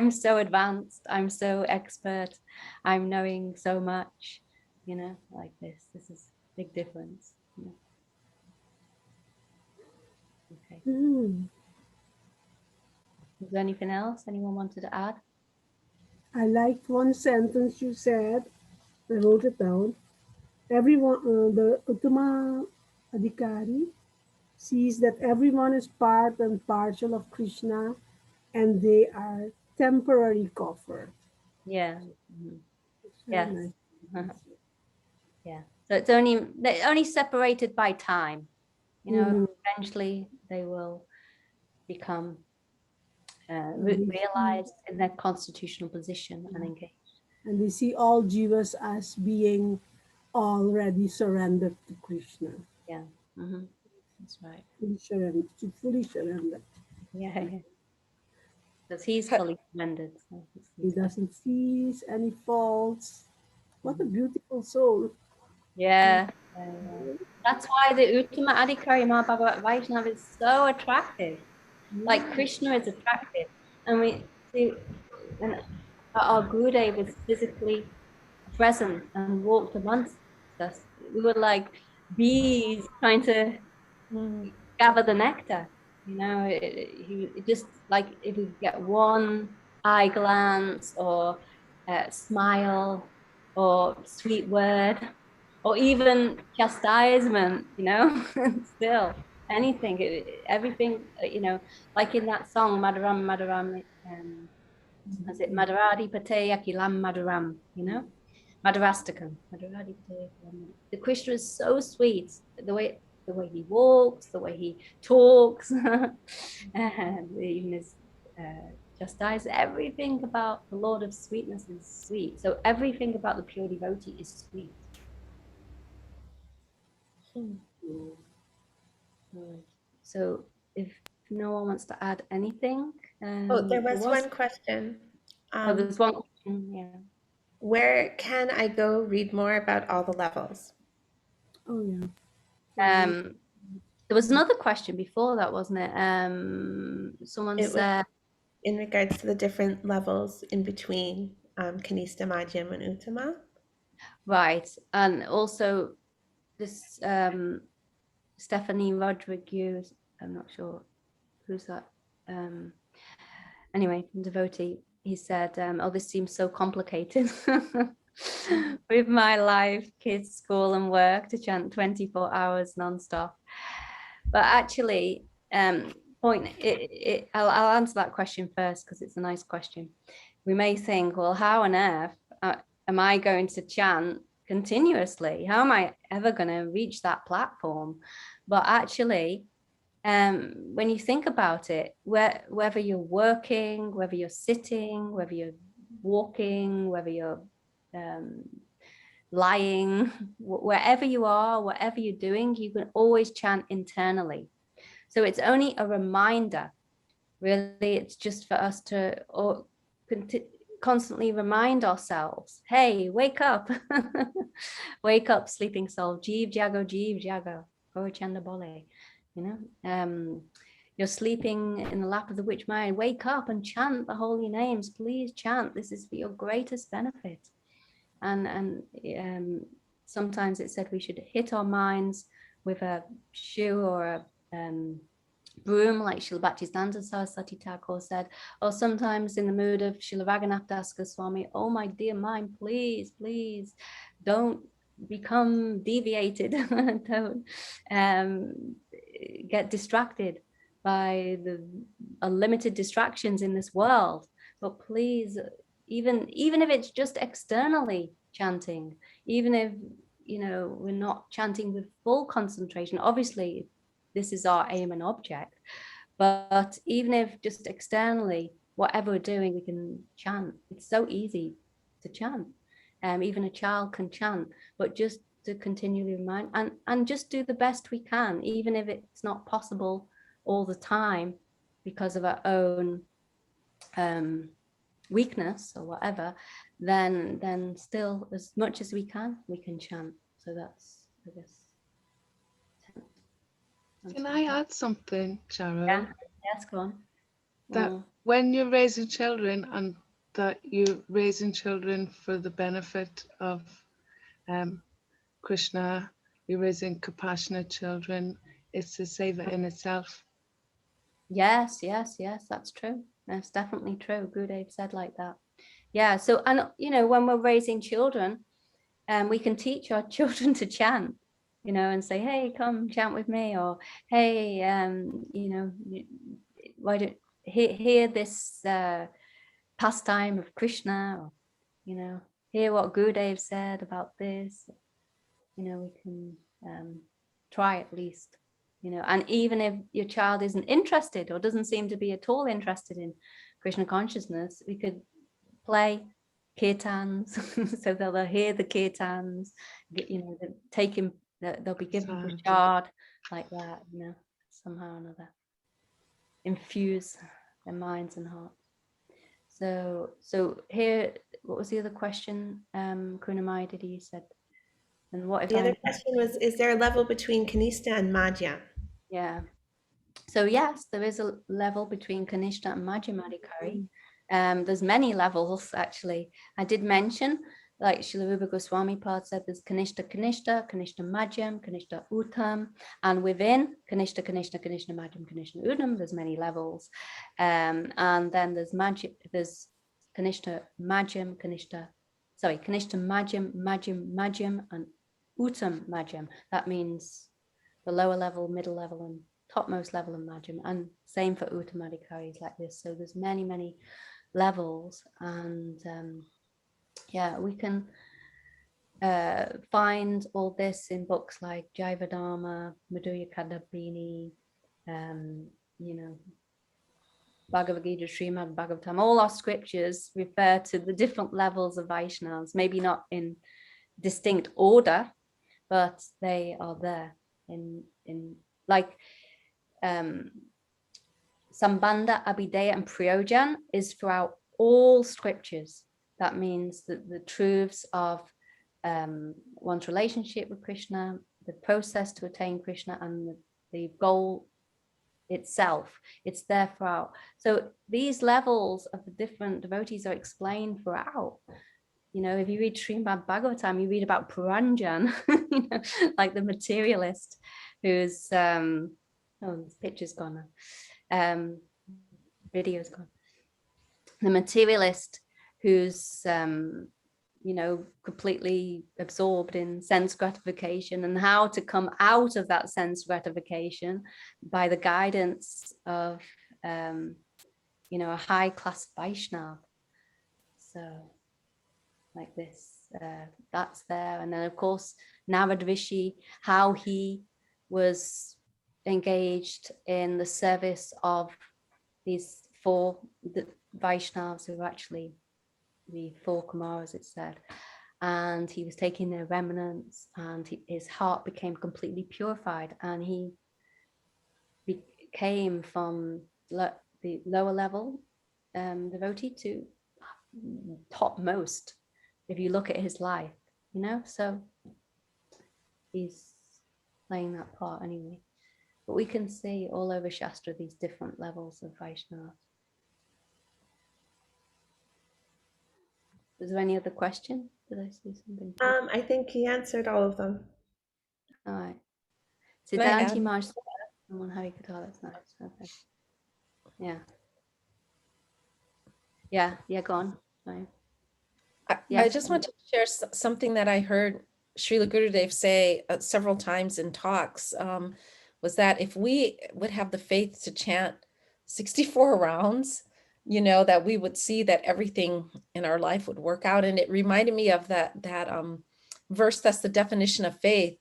so advanced, I'm so expert, I'm knowing so much, like this. This is a big difference. Okay. Is there anything else anyone wanted to add? I liked one sentence you said. I wrote it down. Everyone, the Uttama Adhikari sees that everyone is part and parcel of Krishna, and they are temporary comfort. Yeah. Yes. Nice. Yeah. So they're only separated by time. Eventually they will become realized in their constitutional position and engaged. And they see all jivas as being already surrendered to Krishna. Yeah. That's right. Fully surrendered. Yeah. Because he's fully surrendered. So he doesn't see any faults. What a beautiful soul. Yeah. That's why the Uttama Adhikari Vaishnav is so attractive. Like Krishna is attractive. And we see when our Gurudev was physically present and walked amongst us, we were like bees trying to gather the nectar. He just like if we get one eye glance or smile or sweet word or even chastisement, still anything, everything, like in that song, Madhuram, Madhuram, is it Madhuradi Pate Akilam Madhuram, Madhurastakam. The Krishna is so sweet, the way he walks, the way he talks, and even his chastise, everything about the Lord of Sweetness is sweet. So everything about the pure devotee is sweet. So if no one wants to add anything. There was one question. There's one question, yeah. Where can I go read more about all the levels? Oh, yeah. There was another question before that, wasn't it? Someone said in regards to the different levels in between Kanesha, Majim, and Uttama. Right, and also this Stephanie Rodriguez, I'm not sure who's that. Anyway, devotee, he said, oh, this seems so complicated. With my life, kids, school and work, to chant 24 hours non-stop. But actually, I'll answer that question first because it's a nice question. We may think, well, how on earth am I going to chant continuously? How am I ever going to reach that platform? But actually, when you think about it, whether you're working, whether you're sitting, whether you're walking, whether you're lying, wherever you are, whatever you're doing, you can always chant internally. So it's only a reminder, really. It's just for us to constantly remind ourselves, hey, wake up. Wake up, sleeping soul. Jeev jago, go chanda bole. You're sleeping in the lap of the witch mind. Wake up and chant the holy names. Please chant. This is for your greatest benefit. And sometimes it said we should hit our minds with a shoe or a broom, like Srila Bhaktivedanta Saraswati Thakur said, or sometimes in the mood of Srila Raghunath Das Goswami, oh my dear mind, please don't become deviated. Don't get distracted by the unlimited distractions in this world. But please, even if it's just externally chanting, even if we're not chanting with full concentration, obviously this is our aim and object, but even if just externally, whatever we're doing, we can chant. It's so easy to chant. Even a child can chant, but just to continually remind and just do the best we can, even if it's not possible all the time because of our own weakness or whatever, then still, as much as we can chant. So that's, I guess. Can I add something, Sharon? Yeah, yes, go on. That when you're raising children, and that you're raising children for the benefit of Krishna, you're raising compassionate children, it's a seva in itself. Yes, yes, yes, that's true. That's definitely true. Gurudev said like that. Yeah, so, and when we're raising children, we can teach our children to chant, and say, hey, come chant with me, or hey, why don't hear this pastime of Krishna, or hear what Gurudev said about this. We can try at least, and even if your child isn't interested or doesn't seem to be at all interested in Krishna consciousness, we could play kirtans so they'll hear the kirtans, they'll be given prasad like that, somehow or another, infuse their minds and hearts. So here, what was the other question, Kunamai, did you said? And what if the other question was, is there a level between Kanishta and Madhya? Yeah. So yes, there is a level between Kanishta and Majim Adhikari. There's many levels, actually. I did mention, like Srila Rupa Goswami Pad said, there's Kanishta, Majim, Kanishta Uttam, and within Kanishta, Majim, Uttam, there's many levels. And then there's Kanishta, Majim, Kanishta Majim, and Uttam Majim. That means the lower level, middle level, and topmost level of Majim, and same for Uttama Adhikaris like this. So there's many, many levels, and yeah, we can find all this in books like Jaivadharma, Madhurya Kadambini, Bhagavad Gita, Srimad Bhagavatam. All our scriptures refer to the different levels of Vaishnavas, maybe not in distinct order, but they are there in like Sambandha, Abhideya, and Prayojan is throughout all scriptures. That means that the truths of one's relationship with Krishna, the process to attain Krishna, and the goal itself, it's there throughout. So these levels of the different devotees are explained throughout. If you read Srimad Bhagavatam, you read about Puranjan, like the materialist who's this picture's gone now. Video's gone. The materialist who's completely absorbed in sense gratification, and how to come out of that sense gratification by the guidance of a high class Vaishnav. So like this, that's there. And then of course Narad Rishi, how he was engaged in the service of these four Vaishnavas, who were actually the four Kumaras, it said, and he was taking their remnants, and his heart became completely purified, and he became from the lower level devotee to topmost, if you look at his life, so he's playing that part anyway. But we can see all over Shastra these different levels of Vaishnava. Is there any other question? Did I see something? I think he answered all of them. All right. Siddhanti Marsh, someone Hari Katha, that's nice. Okay. Yeah, go on. Fine. I just want to share something that I heard Srila Gurudev say several times in talks, was that if we would have the faith to chant 64 rounds, that we would see that everything in our life would work out. And it reminded me of that verse that's the definition of faith.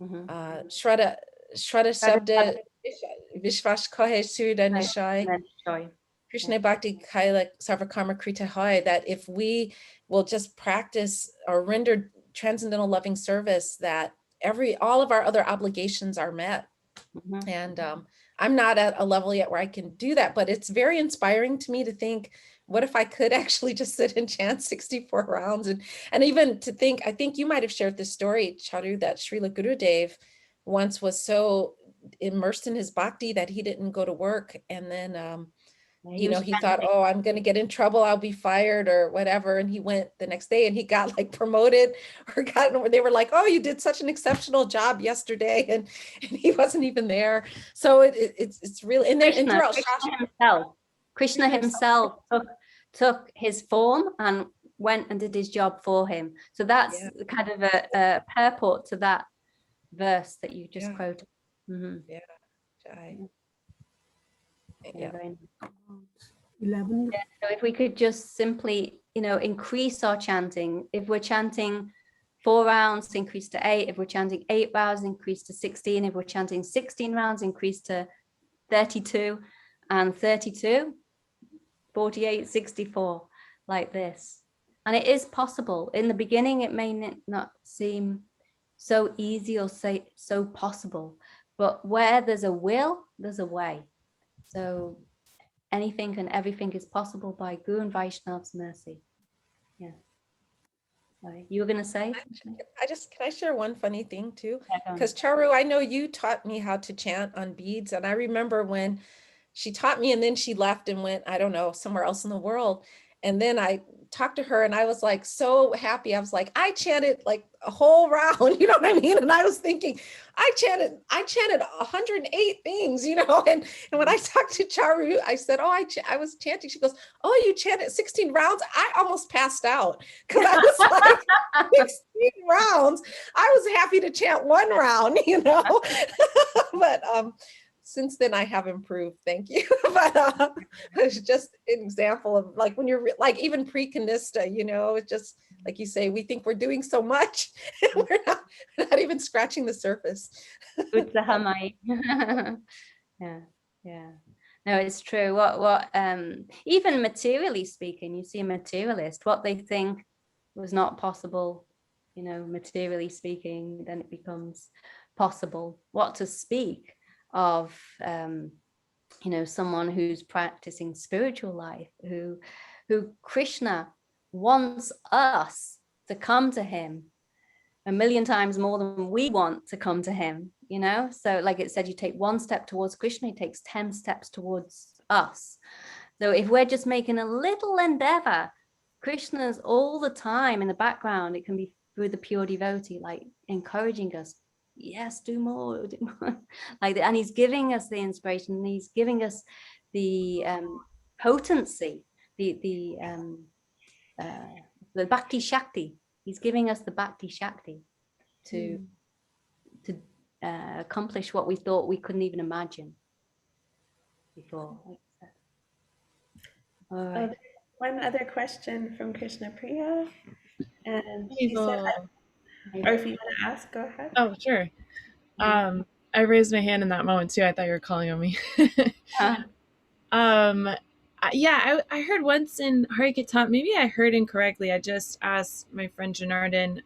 Shraddha Shabda Vishvash Kohe Surya Nishai Krishna Bhakti Kaila Sarvakarma Krita Hoy, that if we will just practice or render transcendental loving service, that all of our other obligations are met. And I'm not at a level yet where I can do that, but it's very inspiring to me to think, what if I could actually just sit and chant 64 rounds? And even to think, I think you might have shared this story, Charu, that Srila Gurudev once was so immersed in his bhakti that he didn't go to work. And then, He was he thought, oh, I'm going to get in trouble. I'll be fired or whatever. And he went the next day and he got like promoted or they were like, oh, you did such an exceptional job yesterday. And he wasn't even there. So it's really, and throughout Krishna himself took his form and went and did his job for him. So that's kind of a purport to that verse that you just quoted. Mm-hmm. Yeah. 11. So if we could just simply, increase our chanting. If we're chanting 4 rounds, increase to 8. If we're chanting 8 rounds, increase to 16. If we're chanting 16 rounds, increase to 32, and 32, 48, 64, like this. And it is possible. In the beginning, it may not seem so easy or so possible, but where there's a will, there's a way. So anything and everything is possible by Guru and Vaishnav's mercy. Yeah. Sorry, you were going to say? Can I share one funny thing too? Because Charu, I know you taught me how to chant on beads. And I remember when she taught me and then she left and went, I don't know, somewhere else in the world. And then I talked to her and I was like, so happy. I was like, I chanted like a whole round, you know what I mean? And I was thinking, I chanted 108 things, and when I talked to Charu, I said, oh, I was chanting. She goes, oh, you chanted 16 rounds. I almost passed out because I was like 16 rounds. I was happy to chant 1 round, but, since then I have improved, thank you. But it's just an example of like when you're like even pre-Kanista, it's just like you say, we think we're doing so much, and we're not even scratching the surface. Yeah. No, it's true. What even materially speaking, you see a materialist, what they think was not possible, materially speaking, then it becomes possible. What to speak of someone who's practicing spiritual life, who Krishna wants us to come to him 1,000,000 times more than we want to come to him, so like it said, you take 1 step towards Krishna, he takes 10 steps towards us. So if we're just making a little endeavor, Krishna's all the time in the background. It can be through the pure devotee, like encouraging us, yes, do more, like that. And he's giving us the inspiration, and he's giving us the potency, the Bhakti Shakti. He's giving us the Bhakti Shakti to accomplish what we thought we couldn't even imagine before. All right. One other question from Krishna Priya, and she said, or if you want to ask, go ahead. Oh, sure. I raised my hand in that moment too. I thought you were calling on me. Yeah, I heard once in Harikatha, maybe I heard incorrectly. I just asked my friend Janardhan,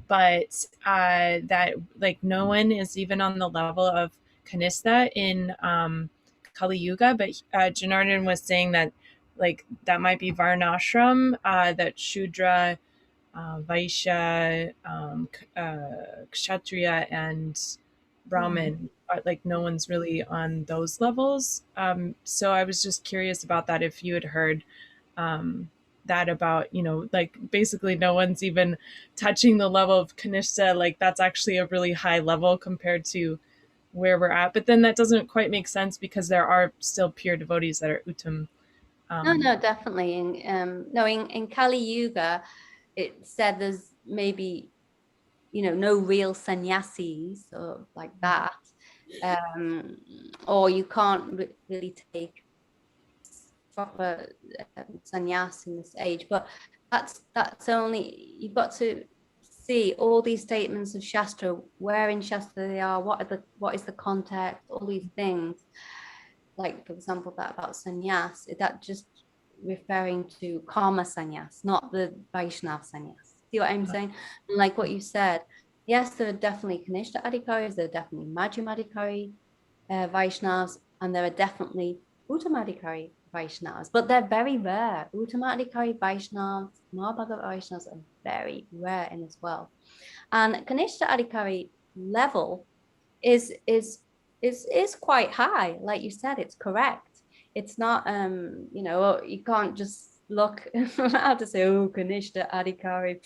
but that like no one is even on the level of Kanista in Kali Yuga, but Janardhan was saying that like that might be Varnashram, that Shudra, Vaishya, Kshatriya, and Brahmin, like no one's really on those levels. So I was just curious about that, if you had heard that about, like basically no one's even touching the level of Kanesha, like that's actually a really high level compared to where we're at. But then that doesn't quite make sense because there are still pure devotees that are Uttam. No, definitely. In Kali Yuga, it said there's maybe, no real sannyasis or like that. Or you can't really take proper sannyas in this age, but that's only, you've got to see all these statements of Shastra, where in Shastra they are, what is the context, all these things. Like, for example, that about sannyas, that just referring to karma sannyas, not the Vaishnav sannyas. See what I'm saying? And like what you said, yes, there are definitely Kanesha Adikaris, there are definitely Majim Adhikari Vaishnavs, and there are definitely Uttama Adhikari Vaishnavs, but they're very rare. Uttama Adhikari Vaishnavs, Mahabhagavad Vaishnavs are very rare in this world. And Kanesha Adhikari level is is quite high. Like you said, it's correct. It's not, you know, you can't just look how to say, oh, Kanesha Adikari,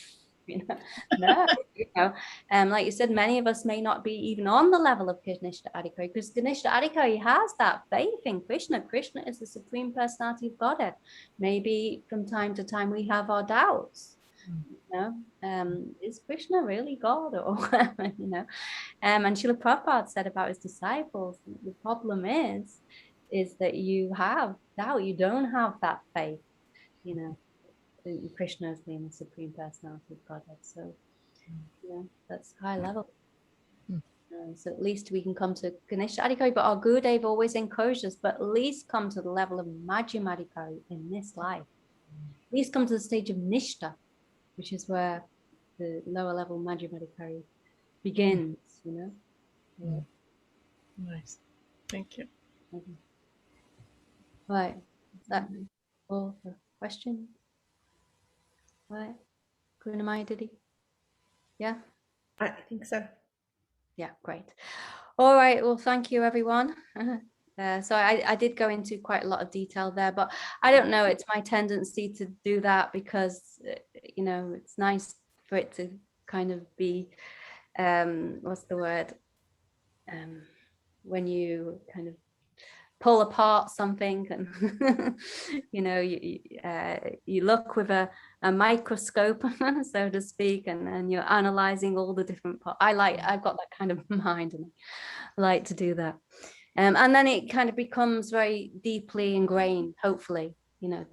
you know, no, you know, like you said, many of us may not be even on the level of Kanesha Adikari, because Kanesha Adikari has that faith in Krishna. Krishna is the Supreme Personality of Godhead. Maybe from time to time we have our doubts. You know, is Krishna really God, or you know? And Srila Prabhupada said about his disciples, the problem is that you have doubt, you don't have that faith, you know, Krishna as being the Supreme Personality of Godhead. So, you know, that's high level. So at least we can come to Kanesha Adhikari, but our Gurudev always encouraged us, but at least come to the level of Majim Adhikari in this life. At least come to the stage of Nishta, which is where the lower level Majim Adhikari begins, you know. Yeah. Nice. Thank you. Right. Is that all the questions? Right. Kunamai, did he? Yeah? I think so. Yeah, great. All right. Well, thank you, everyone. So I did go into quite a lot of detail there, but I don't know. It's my tendency to do that because, you know, it's nice for it to kind of be, what's the word? When you kind of pull apart something and you know, you look with a microscope, so to speak, and you're analyzing all the different parts. I've got that kind of mind, and I like to do that. And then it kind of becomes very deeply ingrained, hopefully, you know,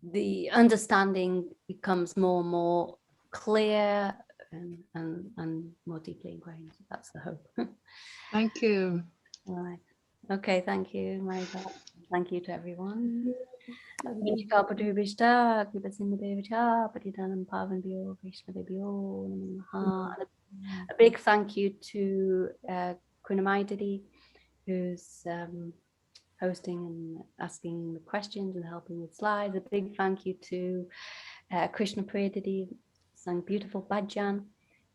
the understanding becomes more and more clear and more deeply ingrained. That's the hope. Thank you. All right. Okay, thank you, Maribel. Thank you to everyone. A big thank you to Kunamai Didi, who's hosting and asking the questions and helping with slides. A big thank you to Krishna Priya Didi, sang beautiful bhajan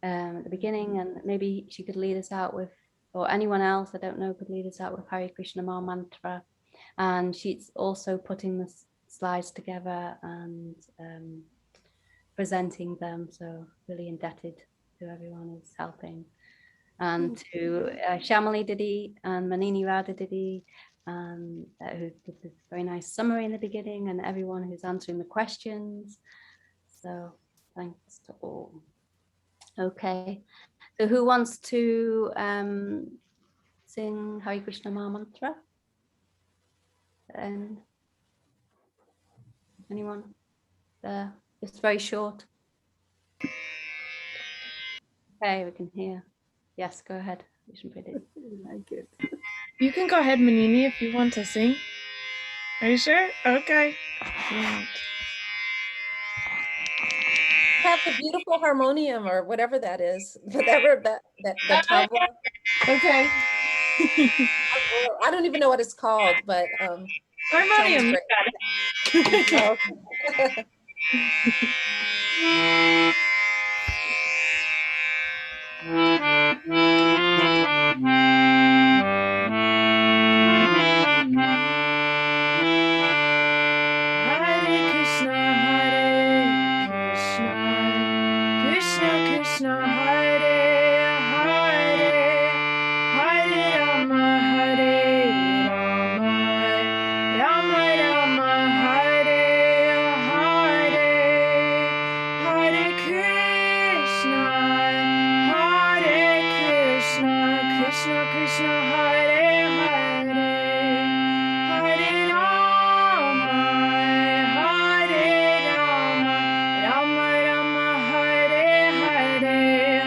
at the beginning, and maybe she could lead us out with, or anyone else, I don't know, could lead us out with Hare Krishna Maha Mantra. And she's also putting the slides together and presenting them. So really indebted to everyone who's helping. And to Shamali Didi and Manini Radha Didi, who did this very nice summary in the beginning, and everyone who's answering the questions. So thanks to all. Okay. So who wants to sing Hare Krishna Maha Mantra? And anyone there? Just very short. Okay, we can hear. Yes, go ahead. You should put it. I like it. You can go ahead, Manini, if you want to sing. Are you sure? Okay. Have the beautiful harmonium or whatever that is, whatever that tabla. Okay. I don't even know what it's called, but Harmonium. Oh, okay. Hare Krishna, Krishna Krishna, Hare Hare, Hare Rama, Rama Rama, Hare Hare, Hare Krishna, Krishna Krishna, Hare Hare, Hare Rama, Rama Rama, Hare Hare,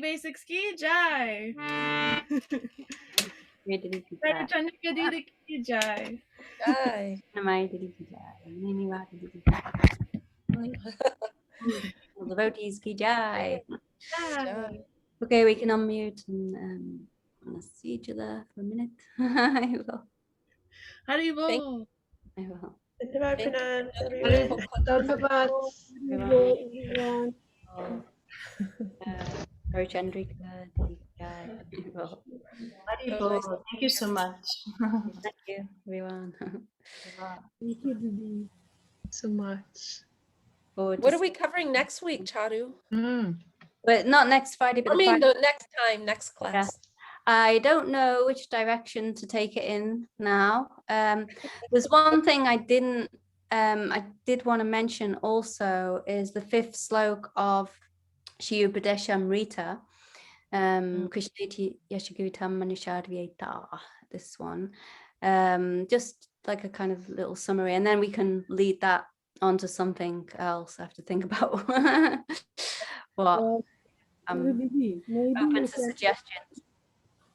Basics ki jai. Jai Chandrika Didi ki jai. Jai. All the devotees ki jai. Jai. Okay, we can unmute and see each other for a minute. I will. Haribol. I will. Dhanyavad Thank pranams, you. everyone. Everyone. Guru Chandrika Didi jai. I will. Haribol. Thank you so much. Thank you, everyone. Thank you, Didi. So much. What are we covering next week, Charu? But not next Friday, but I mean, Friday. the next time, next class. Yeah. I don't know which direction to take it in now. There's one thing I did want to mention also is the 5th slok of Shri Upadeshamrita, Krishnati Yashagutam Manishadvyeta, this one. Just like a kind of little summary, and then we can lead that onto something else. I have to think about what. Didi, maybe Open you to can. suggestions.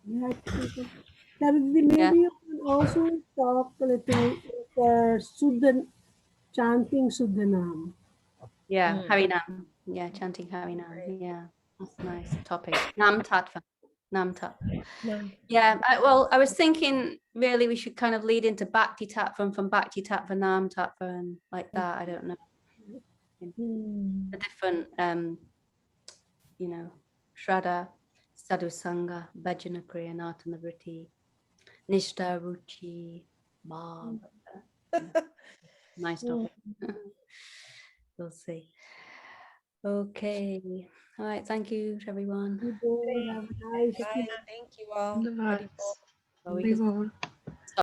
Maybe you can also talk a little for chanting Suddhanam. Yeah, Harinam. Yeah, chanting Harinam. Yeah, that's a nice topic. Nam Tattva. Nam Tattva. Yeah, I was thinking really we should kind of lead into Bhakti Tattva and from Bhakti Tattva, Nam Tattva and like that. I don't know. The different, Shraddha, Sadhu Sangha, Bhajana Kriya, Nartana Vritti, Nishta Ruchi, Bhav. Nice topic. We'll see. Okay. All right. Thank you, everyone. Have a nice Bye. Thank you all. Nice. We can Haribol.